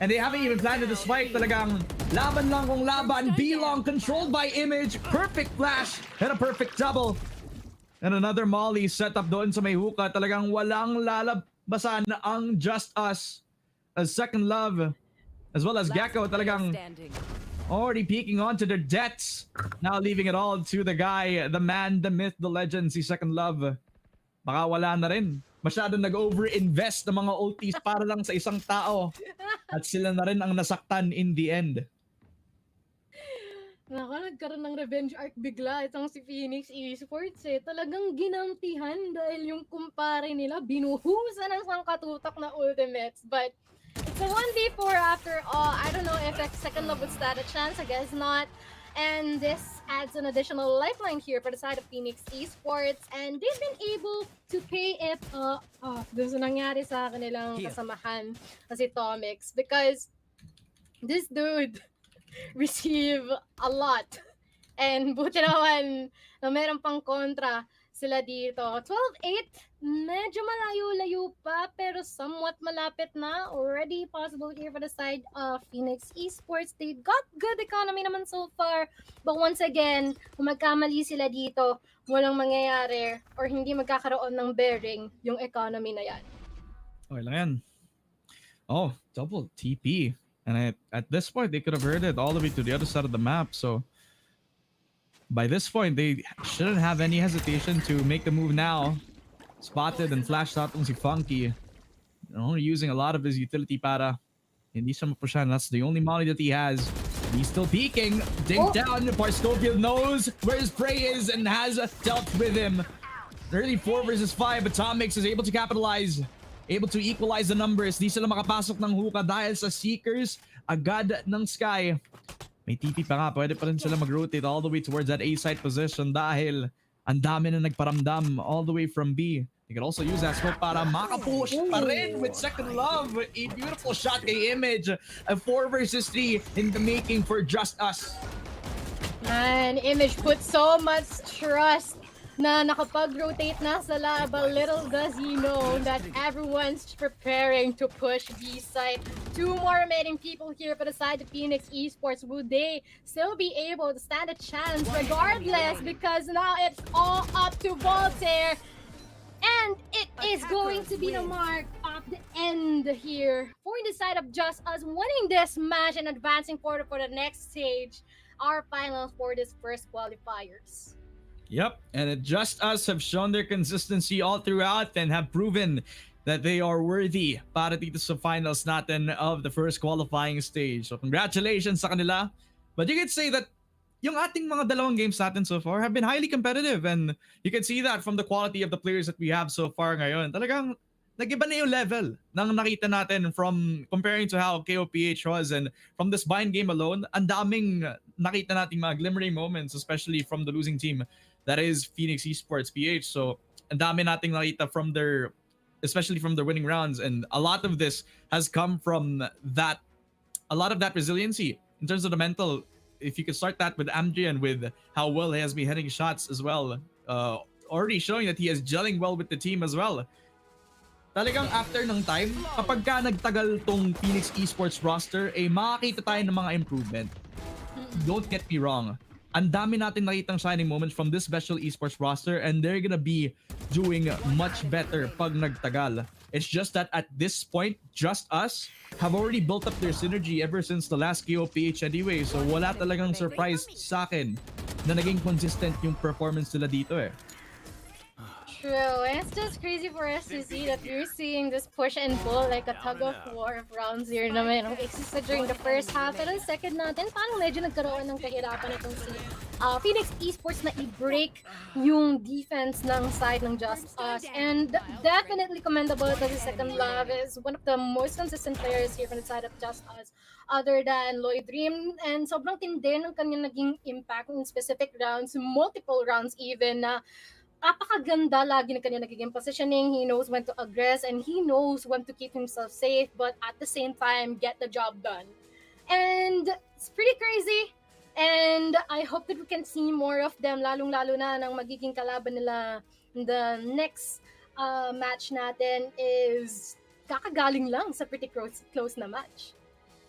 And they haven't even planted the spike. Talagang laban lang kung laban. B-Long controlled by Image. Perfect flash and a perfect double. And another Molly set up doon sa may hookah. Talagang walang lalabasan ang Just Us. As Second Love, as well as Gecko, talagang already peeking onto their debts. Now leaving it all to the guy, the man, the myth, the legend, si Second Love. Baka wala na rin. Masyadong nag-over-invest ng mga ultis para lang sa isang tao. At sila na rin ang nasaktan in the end. Nagkaroon ng revenge arc bigla itong si Phoenix Esports eh. Talagang ginampihan dahil yung kumpare nila binuhusan ng sangkatutak na ultimates. But it's a 1v4 after all. I don't know if Second Love would stand a chance. I guess not. And this adds an additional lifeline here for the side of Phoenix Esports. And they've been able to pay it off dun sa nangyari sa kanilang kasamahan na si Tomix. Because this dude receive a lot. And buti naman na meron pang kontra sila dito. 12-8, medyo malayo-layo pa pero somewhat malapit na. Already possible here for the side of Phoenix Esports. They've got good economy naman so far. But once again, kung magkamali sila dito, walang mangyayari or hindi magkakaroon ng bearing yung economy na yan. Okay lang yan. Oh, double TP. And at this point, they could have heard it all the way to the other side of the map. So by this point, they shouldn't have any hesitation to make the move now. Spotted and flashed out si Funky. Only using a lot of his utility para hindi siya mapushan. That's the only molly that he has. He's still peeking. Dinked down. Par Schofield knows where his prey is and has dealt with him. Early 4 versus 5, but Tomix is able to capitalize. Able to equalize the numbers. Di sila makapasok ng hookah dahil sa Seekers agad ng Sky. May TP pa nga, pwede pa rin sila mag-rotate all the way towards that A-site position dahil Ang dami na nagparamdam all the way from B. You can also use that smoke para makapush pa rin with Second Love. A beautiful shot kay Image. A 4 versus 3 in the making for Just Us. Man, Image put so much trust na nakapag-rotate na sa laba. Little does he know that everyone's preparing to push B side. 2 more remaining people here for the side of Phoenix Esports. Will they still be able to stand a chance regardless? Because now it's all up to Voltaire. And it is going to be the mark of the end here for the side of Just Us winning this match and advancing forward for the next stage. Our finals for this first qualifiers. Yep, and Just Us have shown their consistency all throughout and have proven that they are worthy para dito sa finals natin of the first qualifying stage. So congratulations sa kanila. But you could say that yung ating mga dalawang games natin so far have been highly competitive, and you can see that from the quality of the players that we have so far ngayon. Talagang nag-iba na yung level ng nakita natin from comparing to how KOPH was, and from this bind game alone, ang daming nakita nating mga glimmering moments, especially from the losing team that is Phoenix Esports PH. So ang dami nating nakita from their, especially from their winning rounds, and a lot of this has come from that, a lot of that resiliency in terms of the mental. If you could start that with Amji and with how well he has been hitting shots as well, already showing that he is gelling well with the team as well. Talagang after ng time, kapag ka nagtagal tong Phoenix Esports roster, makakita tayo ng mga improvement. Don't get me wrong. Ang dami natin nakitang shining moments from this special esports roster, and they're gonna be doing much better pag nagtagal. It's just that at this point, Just Us have already built up their synergy ever since the last KOPH anyway. So wala talagang surprise sa akin na naging consistent yung performance nila dito eh. True, and it's just crazy for us to see that we're seeing this push and pull like a tug of war of rounds here naman. Ang exista during the first half, pero second natin, parang medyo nagkaroon ng kahirapan itong si Phoenix Esports na i-break yung defense ng side ng Just Us. And definitely commendable that the Second Love is one of the most consistent players here from the side of Just Us, other than Lloyd Dream. And sobrang tindi ng kanya naging impact in specific rounds, multiple rounds even, na napakaganda lagi na kanya nagiging positioning. He knows when to aggress and he knows when to keep himself safe, but at the same time, get the job done. And it's pretty crazy. And I hope that we can see more of them, lalong-lalo na nang magiging kalaban nila the next match natin is kakagaling lang sa pretty close na match.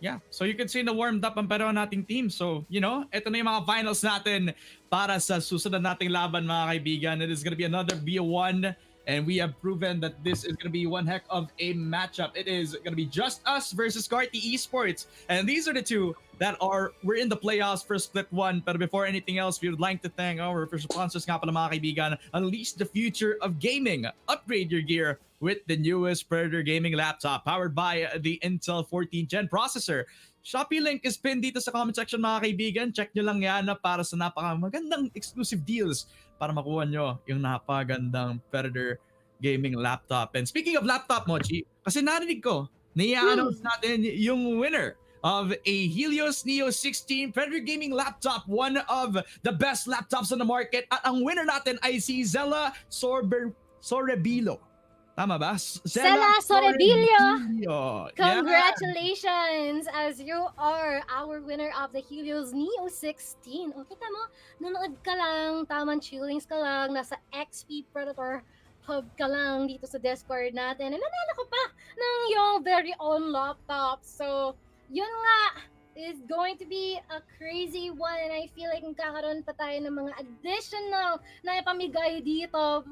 Yeah, so you can see na warmed up ang pareho nating team. So, you know, ito na yung mga finals natin para sa susunod nating laban, mga kaibigan. It is gonna be another BO1, and we have proven that this is gonna be one heck of a matchup. It is gonna be Just Us versus Carti Esports, and these are the two that we're in the playoffs for split one. But before anything else, we would like to thank our first sponsors nga pala, mga kaibigan. Unleash the future of gaming. Upgrade your gear with the newest Predator gaming laptop powered by the Intel 14th Gen processor. Shopee link is pinned dito sa comment section, mga kaibigan. Check nyo lang yan para sa napakamagandang exclusive deals para makuha nyo yung napagandang Predator gaming laptop. And speaking of laptop, Mochi, kasi narinig ko, na-announce natin yung winner of a Helios Neo 16 Predator gaming laptop, one of the best laptops on the market. At ang winner natin ay si Zella Sorebilo. Tama ba? Zella Sorebilio! Yeah. Congratulations, as you are our winner of the Helios Neo 16. O, kita mo, nanood ka lang, tamang chillings ka lang, nasa XP Predator hub ka lang dito sa Discord natin. And nanalo ko pa ng yung very own laptop. So, yun nga, is going to be a crazy one, and I feel like kakaroon pa tayo ng mga additional na ipamigay dito.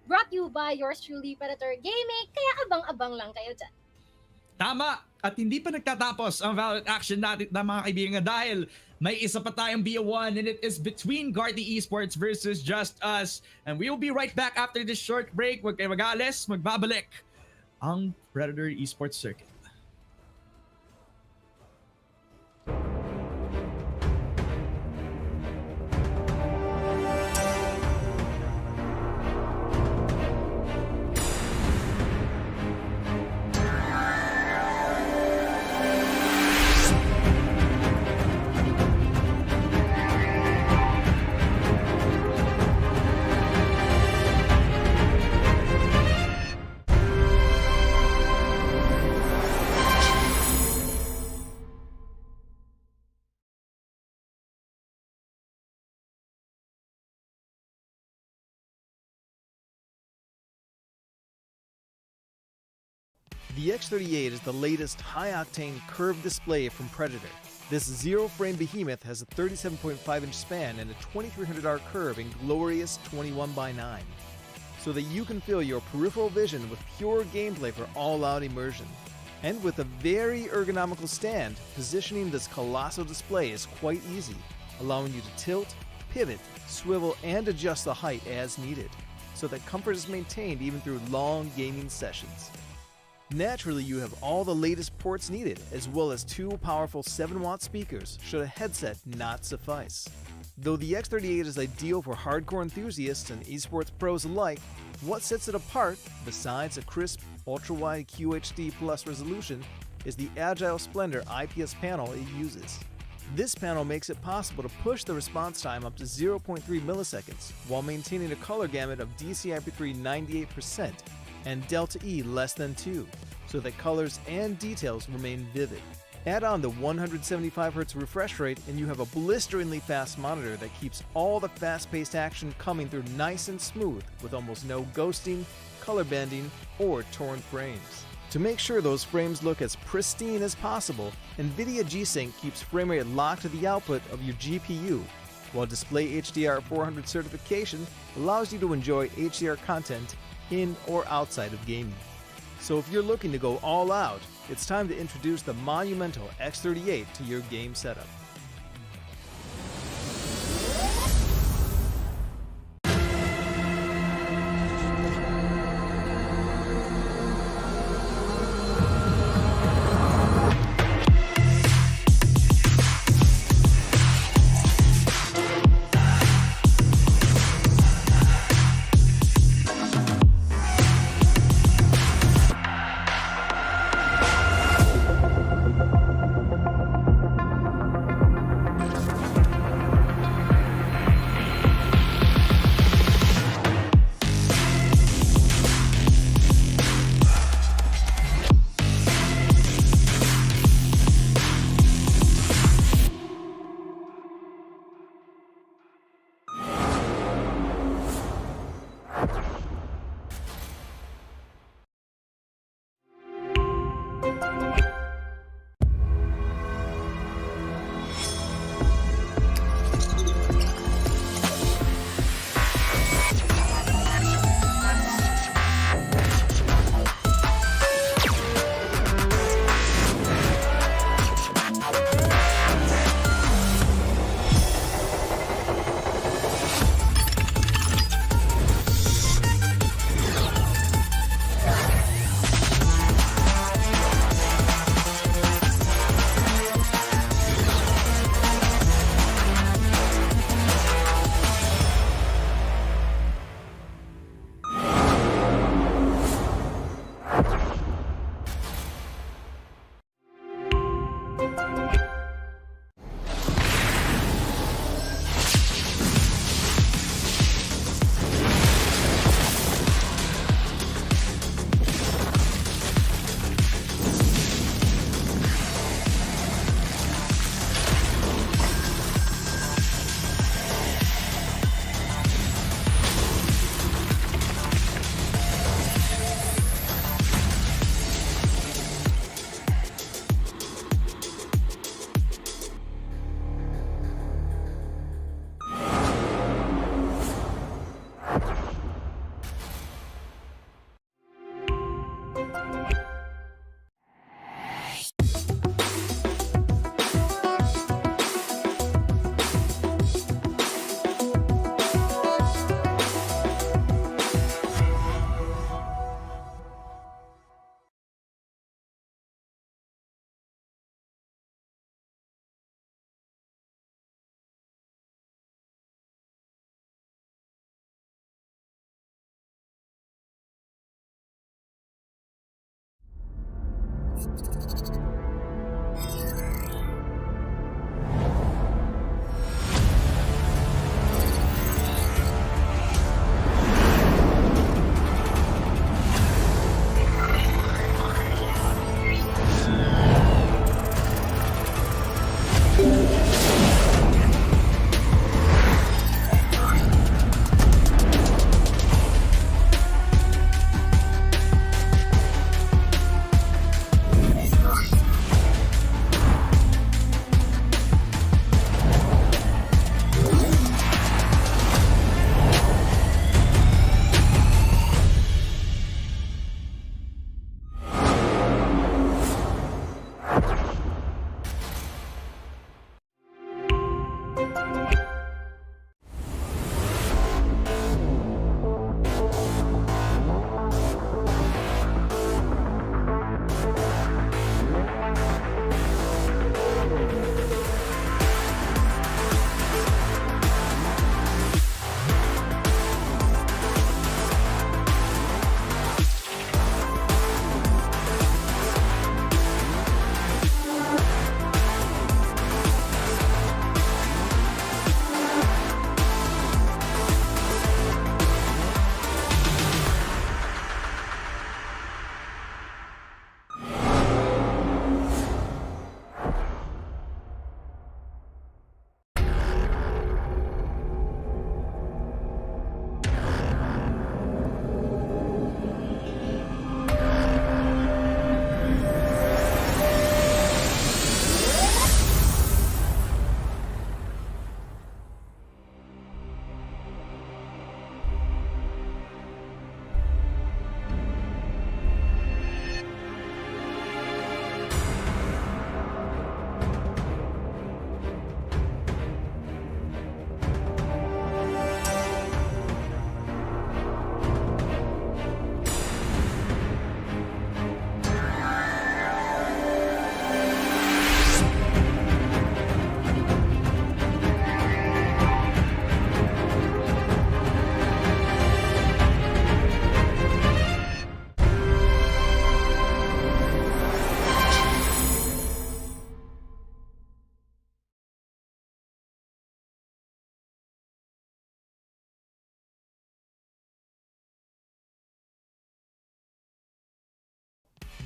Brought you by yours truly, Predator Gaming. Kaya abang-abang lang kayo dyan. Tama! At hindi pa nagtatapos ang Valorant action natin na, mga kaibigan, dahil may isa pa tayong BO1, and it is between Carti Esports versus Just Us. And we will be right back after this short break. Huwag kayo mag-alis, magbabalik ang Predator Esports Circuit. The X38 is the latest high-octane curved display from Predator. This zero-frame behemoth has a 37.5-inch span and a 2300R curve in glorious 21:9, so that you can fill your peripheral vision with pure gameplay for all-out immersion. And with a very ergonomical stand, positioning this colossal display is quite easy, allowing you to tilt, pivot, swivel, and adjust the height as needed, so that comfort is maintained even through long gaming sessions. Naturally, you have all the latest ports needed, as well as two powerful 7-watt speakers should a headset not suffice. Though the X38 is ideal for hardcore enthusiasts and esports pros alike, what sets it apart, besides a crisp, ultra-wide QHD Plus resolution, is the Agile Splendor IPS panel it uses. This panel makes it possible to push the response time up to 0.3 milliseconds while maintaining a color gamut of DCI-P3 98% and Delta E less than 2, so that colors and details remain vivid. Add on the 175Hz refresh rate and you have a blisteringly fast monitor that keeps all the fast-paced action coming through nice and smooth with almost no ghosting, color bending, or torn frames. To make sure those frames look as pristine as possible, NVIDIA G-Sync keeps frame rate locked to the output of your GPU, while Display HDR 400 certification allows you to enjoy HDR content in or outside of gaming. So if you're looking to go all out, it's time to introduce the monumental X38 to your game setup.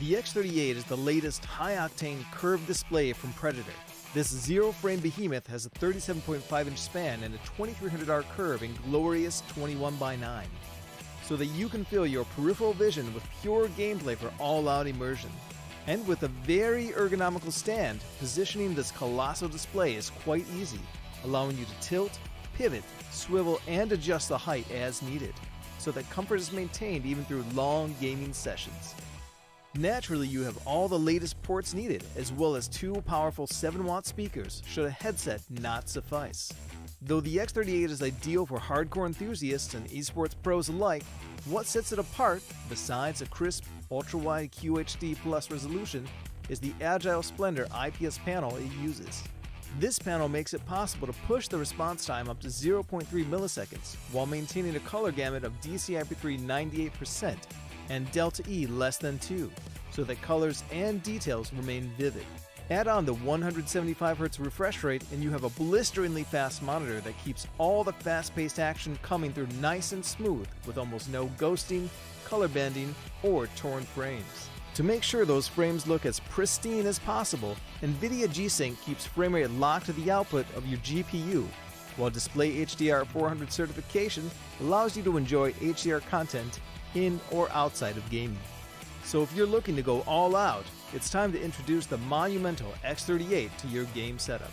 The X38 is the latest high-octane curved display from Predator. This zero-frame behemoth has a 37.5-inch span and a 2300R curve in glorious 21:9, so that you can fill your peripheral vision with pure gameplay for all-out immersion. And with a very ergonomical stand, positioning this colossal display is quite easy, allowing you to tilt, pivot, swivel, and adjust the height as needed, so that comfort is maintained even through long gaming sessions. Naturally, you have all the latest ports needed, as well as two powerful 7-watt speakers should a headset not suffice. Though the X38 is ideal for hardcore enthusiasts and esports pros alike, what sets it apart, besides a crisp, ultra-wide QHD Plus resolution, is the Agile Splendor IPS panel it uses. This panel makes it possible to push the response time up to 0.3 milliseconds while maintaining a color gamut of DCI-P3 98% and Delta E less than 2, so that colors and details remain vivid. Add on the 175Hz refresh rate and you have a blisteringly fast monitor that keeps all the fast-paced action coming through nice and smooth with almost no ghosting, color bending, or torn frames. To make sure those frames look as pristine as possible, NVIDIA G-Sync keeps frame rate locked to the output of your GPU, while Display HDR 400 certification allows you to enjoy HDR content in or outside of gaming. So if you're looking to go all out, it's time to introduce the monumental X38 to your game setup.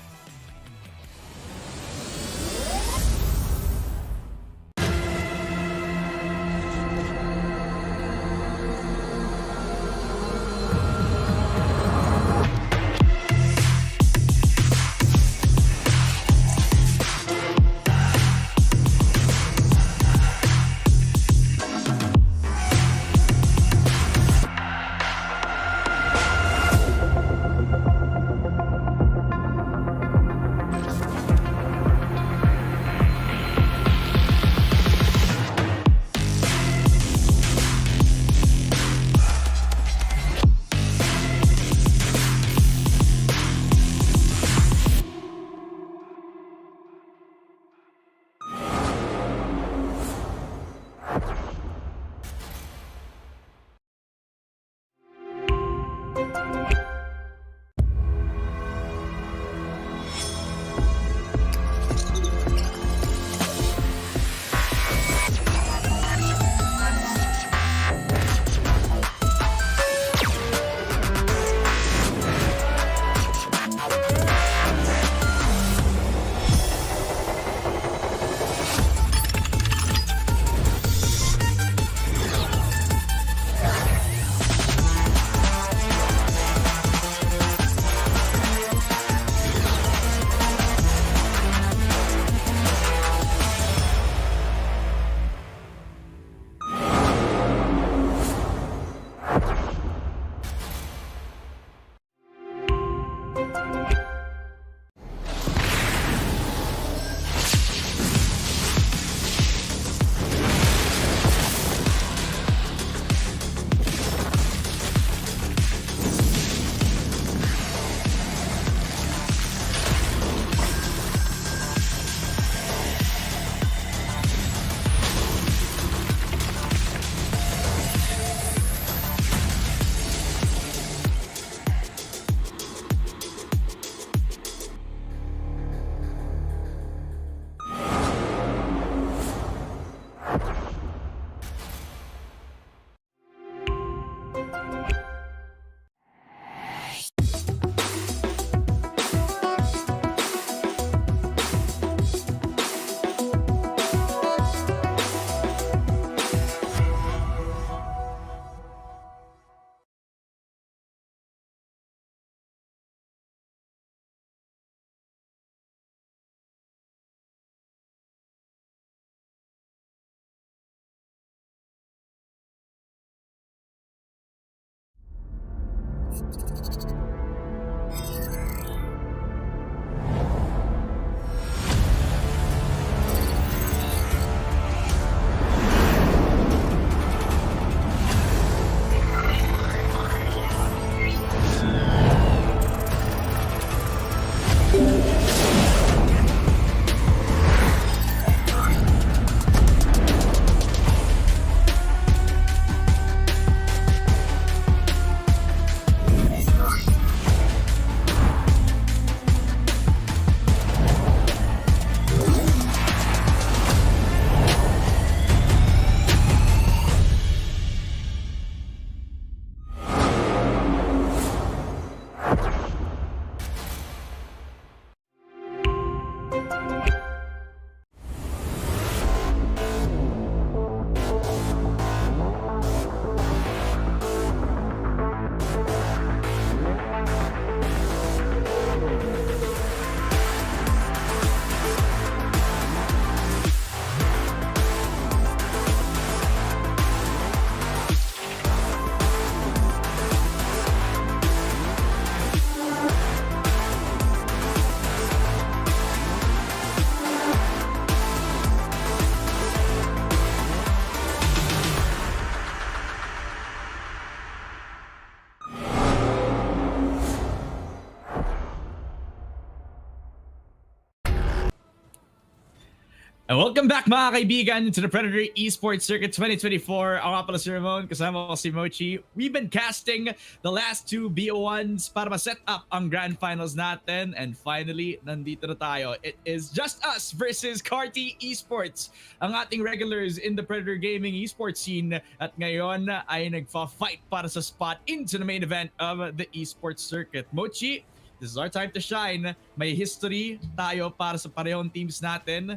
And welcome back mga kaibigan to the Predator Esports Circuit 2024. Ako nga pala si Ramon, kasama ko si Mochi. We've been casting the last two BO1s para ma-set up ang Grand Finals natin. And finally, nandito na tayo. It is just us versus Carti Esports, ang ating regulars in the Predator Gaming esports scene. At ngayon ay nagfa-fight para sa spot into the main event of the Esports Circuit. Mochi, this is our time to shine. May history tayo para sa parehong teams natin.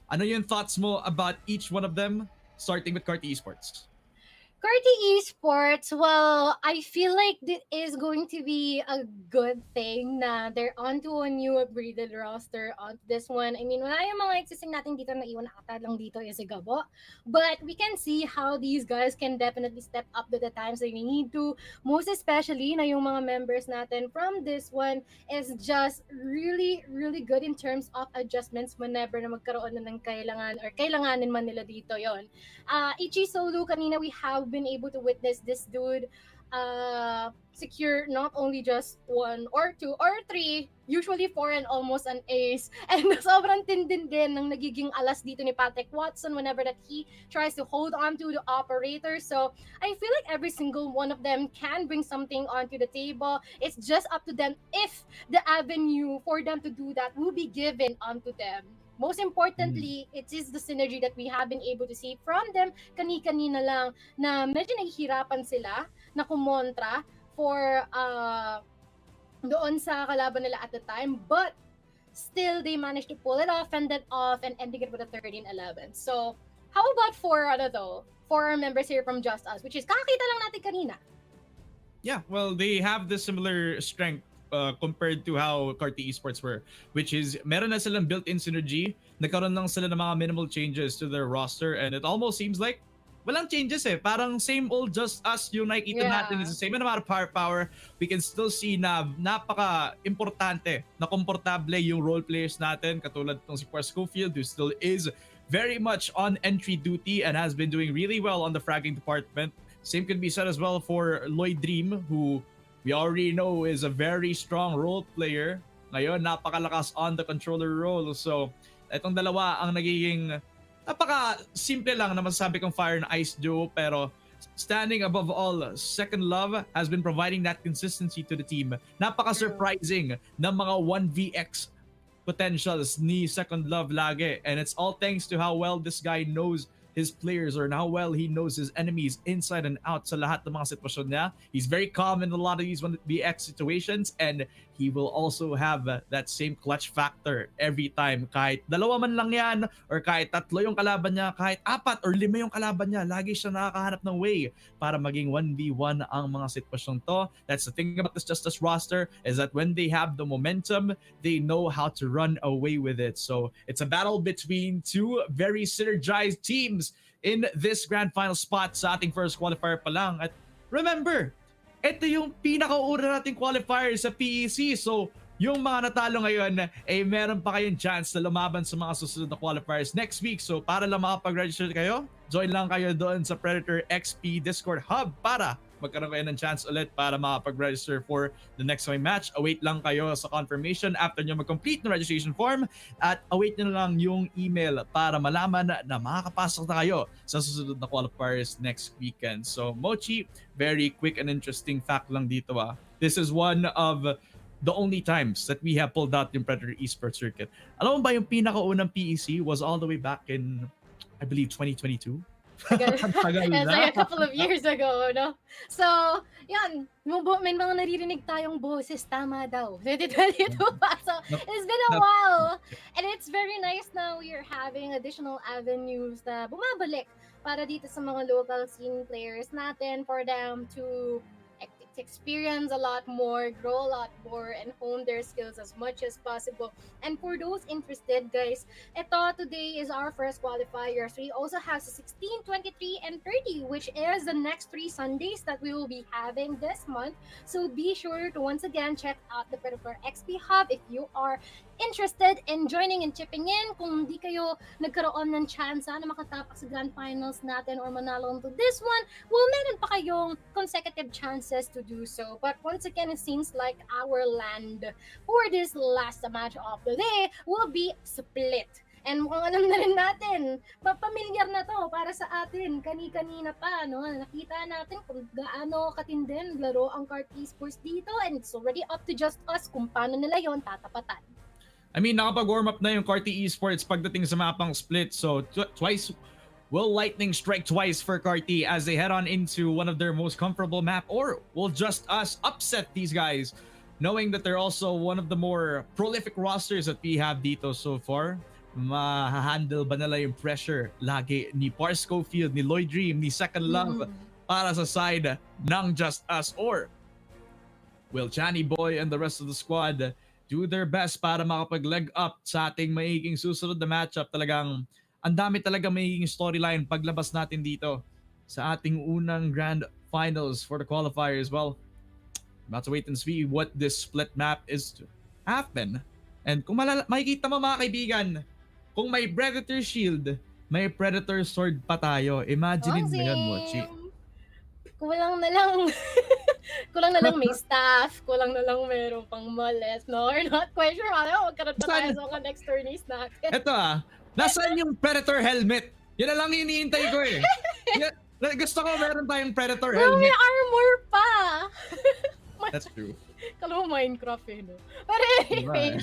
Ano yung thoughts mo about each one of them, starting with Carti Esports? Carti Esports, well, I feel like this is going to be a good thing na they're onto a new upgraded roster on this one. I mean, wala yung mga existing natin dito na iwan ata lang dito is a gabo. But we can see how these guys can definitely step up to the times they need to. Most especially na yung mga members natin from this one is just really, really good in terms of adjustments whenever na magkaroon na ng kailangan or kailanganin man nila dito yon. Ichi Solo, kanina we have been able to witness this dude secure not only just 1 or 2 or 3, usually 4 and almost an ace. And sobrang tindin din ng nagiging alas dito ni Patrick Watson whenever that he tries to hold on to the operator. So I feel like every single one of them can bring something onto the table. It's just up to them if the avenue for them to do that will be given onto them. Most importantly, it is the synergy that we have been able to see from them kani-kanina lang na medyo nahihirapan sila na kumontra for doon sa kalaban nila at the time, but still they managed to pull it off, fend it off, and ending it with a 13-11. So how about for our members here from Just Us, which is kakita lang natin kanina? Yeah, well, they have the similar strength compared to how Carti Esports were, which is meron na silang built-in synergy, nagkaroon lang sila ng mga minimal changes to their roster, and it almost seems like walang changes eh. Parang same old Just Us yung nakikita natin. It's the same amount of power. We can still see na napaka-importante na komportable yung role players natin, katulad ng si Schofield, who still is very much on entry duty and has been doing really well on the fragging department. Same could be said as well for Lloyd Dream, who we already know is a very strong role player. Ngayon, napakalakas on the controller role. So, itong dalawa ang nagiging napaka-simple lang na masasabi kong fire and ice duo. Pero standing above all, Second Love has been providing that consistency to the team. Napaka-surprising ng mga 1vx potentials ni Second Love lagi. And it's all thanks to how well this guy knows his players or how well he knows his enemies inside and out sa lahat ng mga sitwasyon niya. He's very calm in a lot of these 1vx situations, and he will also have that same clutch factor every time. Kahit dalawa man lang yan, or kahit tatlo yung kalaban niya, kahit 4 or 5 yung kalaban niya, lagi siya nakakahanap ng way para maging 1v1 ang mga sitwasyong to. That's the thing about this Justice roster, is that when they have the momentum, they know how to run away with it. So it's a battle between two very synergized teams in this grand final spot sa ating first qualifier pa lang. At remember, ito yung pinakauna nating qualifier sa PEC. So, yung mga natalo ngayon, meron pa kayong chance na lumaban sa mga susunod na qualifiers next week. So, para lang makapag-register kayo, join lang kayo doon sa Predator XP Discord Hub para magkaroon kayo ng chance ulit para makapag-register for the next match. Await lang kayo sa confirmation after nyo mag-complete ng registration form, at await nyo lang yung email para malaman na makakapasok na kayo sa susunod na qualifiers next weekend. So Mochi, very quick and interesting fact lang dito This is one of the only times that we have pulled out yung Predator Esports Circuit. Alam mo ba yung pinakaunang PEC was all the way back in, I believe, 2022? It's like a couple of years ago, no? So, yan. May mga naririnig tayong boses, tama daw. 2022 pa. So, it's been a while. And it's it's very nice na we are having additional avenues na bumabalik para dito sa mga local scene players natin for them to experience a lot more, grow a lot more, and hone their skills as much as possible. And for those interested, guys, today is our first qualifiers. We also have 16, 23, and 30, which is the next 3 Sundays that we will be having this month. So be sure to once again check out the Predator XP Hub if you are interested in joining and chipping in. Kung hindi kayo nagkaroon ng chance na makatapak sa Grand Finals natin or manalo to this one, well, meron pa kayong consecutive chances to do so. But once again, it seems like our land for this last match of the day will be split. And mukhang alam na rin natin, pamilyar na to para sa atin. Kani-kanina pa, no? Nakita natin kung gaano katindin laro ang Cart Esports dito, and it's already up to just us kung paano nila yon tatapatan. I mean, nakapag-warm up na yung Cart Esports pagdating sa mapang split. So, twice will lightning strike twice for Carti as they head on into one of their most comfortable map, or will just us upset these guys, knowing that they're also one of the more prolific rosters that we have dito so far. Mahahandle ba nila yung pressure lagi ni Pars Schofield, ni Lloyd Dream, ni Second Love para sa side ng Just Us, or will Chani Boy and the rest of the squad do their best para makapag-leg up sa ating magiging susunod na matchup? Talagang ang dami talaga magiging storyline paglabas natin dito sa ating unang grand finals for the qualifiers. Well, about to wait and see what this split map is to happen. And kung makikita mo mga kaibigan, kung may Predator Shield, may Predator Sword pa tayo. Imagine mo yan, Mochi. Kulang na lang. Kulang na lang may staff. Kulang na lang meron pang mallet. No, we're not quite sure. Magkaroon pa tayo sa mga next turnies natin. Ito nasaan yung Predator helmet? Yan na lang iniintay ko eh. Gusto ko meron tayong Predator helmet. May armor pa. That's true. Kala mo Minecraft eh, no? But anyway,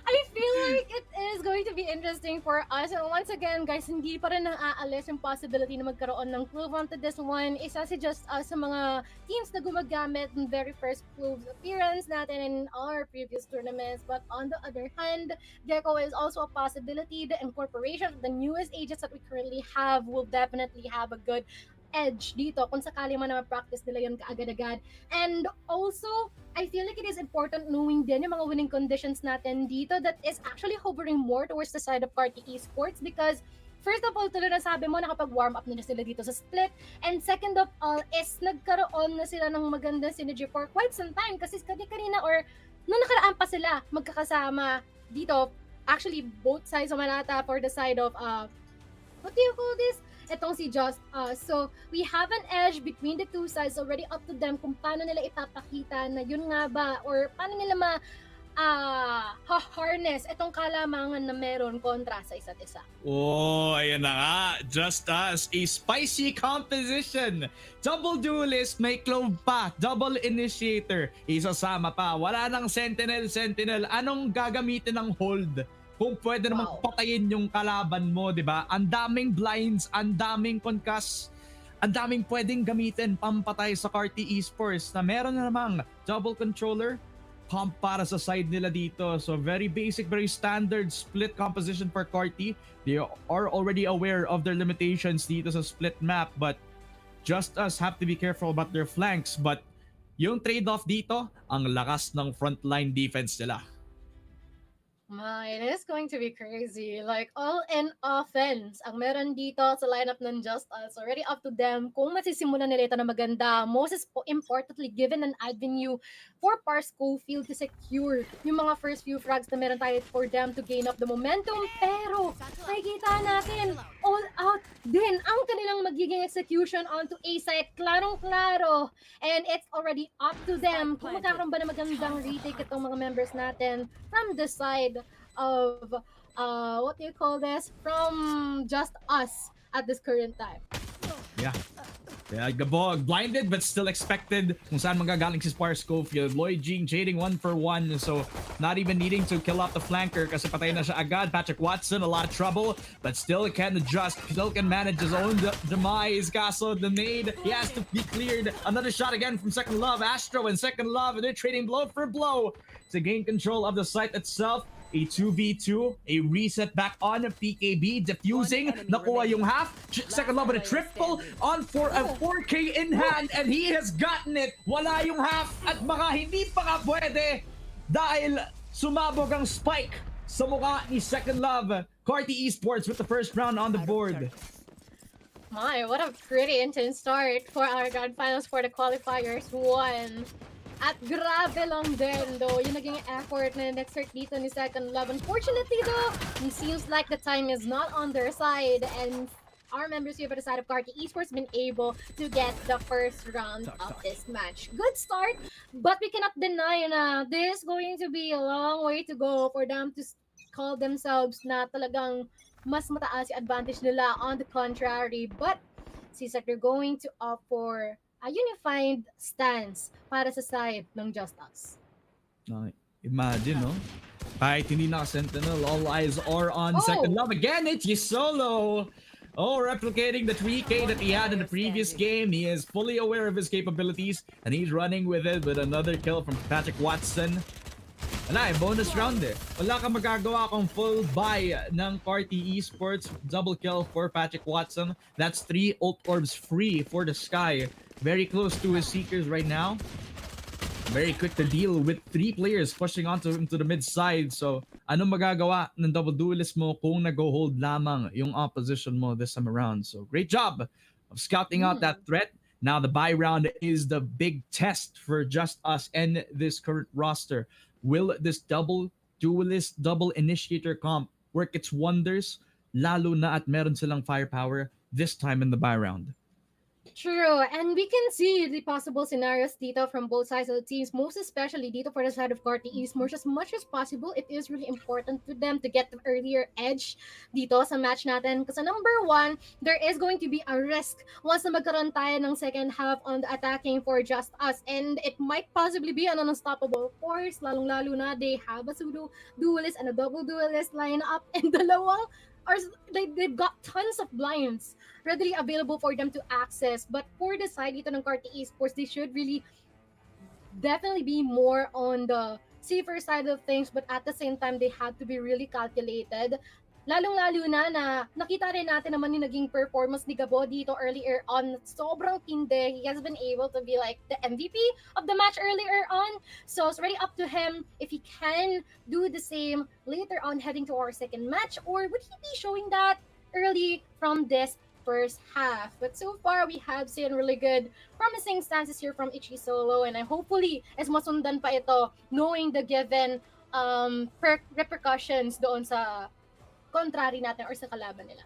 I feel like it is going to be interesting for us. And once again, guys, hindi pa rin naaalis yung possibility na magkaroon ng prove onto this one. Isa si Just Us sa mga teams na gumagamit ng very first proves appearance natin in our previous tournaments. But on the other hand, Gecko is also a possibility. The incorporation of the newest agents that we currently have will definitely have a good edge dito kung sakali man na ma-practice nila yun kaagad-agad. And also, I feel like it is important knowing din yung mga winning conditions natin dito that is actually hovering more towards the side of Carti Esports, because first of all, tuloy na sabi mo, nakapag-warm up na sila dito sa split. And second of all is nagkaroon na sila ng magandang synergy for quite some time, kasi kanina or nung nakaraan pa sila magkakasama dito. Actually, both sides of Manata for the side of, what do you call this? Itong si Just Us. So, we have an edge between the two sides. Already up to them kung paano nila ipapakita na yun nga ba, or paano nila harness itong kalamangan na meron kontra sa isa't isa. Oh, ayan na nga. Just Us, a spicy composition. Double duelist, may clove pa. Double initiator, isasama pa. Wala nang sentinel. Anong gagamitin ng hold? Kung pwede namang patayin yung kalaban mo, di ba? Ang daming blinds, ang daming concuss, ang daming pwedeng gamitin pampatay sa Carti Esports na meron na namang double controller comp para sa side nila dito. So very basic, very standard split composition for Carti. They are already aware of their limitations dito sa split map, but Just Us have to be careful about their flanks. But yung trade-off dito, ang lakas ng frontline defense nila. It is going to be crazy. Like, all-in offense ang meron dito sa lineup ng Just Us. Already up to them kung masisimulan nila ito na maganda. Most importantly, given an avenue for Pars Schofield to secure yung mga first few frags na meron tayo for them to gain up the momentum. Pero, nakikita natin, all out din ang kanilang magiging execution onto A site. Klarong-klaro. And it's already up to them kung magkakaroon ba na magandang retake itong mga members natin from the side of what do you call this, from Just Us at this current time. Yeah, blinded but still expected kung saan magagaling si Pars Schofield. Lloyd Jean trading 1-for-1, so not even needing to kill off the flanker kasi patay na siya agad. Patrick Watson, a lot of trouble, but still can adjust, still can manage his own demise. Kaso the nade, he has to be cleared. Another shot again from Second Love. Astro and Second Love, and they're trading blow for blow to gain control of the site itself. A 2v2, a reset back on PKB, diffusing, One enemy nakuha yung remaining. half, second love with a triple on for a 4K in hand, and he has gotten it. Wala yung half, at baka hindi pa ka pwede dahil sumabog ang spike sa mukha ni Second Love. Carti Esports with the first round on the board. My, what a pretty intense start for our grand finals for the qualifiers. 1. At grabe lang din though, yung naging effort na nag-exert dito ni Second Love. Unfortunately though, it seems like the time is not on their side, and our members here for the side of Carti Esports been able to get the first round of this match. Good start, but we cannot deny na this is going to be a long way to go for them to call themselves na talagang mas mataas yung advantage nila. On the contrary, but seems like they're going to opt for a unified stance para sa side ng Just Us. Imagine, no? Kahit hindi naka-sentinel, all eyes are on Second Love. Again, it's Solo. Oh, replicating the 3K that he had in the previous game. He is fully aware of his capabilities, and he's running with it with another kill from Patrick Watson. Wala, bonus round eh. Wala kang magagawa kung full buy ng Carti Esports. Double kill for Patrick Watson. That's 3 ult orbs free for the Sky. Very close to his Seekers right now. Very quick to deal with 3 players pushing onto the mid side. So, anong magagawa ng double duelist mo kung nag-hold lamang yung opposition mo this time around? So, great job of scouting out that threat. Now, the buy round is the big test for Just Us and this current roster. Will this double duelist, double initiator comp work its wonders? Lalo na at meron silang firepower this time in the buy round. True, and we can see the possible scenarios dito from both sides of the teams, most especially dito for the side of Carti Esports. As much as possible, it is really important to them to get the earlier edge dito sa match natin. Kasi number 1, there is going to be a risk once na magkaroon tayo ng second half on the attacking for Just Us, and it might possibly be an unstoppable force, lalong-lalo na they have a pseudo duelist and a double duelist lineup, and dalawang or they've got tons of blinds readily available for them to access. But for the side dito ng Carti Esports, they should really definitely be more on the safer side of things, but at the same time, they have to be really calculated. Lalong-lalo na nakita rin natin naman yung naging performance ni Gabo dito earlier on. Sobrang tinde. He has been able to be like the MVP of the match earlier on. So it's really up to him if he can do the same later on heading to our second match, or would he be showing that early from this first half? But so far, we have seen really good, promising stances here from Solo, and I hopefully is masundan pa ito knowing the given repercussions doon sa contrary natin or sa kalaban nila.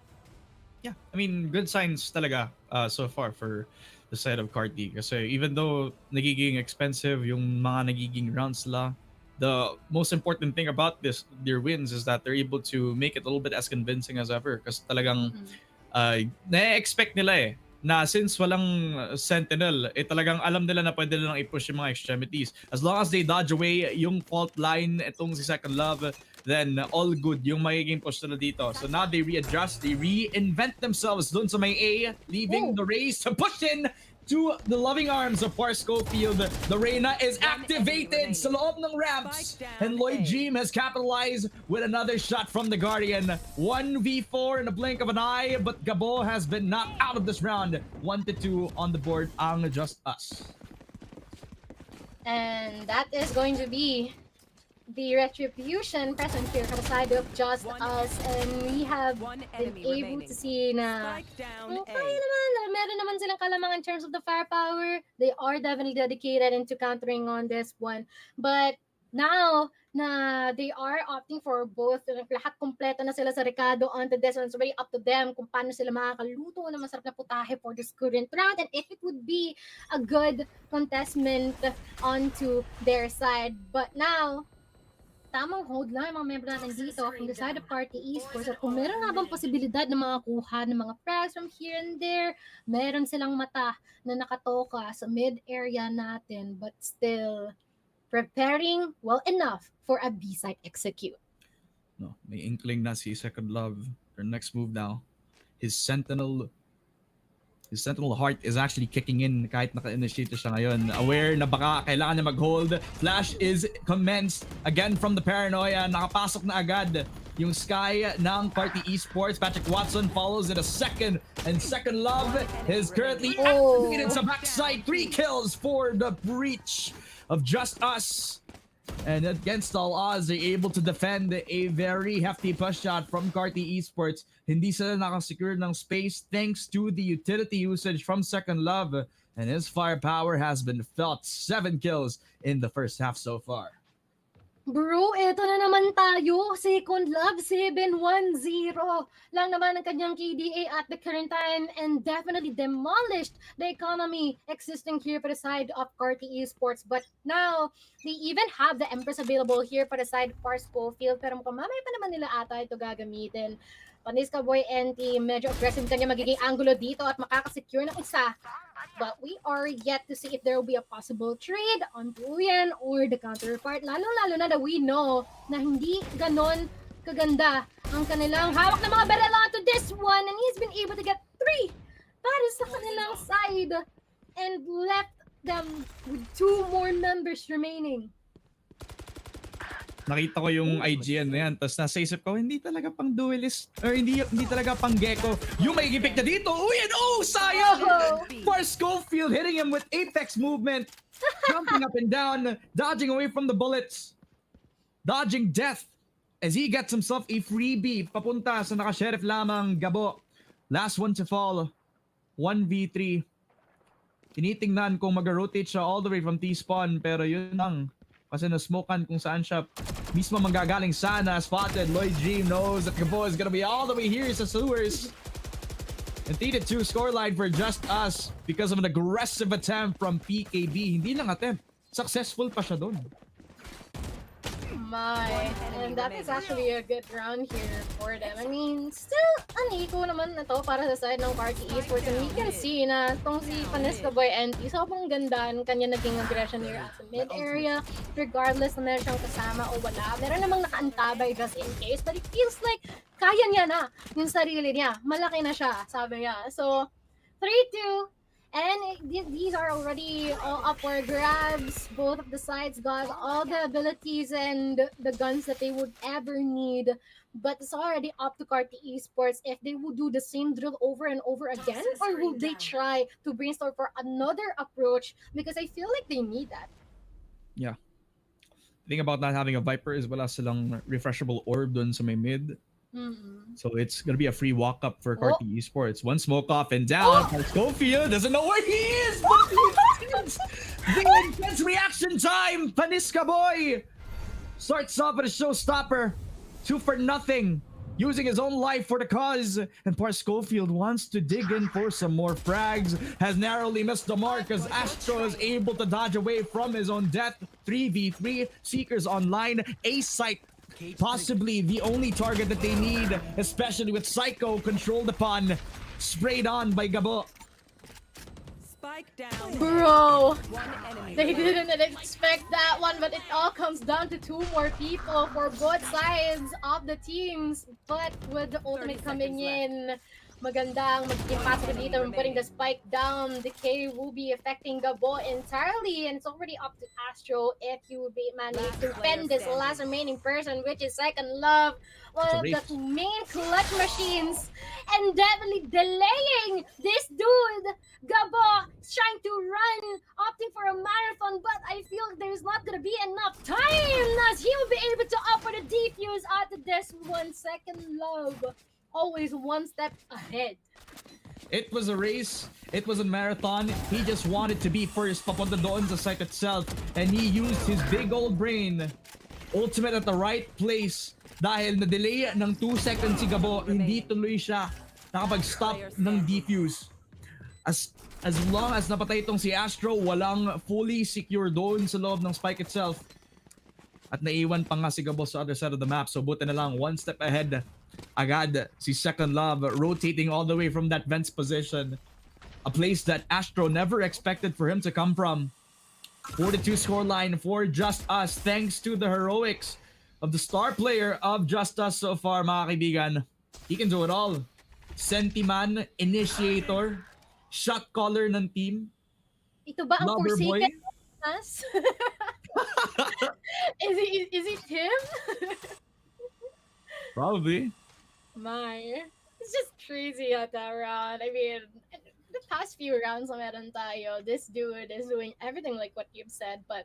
Yeah, I mean, good signs talaga so far for the side of Carti. Kasi even though nagiging expensive yung mga nagiging rounds nila, the most important thing about their wins is that they're able to make it a little bit as convincing as ever. Kasi talagang na-expect nila na since walang sentinel, talagang alam nila na pwede nilang i-push yung mga extremities. As long as they dodge away yung fault line, itong si Second Love, then all good yung magiging push nila dito. So now they readjust, they reinvent themselves dun sa may A, leaving the race to push in to the loving arms of Par Schofield. The Reyna is activated sa loob ng ramps, and Lloyd Dream has capitalized with another shot from the Guardian. 1v4 in a blink of an eye, but Gabo has been knocked out of this round. 1-2 on the board ang Just Us. And that is going to be the retribution present here from the side of Just Us, and we have been able to see na meron naman silang kalamang in terms of the firepower. They are definitely dedicated into countering on this one, but now na they are opting for both, lahat kompleto na sila sa Ricardo onto this one. It's very up to them kung paano sila makakaluto na masarap na putahe for this current round, and if it would be a good contestment onto their side. But now, tamang hold lang mga member natin dito from the side of Carti Esports, at kung meron nga bang posibilidad na makakuha ng mga frags from here and there, meron silang mata na nakatoka sa mid area natin, but still preparing well enough for a B-side execute. No, may inkling na si Second Love. Their next move now, his Sentinel His Sentinel Heart is actually kicking in kahit naka-initiate siya ngayon. Aware na baka kailangan niya mag-hold. Flash is commenced again from the Paranoia. Nakapasok na agad yung Sky ng Party Esports. Patrick Watson follows in a second. And Second Love is currently activated sa backside. 3 kills for the breach of Just Us. And against all odds, they're able to defend a very hefty push shot from Carti Esports. Hindi sila nakasecure ng space thanks to the utility usage from Second Love. And his firepower has been felt. 7 kills in the first half so far. Bro, eto na naman tayo. Second Love, 7-1-0 lang naman ang kanyang KDA at the current time and definitely demolished the economy existing here for the side of Carti Esports. But now, they even have the Empress available here for the side of Schofield. Pero mukhang mamaya pa naman nila ata ito gagamitin. Paniska Boy NT, medyo aggressive kanya magiging angulo dito at makakasecure ng isa. But we are yet to see if there will be a possible trade on Booyan or the counterpart. Lalo-lalo na we know na hindi ganon kaganda ang kanilang hawak na mga barrel onto this one. And he's been able to get 3 para sa kanilang side. And left them with 2 more members remaining. Nakita ko yung IGN na yan, tapos nasa isip ko, hindi talaga pang duelist, or hindi talaga pang gecko. Yung may pick na dito, uy, and sayang! For Schofield, hitting him with apex movement, jumping up and down, dodging away from the bullets, dodging death, as he gets himself a freebie, papunta sa naka-sheriff lamang Gabo. Last one to fall, 1v3. Tinitingnan kung mag-rotate siya all the way from T-spawn, pero yun lang. Kasi na-smokean kung saan siya mismo manggagaling sana. Spotted. Lloyd Dream knows that Gabo is gonna be all the way here sa sewers. And 3-2 scoreline for Just Us because of an aggressive attempt from PKB. Hindi lang attempt. Successful pa siya doon. My, and that is actually a good round here for them. I mean, still an eco naman na to para sa side ng Party Esports, and we can see na tong si Panesca Boy NT, sobrang ganda ng kanya naging aggression here at the mid area, regardless na meron siyang kasama o wala. Meron namang nakaantabay just in case, but it feels like kaya niya na yung sarili niya. Malaki na siya, sabi niya. So, 3-2. And these are already all up for grabs. Both of the sides got all the abilities and the guns that they would ever need. But it's already up to Carti Esports if they will do the same drill over and over again, or will they try to brainstorm for another approach? Because I feel like they need that. Yeah. The thing about not having a Viper is wala silang refreshable orb dun sa may mid. So it's gonna be a free walk up for Carti Esports. One smoke off and down. Schofield doesn't know where he is. But the intense reaction time. Paniska Boy starts off with a showstopper. 2 for nothing. Using his own life for the cause. And Schofield wants to dig in for some more frags. Has narrowly missed the mark as Astro is able to dodge away from his own death. 3v3. Seekers online. A site. Possibly the only target that they need, especially with Psycho controlled upon, sprayed on by Gabo. Spike down. Bro, One enemy. they didn't expect that one, but it all comes down to 2 more people for both sides of the teams. But with the ultimate coming in, magandang magiging pasok dito from putting the spike down. Decay will be affecting Gabo entirely, and it's already up to Astro if he will be managed to fend this last remaining person, which is Second Love, one of the main clutch machines, and definitely delaying this dude. Gabo is trying to run, opting for a marathon, but I feel there's not gonna be enough time as he will be able to offer the defuse out of this one. Second Love, always one step ahead. It was a race. It was a marathon. He just wanted to be first papunta doon sa site itself. And he used his big old brain. Ultimate at the right place. Dahil na-delay ng 2 seconds si Gabo, hindi tuloy siya nakapag-stop ng defuse. As long as napatay itong si Astro, walang fully secure doon sa loob ng spike itself. At naiwan pa nga si Gabo sa other side of the map. So buti na lang, 1 step ahead. Agad si Second Love rotating all the way from that vents position. A place that Astro never expected for him to come from. 4-2 scoreline for Just Us thanks to the heroics of the star player of Just Us so far, mga kaibigan. He can do it all. Sentiman, initiator, shot caller ng team. Ito ba ang Loverboy? Forsaken us? Is it him? Probably. My, it's just crazy at that round. I mean, the past few rounds na meron tayo, this dude is doing everything like what you've said, but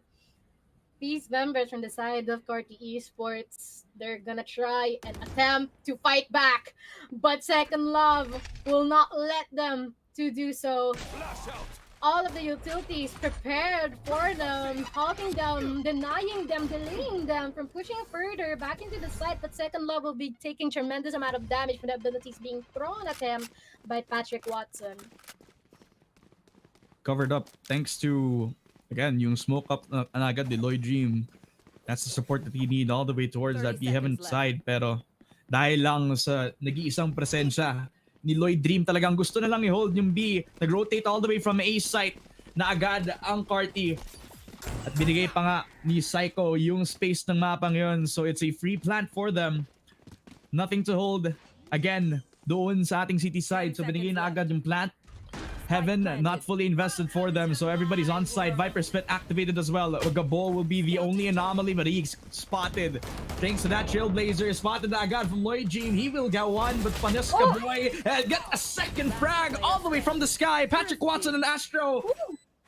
these members from the side of Corti Esports, they're gonna try and attempt to fight back, but Second Love will not let them to do so. All of the utilities prepared for them, halting them, denying them, delaying them from pushing further back into the site, but Second Love will be taking tremendous amount of damage from the abilities being thrown at him by Patrick Watson. Covered up thanks to, again, yung smoke up na agad ni Lloyd Dream. That's the support that he need all the way towards 30 that B-Heaven seconds left. side. Pero dahil lang sa nag-iisang presensya ni Lloyd Dream, talagang gusto na lang i-hold yung B. Nag-rotate all the way from A site na agad ang Carti. At binigay pa nga ni Psycho yung space ng mapang yun. So it's a free plant for them. Nothing to hold. Again, doon sa ating city side. So binigay na agad yung plant. Heaven not fully invested for them, so everybody's on side. Viper Spit activated as well. Gabo will be the only anomaly, but he's spotted. Thanks to that Trailblazer, spotted na agad from Lloyd Jean. He will get one, but Paneska boy and get a second frag all the way from the sky. Patrick Watson and Astro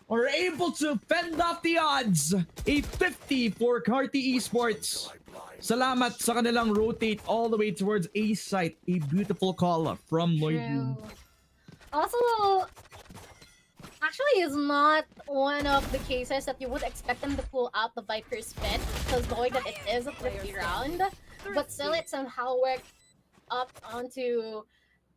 are able to fend off the odds. A 50 for Carti Esports. Salamat sa kanilang rotate all the way towards A site. A beautiful call from Lloyd Jean. Also, actually, is not one of the cases that you would expect them to pull out the Viper's Spit, because knowing that it is a 50 round, but still it somehow worked up onto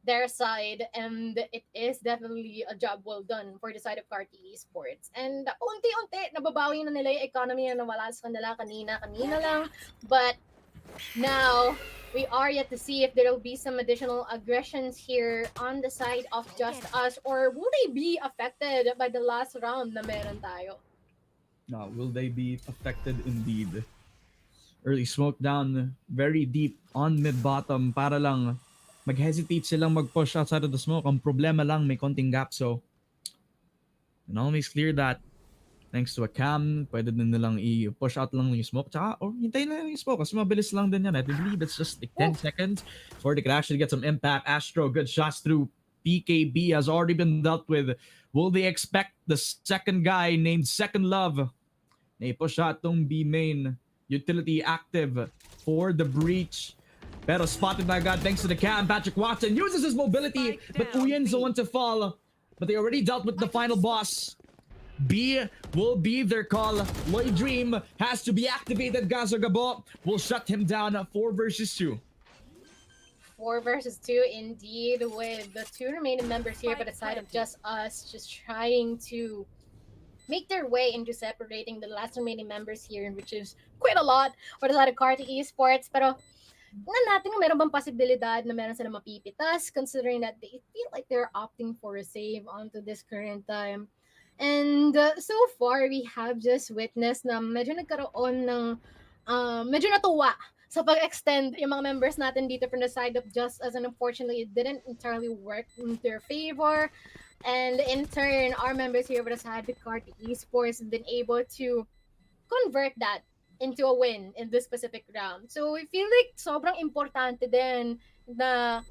their side, and it is definitely a job well done for the side of Carti Esports. And unti-unti, nababawi na nila yung economy na nawala sa kanila kanina lang, but now, we are yet to see if there will be some additional aggressions here on the side of Just Us, or will they be affected by the last round na meron tayo? No, will they be affected indeed? Early smoke down very deep on mid-bottom para lang mag-hesitate silang mag-push outside of the smoke. Ang problema lang, may konting gap. So, and always clear that. Thanks to a cam, pwede din nilang i-push out lang yung smoke. Tsaka, or hintayin na yung smoke kasi mabilis lang din yan. I believe it's just like 10 seconds before they can actually get some impact. Astro, good shots through. PKB has already been dealt with. Will they expect the second guy named Second Love? Na-push out tong B main. Utility active for the breach. Pero spotted na agad thanks to the cam. Patrick Watson uses his mobility, but Uyen's the one to fall. But they already dealt with the final boss. B will be their call. Lloyd Dream has to be activated. Gazo Gabo will shut him down 4 versus 2. 4 versus 2 indeed, with the 2 remaining members here by the side of Just Us, just trying to make their way into separating the last remaining members here, which is quite a lot for the side of Carti Esports. Pero tingnan natin kung meron bang posibilidad na meron sila mapipitas, considering that they feel like they're opting for a save onto this current time. And so far, we have just witnessed na medyo nagkaroon ng medyo natuwa sa pag-extend yung mga members natin dito from the side of Just Us, and unfortunately, it didn't entirely work in their favor. And in turn, our members here for the side of Carti Esports have been able to convert that into a win in this specific round. So we feel like sobrang importante din na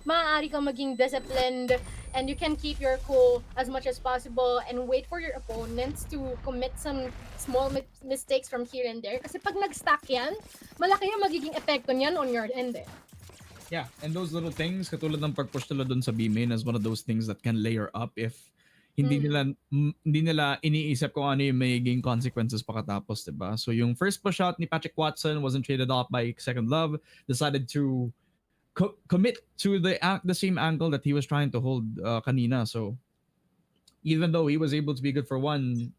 maaari kang maging disciplined and you can keep your cool as much as possible and wait for your opponents to commit some small mistakes from here and there. Kasi pag nag-stack yan, malaki yung magiging epekto niyan on your end eh. Yeah, and those little things, katulad ng pag-push nila dun sa B-main, is one of those things that can layer up if hindi nila iniisip kung ano yung magiging consequences pagkatapos, diba? So yung first push out ni Patrick Watson wasn't traded off by Second Love, decided to commit to the same angle that he was trying to hold kanina. So even though he was able to be good for one,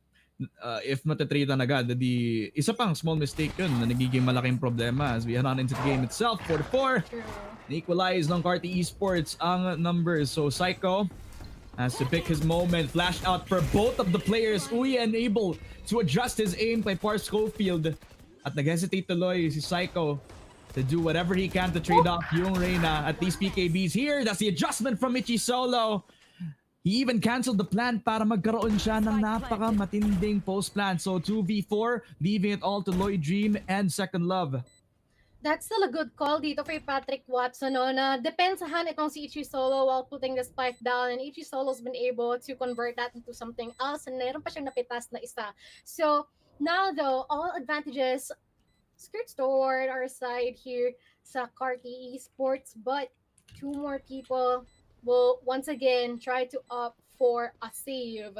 if matatrade na agad, di isa pang small mistake yun na nagiging malaking problema as we head on into the game itself. 4-4, na-equalize ng Carti Esports ang numbers. So Psycho has to pick his moment, flash out for both of the players. Uyen able to adjust his aim by Par Schofield at nag-hesitate tuloy si Psycho to do whatever he can to trade off yung Reyna. At least PKB's here. That's the adjustment from Ichi Solo. He even canceled the plan para magkaroon siya ng napaka-matinding post plan. So 2v4, leaving it all to Lloyd Dream and Second Love. That's still a good call dito kay Patrick Watson, no, na depensahan itong si Ichi Solo while putting the spike down, and Ichi Solo's been able to convert that into something else, and meron pa siyang napitas na isa. So now though, all advantages skirts toward our side here sa Carti Esports, but two more people will once again try to opt for a save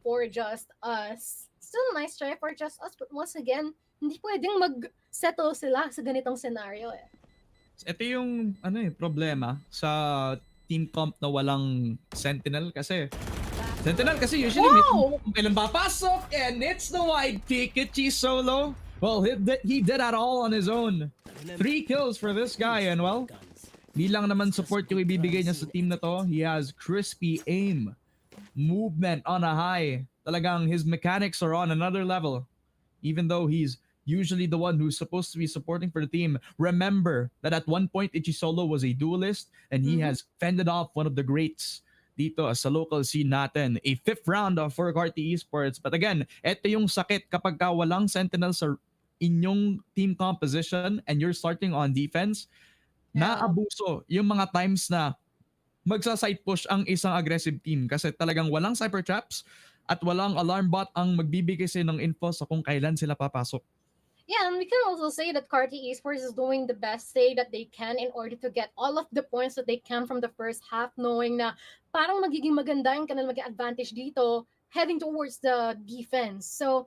for Just Us. Still a nice try for Just Us, but once again, hindi pwedeng mag-settle sila sa ganitong scenario eh. Ito yung problema sa team comp na walang Sentinel kasi usually may kailan papasok, and it's the wide pick. Ichi Solo, well, he did that all on his own. 3 kills for this guy, and well, di lang naman support yung ibibigay niya sa team na to. He has crispy aim, movement on a high. Talagang his mechanics are on another level. Even though he's usually the one who's supposed to be supporting for the team. Remember that at one point, Ichi Solo was a duelist, and he has fended off one of the greats dito sa local scene natin. A 5th round for Carti Esports. But again, ito yung sakit kapag ka walang Sentinel sa inyong team composition and you're starting on defense. Naabuso yung mga times na magsa-side push ang isang aggressive team kasi talagang walang cyber traps at walang alarm bot ang magbibigay sa ng info sa kung kailan sila papasok. Yeah, and we can also say that Carti Esports is doing the best thing that they can in order to get all of the points that they can from the first half, knowing na parang magiging maganda yung kanilang maging advantage dito heading towards the defense. So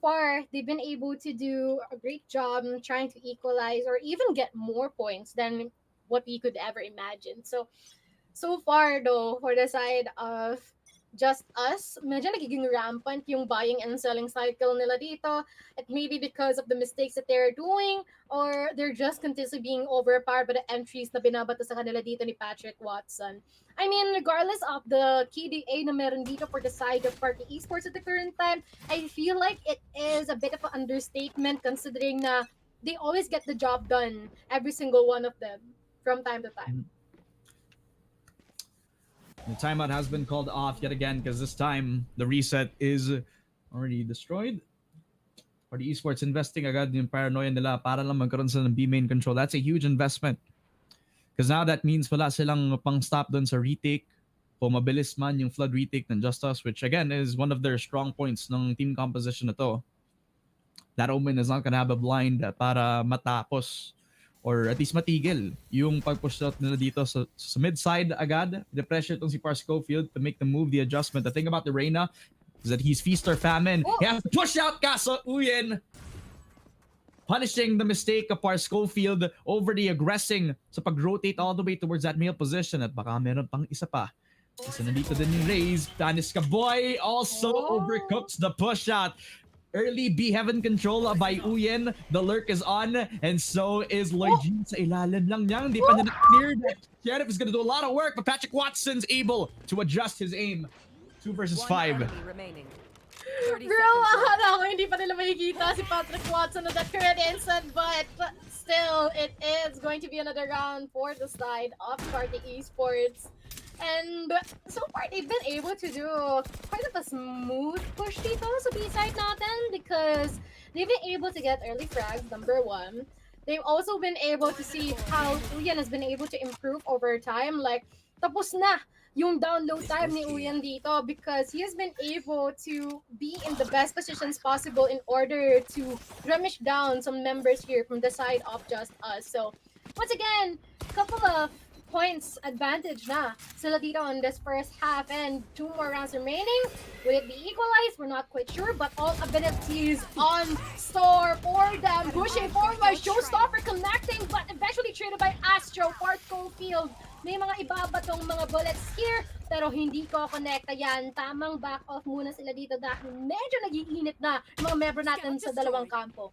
far, they've been able to do a great job trying to equalize or even get more points than what we could ever imagine. So far though, for the side of Just Us, medyo nagiging rampant yung buying and selling cycle nila dito. It may be because of the mistakes that they're doing, or they're just continuously being overpowered by the entries na binabato sa kanila dito ni Patrick Watson. I mean, regardless of the KDA na meron dito for the side of Carti Esports at the current time, I feel like it is a bit of an understatement considering na they always get the job done, every single one of them, from time to time. The timeout has been called off yet again because this time the reset is already destroyed. Carti Esports investing agad yung paranoia nila para lang magkaroon sila ng B main control. That's a huge investment. Because now that means wala silang pang stop dun sa retake. Kung mabilis man yung flood retake ng Just Us, which again is one of their strong points ng team composition na to. That Omen is not gonna have a blind para matapos or at least matigil yung pag-push out nila dito sa mid-side agad. The pressure itong si Parscofield to make the move, the adjustment. The thing about the Reyna is that he's feast or famine. He has to push out kaso Uyen punishing the mistake of Parscofield over the aggressing sa pag-rotate all the way towards that male position at baka meron pang isa pa. Kasi nandito din yung Raze. Tanis Kaboy also overcooks the push out. Early B heaven control by Uyen. The lurk is on, and so is Lloyd G sa ilalim lang niya. Hindi pa niya na-clear. Sheriff is gonna do a lot of work, but Patrick Watson's able to adjust his aim. 2 versus 5. Bro, akala ko hindi pa nila makikita si Patrick Watson at that current instant, but still, it is going to be another round for the side of Carti Esports. And so far, they've been able to do quite a smooth push dito sa B-side natin because they've been able to get early frags, number one. They've also been able to see how Uyen has been able to improve over time. Like, tapos na yung download time ni Uyen dito because he has been able to be in the best positions possible in order to rummage down some members here from the side of Just Us. So, once again, couple of points advantage na sila dito on this first half, and 2 more rounds remaining. Will it be equalized? We're not quite sure, but all abilities on store for them. Pushing forward, Showstopper connecting, but eventually traded by Astro. Parscofield, may mga ibabatong mga bullets here, pero hindi ko connecta yan. Tamang back off muna sila dito dahil medyo nag-iinit na mga member natin sa dalawang kampo.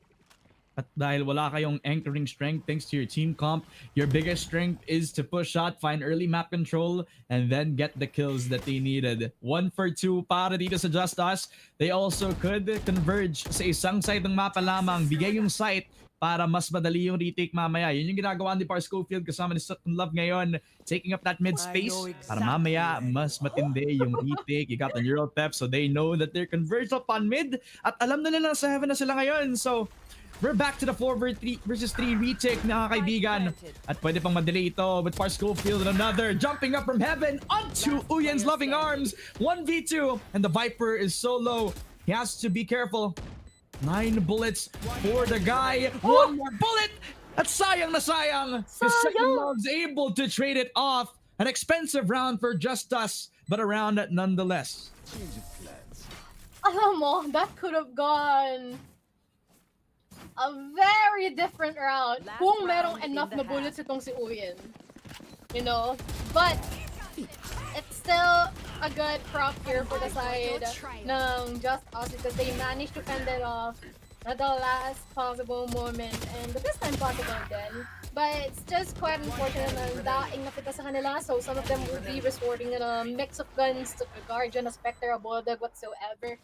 At dahil wala kayong anchoring strength thanks to your team comp, your biggest strength is to push out, find early map control, and then get the kills that they needed. 1 for 2 para dito sa Just Us. They also could converge sa isang side ng mapa lamang. Bigay yung sight para mas madali yung retake mamaya. Yun yung ginagawa ni Par Schofield kasama ni Sutton Love ngayon, taking up that mid space para mamaya mas matindi yung retake. You got the Euro Pep, so they know that they're converged up on mid at alam na nila sa heaven na sila ngayon. So we're back to the 4 versus 3 retake, mga kaibigan. At pwede pang madelay ito with Par Schofield and another jumping up from heaven onto Uyen's loving arms. 1v2 and the Viper is so low. He has to be careful. 9 bullets for the guy. One more bullet. At sayang na sayang. The second love's able to trade it off. An expensive round for Just Us, but a round nonetheless. Alam mo, that could have gone a very different route kung merong enough na bullets itong si Uyen. You know? But it's still a good prop here for the side ng Just Us because they managed to fend it off at the last possible moment and the best time possible then. But it's just quite unfortunate na daing napita sa kanila, so some of them will be resorting to a mix of guns, to the Guardian, a Spectre, a Bulldog, whatsoever.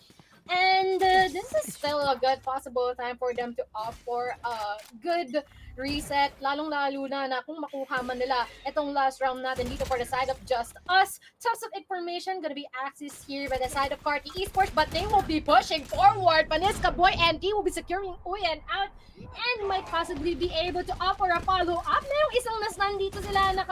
And this is still a good possible time for them to opt for a good reset, lalong-lalo na kung makuha man nila itong last round natin dito for the side of Just Us. Tons of information gonna be accessed here by the side of Carti Esports, but they will be pushing forward. Paniska Boy and D will be securing Uyen out and might possibly be able to offer a follow-up. Merong isang nasnan dito sila na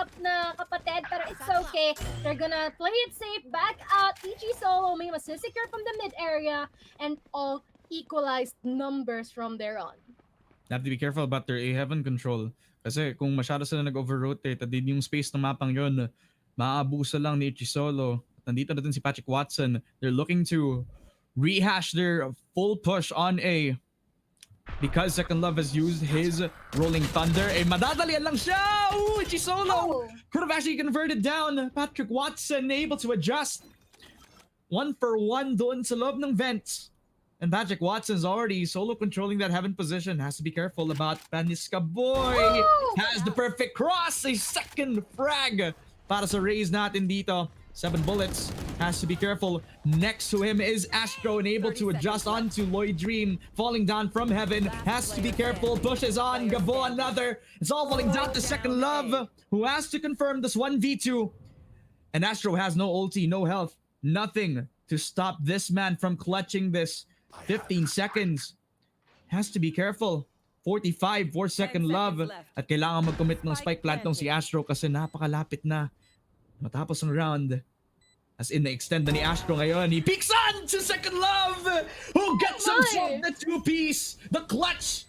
kapatid, pero it's okay. They're gonna play it safe, back out. PG Solo may masisecure from the mid area and all equalized numbers from there on. Have to be careful about their A-Heaven control. Kasi kung masyado sila nag-overrotate at din yung space ng mapang yun, maaabuso lang ni Ichisolo. Nandito na din si Patrick Watson. They're looking to rehash their full push on A. Because Second Love has used his Rolling Thunder. Madadalian lang siya! Ooh, Ichisolo! Could have actually converted down. Patrick Watson able to adjust. 1-for-1 doon sa loob ng vents. And Patrick Watson's already solo controlling that heaven position. Has to be careful about Paniska Boy. Has the perfect cross. A second frag para sa raise natin dito. 7 bullets. Has to be careful. Next to him is Astro and able to adjust onto Lloyd Dream. Falling down from heaven. Has to be careful. Pushes on. Gabo another. It's all falling down to Second Love, who has to confirm this 1v2. And Astro has no ulti, no health. Nothing to stop this man from clutching this. 15 seconds. Has to be careful. 45 for Second Love. At kailangan mag-commit ng spike plant ng si Astro kasi napakalapit na matapos ang round. As in, na-extend na ni Astro ngayon. He peeks on to Second Love, who gets himself the 2-piece. The clutch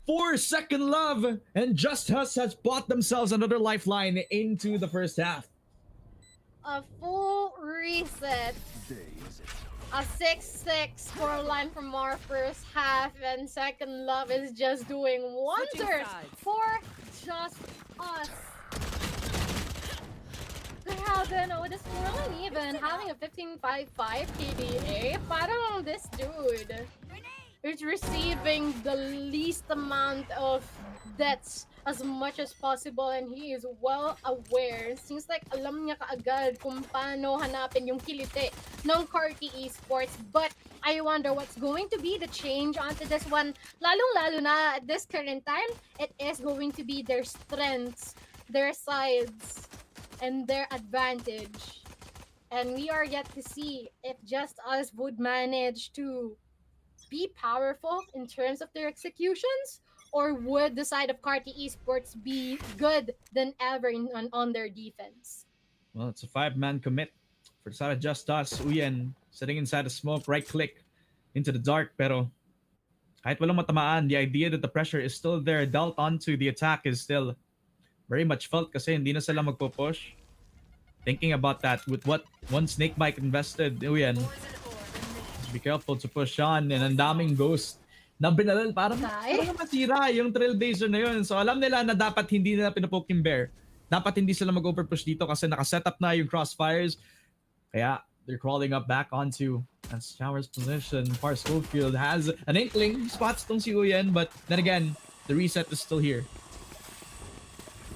for Second Love. And Just Us has bought themselves another lifeline into the first half. A full reset. A 6-6 scoreline from our first half, and Second Love is just doing wonders for Just Us. Grabe, no, this scoreline even having a 15.55 KDA. Parang this dude is receiving the least amount of deaths as much as possible, and he is well aware. Seems like alam niya kaagad kung paano hanapin yung kilite ng Carti Esports. But I wonder what's going to be the change onto this one. Lalong-lalo na at this current time, it is going to be their strengths, their sides, and their advantage. And we are yet to see if Just Us would manage to be powerful in terms of their executions, or would the side of Carti Esports be good than ever on their defense? Well, it's a 5-man commit for the side of Just Us. Uyen sitting inside the smoke, right click into the dark, pero kahit walang matamaan, the idea that the pressure is still there, dealt onto the attack, is still very much felt kasi hindi na sila magpo-push. Thinking about that with what one Snakebite invested, Uyen, be careful to push on, and ang daming ghost na binalal para masira yung Trailblazer na yun. So alam nila na dapat hindi nila pinapoke yung bear. Dapat hindi sila mag-overpush dito kasi nakaset up na yung crossfires. Kaya they're crawling up back onto Shower's position. Par Schofield has an inkling spots tong si Uyen, but then again, the reset is still here.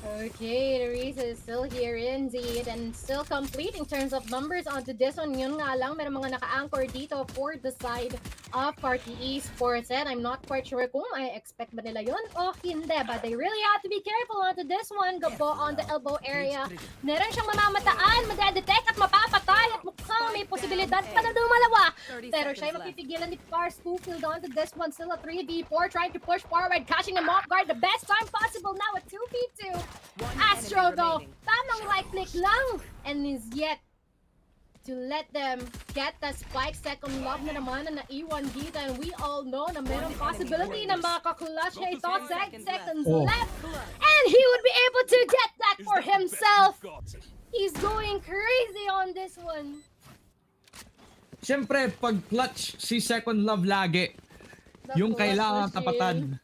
Okay, the reason is still here indeed, and still complete in terms of numbers onto this one. Yun nga lang, may mga naka-anchor dito for the side of Party Esports. And I'm not quite sure kung I expect ba nila yun o hindi. But they really have to be careful onto this one. Gabo on the elbow area. Meron siyang mamamataan, madedetect at mapapatay. At mukhang may posibilidad pa na dumalawa. Pero siya ay mapipigilan ni Pars Schofield onto this one. Still a 3v4 trying to push forward. Catching him off guard the best time possible now at 2v2. Astro though, tamang right click lang. And is yet to let them get the spike. Second love na naman na naiwan dito. And we all know na merong possibility na makaka-clutch na ito. Seconds left. And he would be able to get that for himself. He's going crazy on this one. Siyempre, pag clutch si Second Love lagi, yung kailangan tapatan.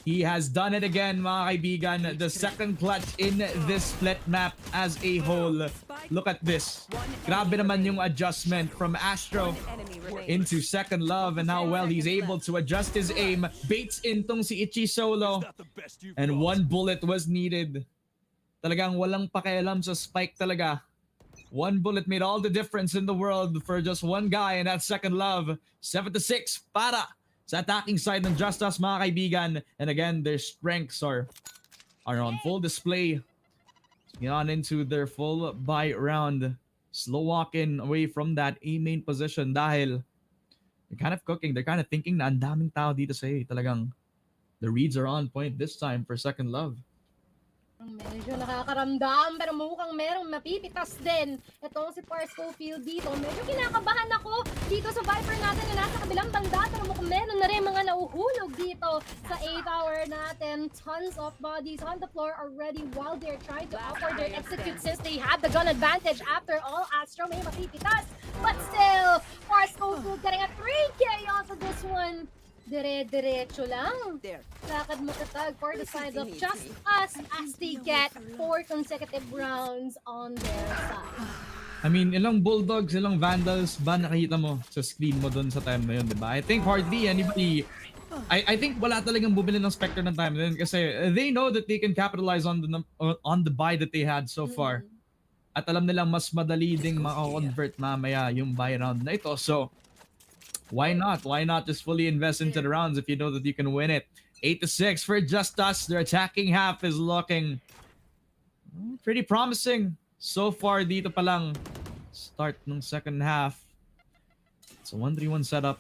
He has done it again, mga kaibigan. The second clutch in this split map as a whole. Look at this. Grabe naman yung adjustment from Astro into Second Love and how well he's able to adjust his aim. Baits in tong si Ichi solo. And one bullet was needed. Talagang walang pakialam sa spike talaga. One bullet made all the difference in the world for just one guy, and that's Second Love. 7-6 para sa attacking side ng Just Us, mga kaibigan. And again, their strengths are on full display. Get on into their full buy round. Slow walking away from that A main position dahil they're kind of cooking. They're kind of thinking na ang daming tao dito sa A. Talagang the reads are on point this time for Second Love. Medyo nakakaramdam pero mukhang merong mapipitas din. Itong si Pars Schofield dito. Medyo kinakabahan ako dito sa Viper natin na nasa kabilang banda. Pero mukhang meron na rin mga nauhulog dito sa A tower natin. Tons of bodies on the floor already while they're trying to offer their execute since they have the gun advantage. After all, Astro may mapipitas. But still, Pars Schofield getting a 3K off of this one. Dire-diretso lang. Lakad matatag for the side of Just Us as they get 4 consecutive rounds on their side. I mean, ilang Bulldogs, ilang Vandals ba nakita mo sa screen mo doon sa time na yun, di ba? I think hardly anybody... I think wala talagang bumili ng Spectre ng time na yun kasi they know that they can capitalize on the buy that they had so far. At alam nilang mas madali ding maka-convert mamaya yung buy round na ito. So, why not? Why not just fully invest into the rounds if you know that you can win it? 8-6 for Just Us. Their attacking half is looking pretty promising so far dito pa lang. Start ng second half. It's a 1-3-1 setup.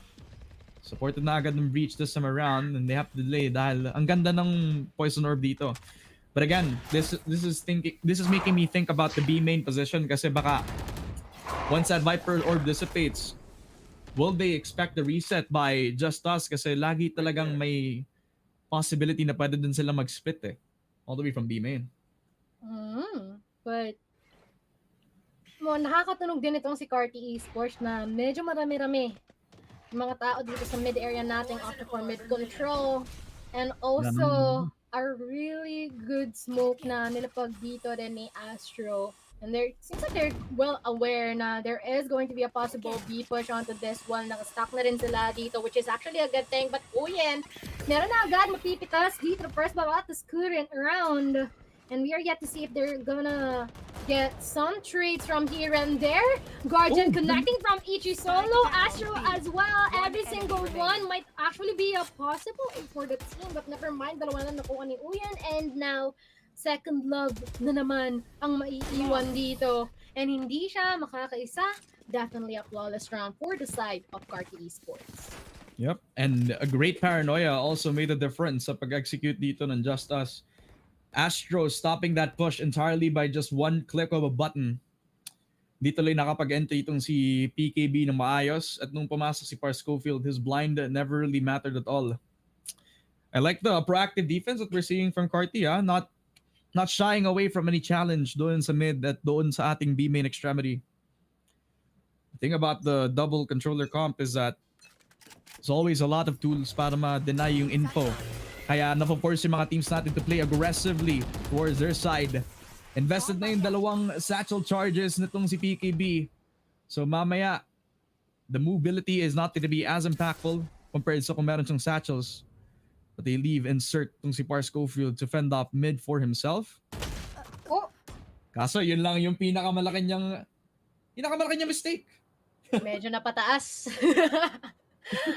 Supported na agad ng breach this time around and they have to delay dahil ang ganda ng poison orb dito. But again, this is making me think about the B main position kasi baka once that Viper orb dissipates, will they expect the reset by Just Us? Kasi lagi talagang may possibility na pwede din sila mag-split eh. All the way from B main. But, nakakatunog din itong si Carti Esports na medyo marami-rami mga tao dito sa mid area nating opted for mid control. And also, a really good smoke na nilapag dito rin ni Astro. And seems like they're well aware na there is going to be a possible B push onto this one. Nakastack na rin sila dito, which is actually a good thing. But Uyen, meron na agad mapipitas dito first about this current round. And we are yet to see if they're gonna get some trades from here and there. Guardian connecting from Ichi solo, Astro as well. Every single one might actually be a possible aid for the team. But never mind, dalawa na nakuha ni Uyen. And now, Second Love na naman ang maiiwan dito. And hindi siya makakaisa. Definitely a flawless round for the side of Carti Esports. Yep, and a great paranoia also made a difference sa pag-execute dito ng Just Us. Astro stopping that push entirely by just one click of a button. Dito lang nakapag-enter itong si PKB ng maayos at nung pumasok si Pars Schofield, his blind never really mattered at all. I like the proactive defense that we're seeing from Carti, not shying away from any challenge doon sa mid at doon sa ating B main extremity. The thing about the double controller comp is that there's always a lot of tools para ma-deny yung info. Kaya napo-force yung mga teams natin to play aggressively towards their side. Invested na yung dalawang satchel charges nitong si PKB. So mamaya, the mobility is not going to be as impactful compared sa kung meron siyang satchels. But they leave insert tong si Pars Schofield to fend off mid for himself. Kaso yun lang yung pinakamalaki niyang mistake. Medyo napataas.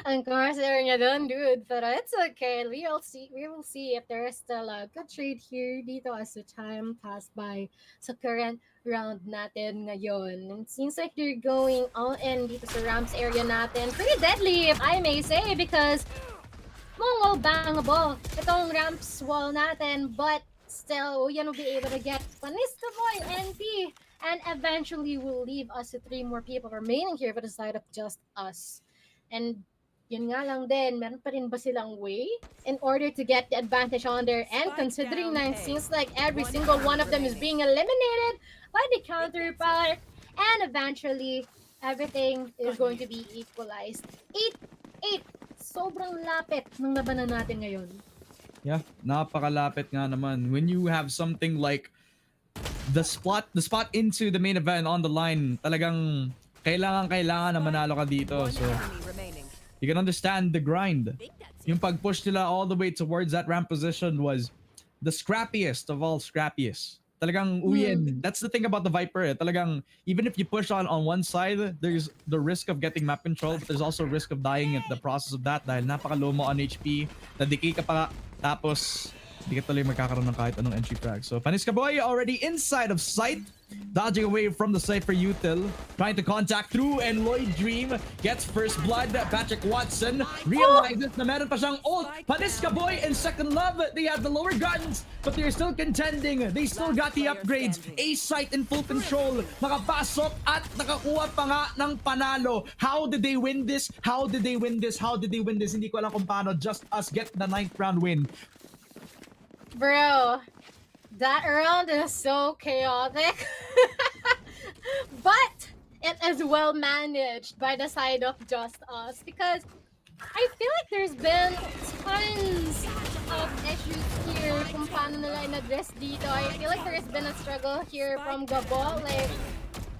Ang crosshair niya dun, dude. Pero it's okay. We will see. We will see if there is still a good trade here dito as the time passed by sa current round natin ngayon. And it seems like they're going all in dito sa ramps area natin. Pretty deadly, if I may say, because mongol bangable itong ramps wall natin, but still, Uyan will be able to get Panista Boy, NP, and eventually will leave us to 3 more people remaining here for the side of just us. And yun nga lang din, meron pa rin ba silang way in order to get the advantage on their end, considering na it seems like every single one of them is being eliminated by the counterpart, and eventually everything is going to be equalized. 8-8, sobrang lapit ng labanan natin ngayon. Yeah, napakalapit nga naman. When you have something like the spot into the main event on the line, talagang kailangan na manalo ka dito. So you can understand the grind. Yung pag-push nila all the way towards that ramp position was the scrappiest of all scrappiest. Talagang Uyen, that's the thing about the Viper. Talagang even if you push on one side, there's the risk of getting map control, but there's also risk of dying at the process of that dahil napaka-low mo on HP, na-decay ka pa, tapos hindi ka tuloy magkakaroon ng kahit anong entry frag. So Paniska Boy already inside of sight, dodging away from the Cypher Util, trying to contact through, and Lloyd Dream gets first blood. Patrick Watson realizes na meron pa siyang ult. Paniska Boy and Second Love, they have the lower guns, but they're still contending. They still got the upgrades. A-Site in full control. Nakapasok at nakakuha pa nga ng panalo. How did they win this? How did they win this? How did they win this? Hindi ko alam kung paano. Just us get the 9th round win. Bro, that round is so chaotic. But it is well managed by the side of just us, because I feel like there's been tons of issues here kung paano nila in-address dito. I feel like there's been a struggle here from Gabo, like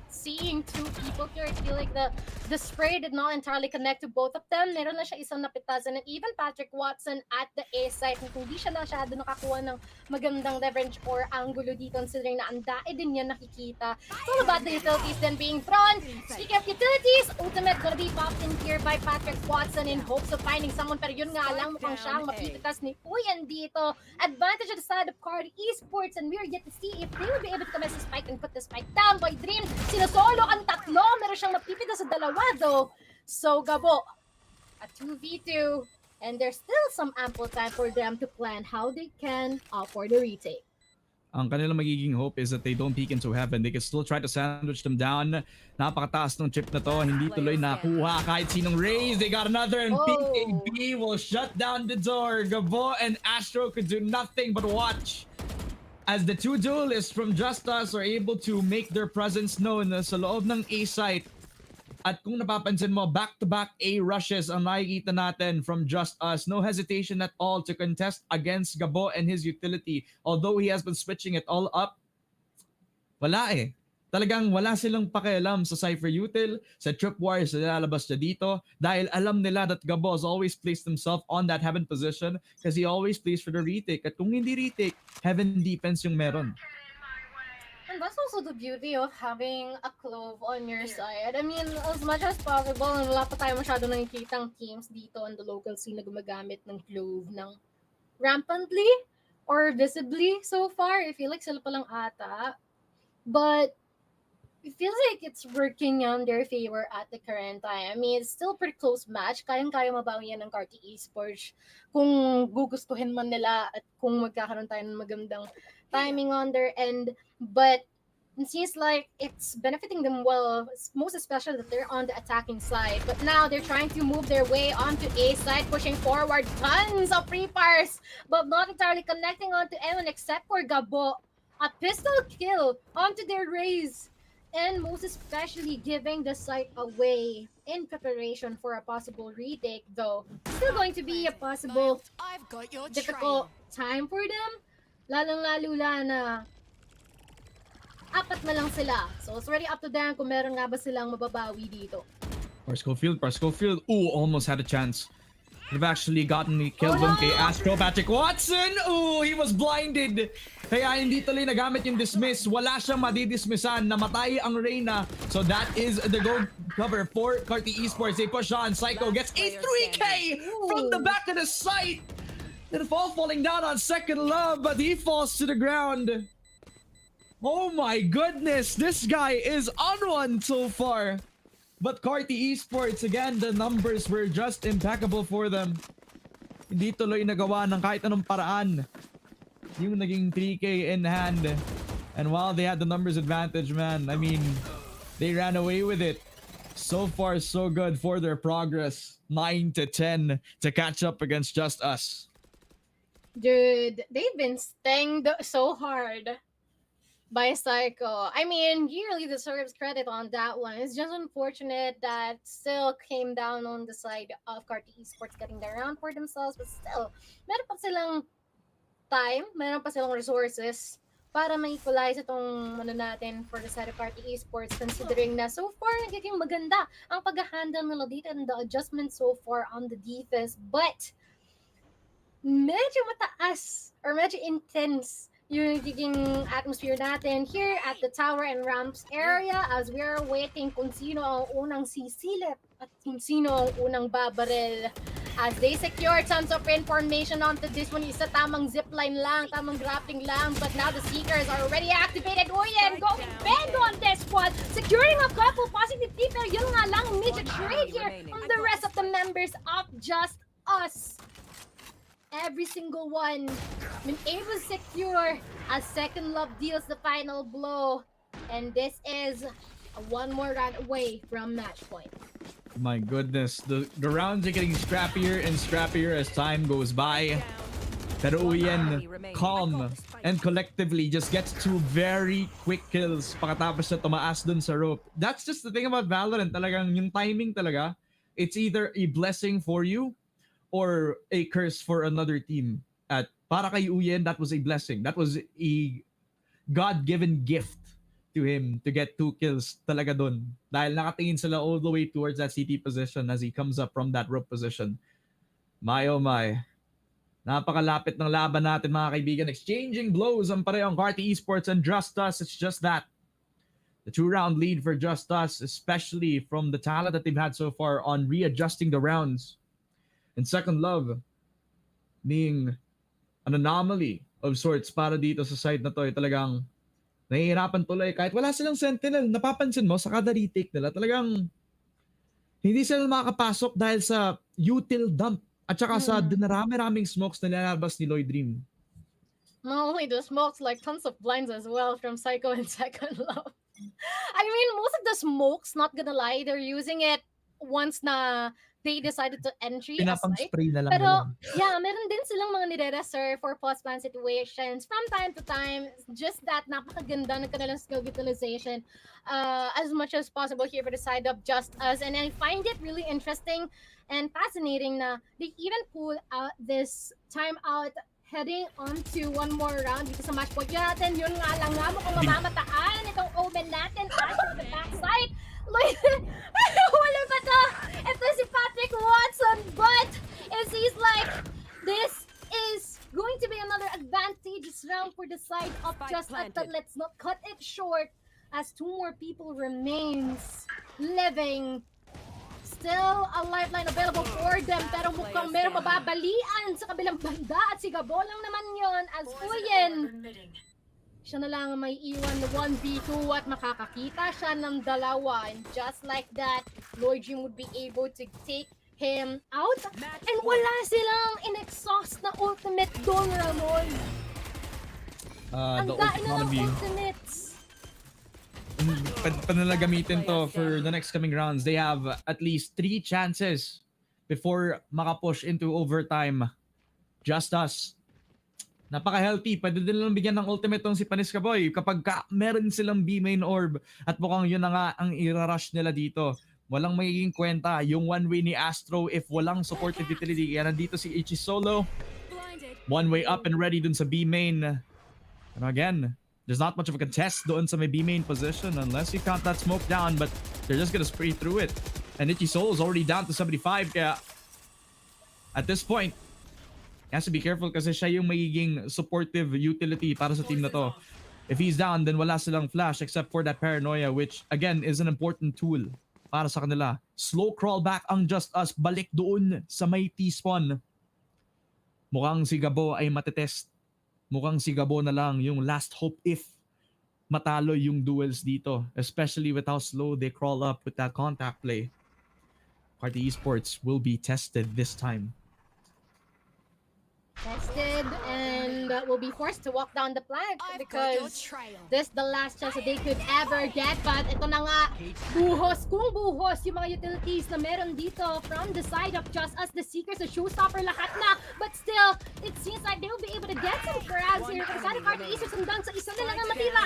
seeing 2 people here. I feel like the spray did not entirely connect to both of them. Meron na siya isang napitasan, and even Patrick Watson at the A site, kung di siya masyado nakakuha ng magandang leverage or angulo dito, considering na ang dae din niya nakikita. It's all about the utilities then being thrown. Speaking of utilities, ultimate gonna be popped in here by Patrick Watson in hopes of finding someone, pero yun nga lang, mukhang siyang mapipitas ni Uyan dito. Advantage of the side of Predator Esports, and we're yet to see if they will be able to come as a spike and put the spike down. By Dream, sinasolo ang tatlo, meron siyang mapipitas sa dalawa though. So Gabo, a 2v2, and there's still some ample time for them to plan how they can for the retake. Ang kanilang magiging hope is that they don't peek into heaven. They can still try to sandwich them down. Napakataas ng chip na to. Hindi tuloy nakuha kahit sinong raise. They got another, and PKB will shut down the door. Gabo and Astro could do nothing but watch as the 2 duelists from Just Us are able to make their presence known sa loob ng A-site. At kung napapansin mo, back-to-back A rushes ang nakikita natin from Just Us. No hesitation at all to contest against Gabo and his utility. Although he has been switching it all up, wala eh. Talagang wala silang pakialam sa Cypher Util, sa Tripwires na lalabas niya dito, dahil alam nila that Gabo has always placed himself on that heaven position because he always plays for the retake. At kung hindi retake, heaven defense yung meron. And that's also the beauty of having a Clove on your side. I mean, as much as possible, wala pa tayo masyado nakikitang teams dito on the local scene na gumagamit ng Clove ng rampantly or visibly so far. I feel like sila pa lang ata. But it feels like it's working on their favor at the current time. I mean, it's still a pretty close match. Kayang-kaya mabawi yan ng Predator Esports kung gugustuhin man nila at kung magkakaroon tayo ng magandang timing on their end. But it seems like it's benefiting them well, most especially that they're on the attacking side. But now they're trying to move their way onto A side, pushing forward tons of free fires, but not entirely connecting onto anyone except for Gabo. A pistol kill onto their raise, and most especially giving the site away in preparation for a possible retake, though still going to be a possible difficult time for them. Lalong-lalo na apat na lang sila. So it's already up to them kung meron nga ba silang mababawi dito. Parscofield. Ooh, almost had a chance. They've actually gotten me killed dun kay Astro. Patrick Watson! Ooh, he was blinded! Kaya hindi tuloy nagamit yung dismiss. Wala siyang madidismissan. Namatay ang Reyna. So that is the gold cover for Carti Esports. They push on. Psycho gets a 3K from the back of the site. And falling down on second love, but he falls to the ground. Oh my goodness, this guy is on one so far. But Carti Esports, again, the numbers were just impeccable for them. Hindi tuloy nagawa ng kahit anong paraan yung naging 3K in hand. And while they had the numbers advantage, man, I mean, they ran away with it. So far, so good for their progress. 9-10 to catch up against Just Us. Dude, they've been stinged so hard by Psycho. I mean, he really deserves credit on that one. It's just unfortunate that still came down on the side of Carti Esports getting the round for themselves, but still, meron pa silang time, meron pa silang resources para ma-equalize itong natin for the side of Carti Esports, considering na so far nagiging maganda ang pag-handle nila dito and the adjustment so far on the defense, but medyo mataas or medyo intense yung nagiging atmosphere natin here at the tower and ramps area as we are waiting kung sino ang unang sisilip at kung sino ang unang babaril. As they secure tons of information onto this one, isa tamang zipline lang, tamang grappling lang, but now the Seekers are already activated. Uyen going big on this one, securing a couple positive people. Yun nga lang, immediate trade here from the rest of the members of Just Us. Every single one been able to secure as Second Love deals the final blow, and this is one more round away from match point. My goodness, the rounds are getting scrappier and scrappier as time goes by. Pero Uyen, calm and collectively just gets two very quick kills pagkatapos na tumaas dun sa rope. That's just the thing about Valorant, talagang yung timing talaga. It's either a blessing for you or a curse for another team. At para kay Uyen, that was a blessing. That was a God-given gift to him to get 2 kills talaga dun. Dahil nakatingin sila all the way towards that CT position as he comes up from that rope position. My oh my. Napakalapit ng laban natin mga kaibigan. Exchanging blows ang parehong Carti Esports and Just Us. It's just that. The 2-round lead for Just Us, especially from the talent that they've had so far on readjusting the rounds. And Second Love being an anomaly of sorts para dito sa side na to, talagang nahihirapan tuloy. Kahit wala silang sentinel, napapansin mo sa kada retake nila, talagang hindi sila makakapasok dahil sa util dump at saka sa dinarami-raming smokes na nilalabas ni Lloyd Dream. Not only the smokes, like tons of blinds as well from Psycho and Second Love. I mean, most of the smokes, not gonna lie, they're using it once na they decided to entry a site. Pinapang-spray na lang Pero, nila. yeah, meron din silang mga nire-reserve for post-plan situations from time to time. Just that, napakaganda ng kanilang skill utilization as much as possible here for the side of Just Us. And I find it really interesting and fascinating na they even pull out this timeout heading onto one more round dito sa match point natin. Yun nga lang nga mo kung mamamataan itong Omen natin after the backside. Wala pa to! Ito si Patrick Watson, but it seems like this is going to be another advantageous round for the side of Just Us, but let's not cut it short as 2 more people remains living. Still a lifeline available for them, pero mukhang meron mababalian sa kabilang banda at si Gabo lang naman yon as Uyen. Siya na lang may iwan na 1v2 at makakakita siya ng dalawa. And just like that, Lloyd Dream would be able to take him out. And wala silang in-exhaust na ultimate doon, Ramon. Ang dahil na ng ultimates. Pa nila gamitin to for the next coming rounds. They have at least 3 chances before makapush into overtime. Just Us. Napaka-healthy. Pwede din lang bigyan ng ultimate tong si Paniska Boy kapag meron silang B-main orb at mukhang yun na nga ang irarush nila dito. Walang magiging kwenta yung one-way ni Astro if walang supportive utility. Kaya nandito si Ichi Solo. One-way up and ready dun sa B-main. And again, there's not much of a contest doon sa may B-main position unless you count that smoke down, but they're just gonna spray through it. And Ichi Solo is already down to 75 kaya at this point, he has to be careful kasi siya yung magiging supportive utility para sa team na to. If he's down, then wala silang flash except for that paranoia, which again is an important tool para sa kanila. Slow crawl back ang Just Us, balik doon sa may T-spawn. Mukhang si Gabo ay matetest. Mukhang si Gabo na lang yung last hope if matalo yung duels dito, especially with how slow they crawl up with that contact play. Party Esports will be tested this time. Tested and will be forced to walk down the plank because this is the last chance that they could ever get. But ito na nga, buhos kung buhos yung mga utilities na meron dito from the side of Just Us, the Seekers, the Showstopper, lahat na. But still, it seems like they will be able to get some frags here. From the side of Party Esports hanggang sa isa na lang ang matira.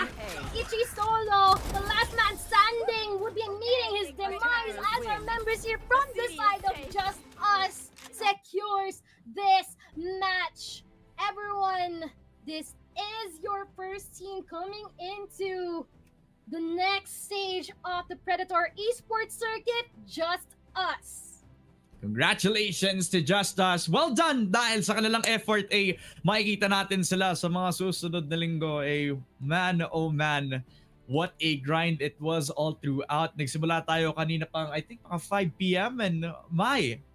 Ichi Solo, the last man standing, would be meeting his demise as our members here from the side of Just Us secures this match. Everyone, this is your first team coming into the next stage of the Predator Esports Circuit, Just Us. Congratulations to Just Us. Well done dahil sa kanilang effort makikita natin sila sa mga susunod na linggo. Man, oh man, what a grind it was all throughout. Nagsimula tayo kanina pang I think mga 5 p.m. and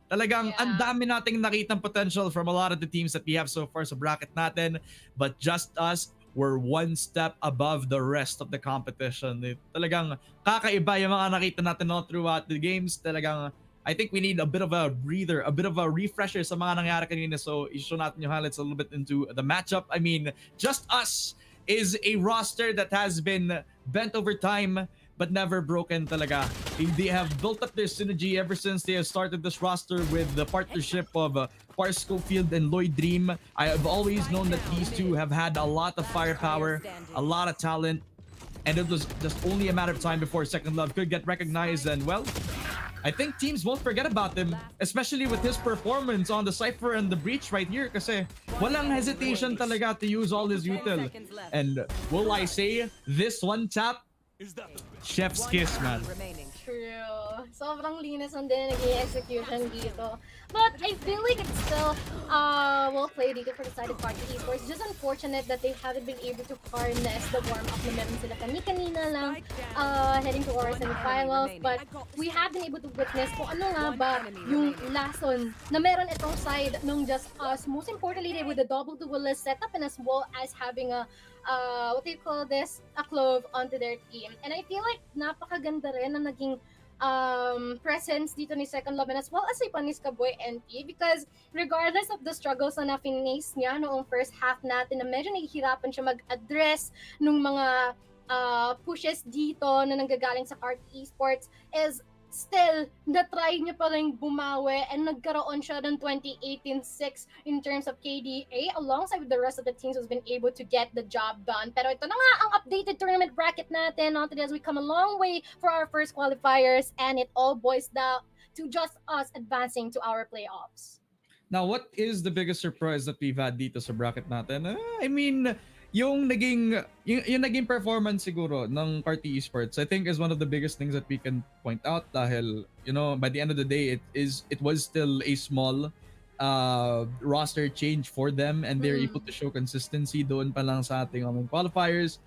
talagang ang dami nating nakitang potential from a lot of the teams that we have so far sa bracket natin. But Just Us were one step above the rest of the competition. Talagang kakaiba yung mga nakita natin all throughout the games. Talagang I think we need a bit of a breather, a bit of a refresher sa mga nangyari kanina. So i-show natin yung highlights a little bit into the matchup. I mean, Just Us is a roster that has been bent over time but never broken talaga. They have built up their synergy ever since they have started this roster with the partnership of Pars Schofield and Lloyd Dream. I have always known that these two have had a lot of firepower, a lot of talent, and it was just only a matter of time before Second Love could get recognized. And well, I think teams won't forget about him, especially with his performance on the Cypher and the Breach right here kasi walang hesitation talaga to use all his util. And will I say, this one tap, chef's kiss, man. True. Sobrang linis ang din naging execution dito. But I feel like it's still well played dito for the side of Party Esports. Just unfortunate that they haven't been able to harness the warm-up na meron sila kanina lang heading towards semifinals. But we have been able to witness kung ano nga ba yung lesson na meron itong side nung Just Us. Most importantly, with the double duelist setup and as well as having a what do you call this? A clove onto their team. And I feel like napakaganda rin na naging presence dito ni Second Love and as well as si Panis Kaboy NP because regardless of the struggles na na-face niya noong first half natin na medyo nahihirapan siya mag-address nung mga pushes dito na nanggagaling sa Party Esports is still, na-try niya pa rin bumawi and nagkaroon siya ng 2018-6 in terms of KDA alongside with the rest of the teams who's been able to get the job done. Pero ito na nga ang updated tournament bracket natin. On today as we come a long way for our first qualifiers and it all boils down to Just Us advancing to our playoffs. Now, what is the biggest surprise that we've had dito sa bracket natin? I mean, yung naging performance siguro ng Party Esports, I think is one of the biggest things that we can point out dahil, by the end of the day, it was still a small roster change for them and they're able to show consistency doon pa lang sa ating qualifiers.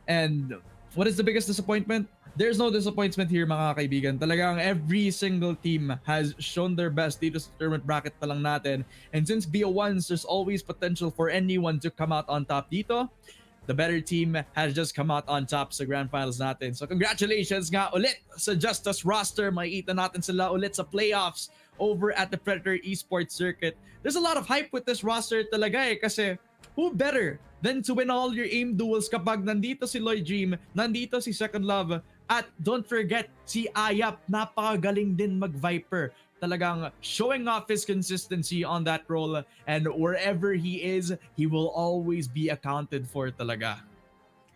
And what is the biggest disappointment? There's no disappointment here, mga kaibigan. Talagang every single team has shown their best dito sa tournament bracket pa lang natin. And since BO1s, there's always potential for anyone to come out on top dito. The better team has just come out on top sa grand finals natin. So congratulations nga ulit sa Just Us roster. Makikita natin sila ulit sa playoffs over at the Predator Esports Circuit. There's a lot of hype with this roster talaga kasi who better than to win all your aim duels kapag nandito si Lloyd Dream, nandito si Second Love, at don't forget si Ayap, napakagaling din mag-Viper. Talagang showing off his consistency on that role, and wherever he is, he will always be accounted for talaga.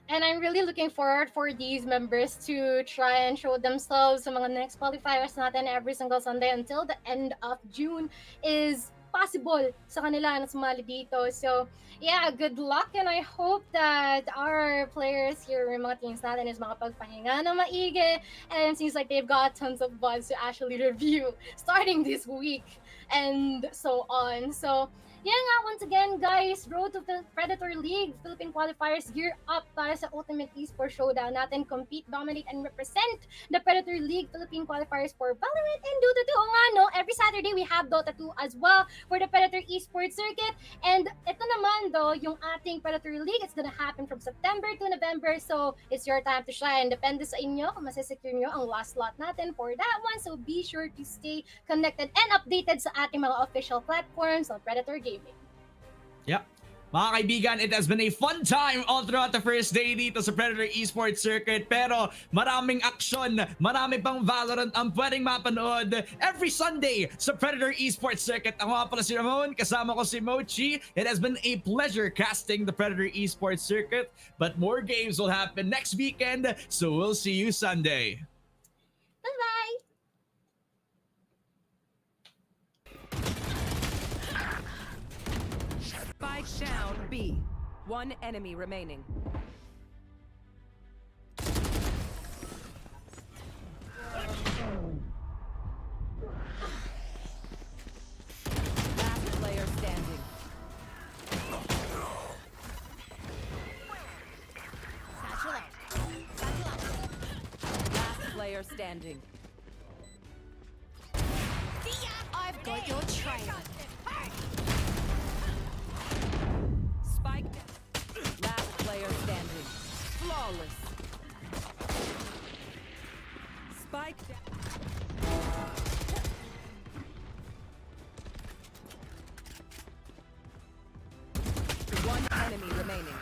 And I'm really looking forward for these members to try and show themselves sa mga next qualifiers natin every single Sunday until the end of June is possible sa kanila na sumali dito. So, yeah, good luck and I hope that our players here, mga teams natin is makapagpahinga na maigi and it seems like they've got tons of buzz to actually review starting this week and so on. So, yeah nga, once again, guys, Road to the Predator League, Philippine Qualifiers gear up para sa Ultimate Esports Showdown natin. Compete, dominate, and represent the Predator League Philippine Qualifiers for Valorant and Dota 2. O nga, no? Every Saturday, we have Dota 2 as well for the Predator Esports Circuit. And ito naman, though, yung ating Predator League, it's gonna happen from September to November. So, it's your time to shine. Depende sa inyo kung masasecure nyo ang last slot natin for that one. So, be sure to stay connected and updated sa ating mga official platforms of Predator Gaming. Yep. Mga kaibigan, it has been a fun time all throughout the first day dito sa Predator Esports Circuit. Pero maraming aksyon, marami pang Valorant ang pwedeng mapanood every Sunday sa Predator Esports Circuit. Ako nga pala si Ramon, kasama ko si Mochi. It has been a pleasure casting the Predator Esports Circuit. But more games will happen next weekend, so we'll see you Sunday. Bye-bye! Spike down B. One enemy remaining. Last player standing. Last player standing. I've got your trail. Spike down. Last player standing. Flawless. Spike down. One enemy remaining.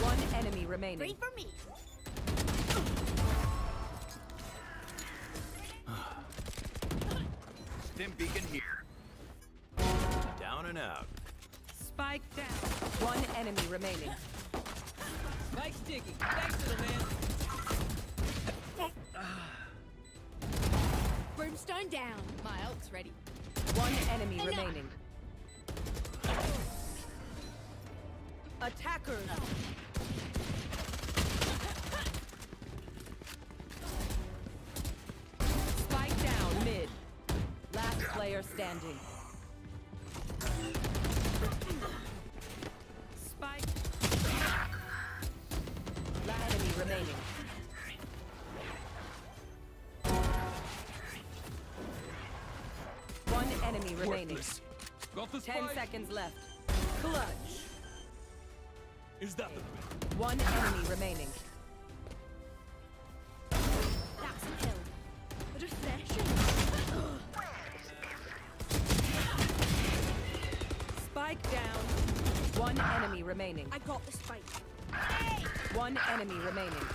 One enemy remaining. Wait for me. Stim beacon here. Down and out. Spike down. One enemy remaining. Mike's digging. Thanks, little man. Brimstone down. My ult's ready. One enemy remaining. Attackers. Spike down mid. Last player standing. Spike. Last enemy remaining. One enemy remaining. Got the 10 seconds left. Clutch. Is that the One enemy remaining. That's a kill. Refreshing. Spike down. One enemy remaining. I got the spike. One enemy remaining.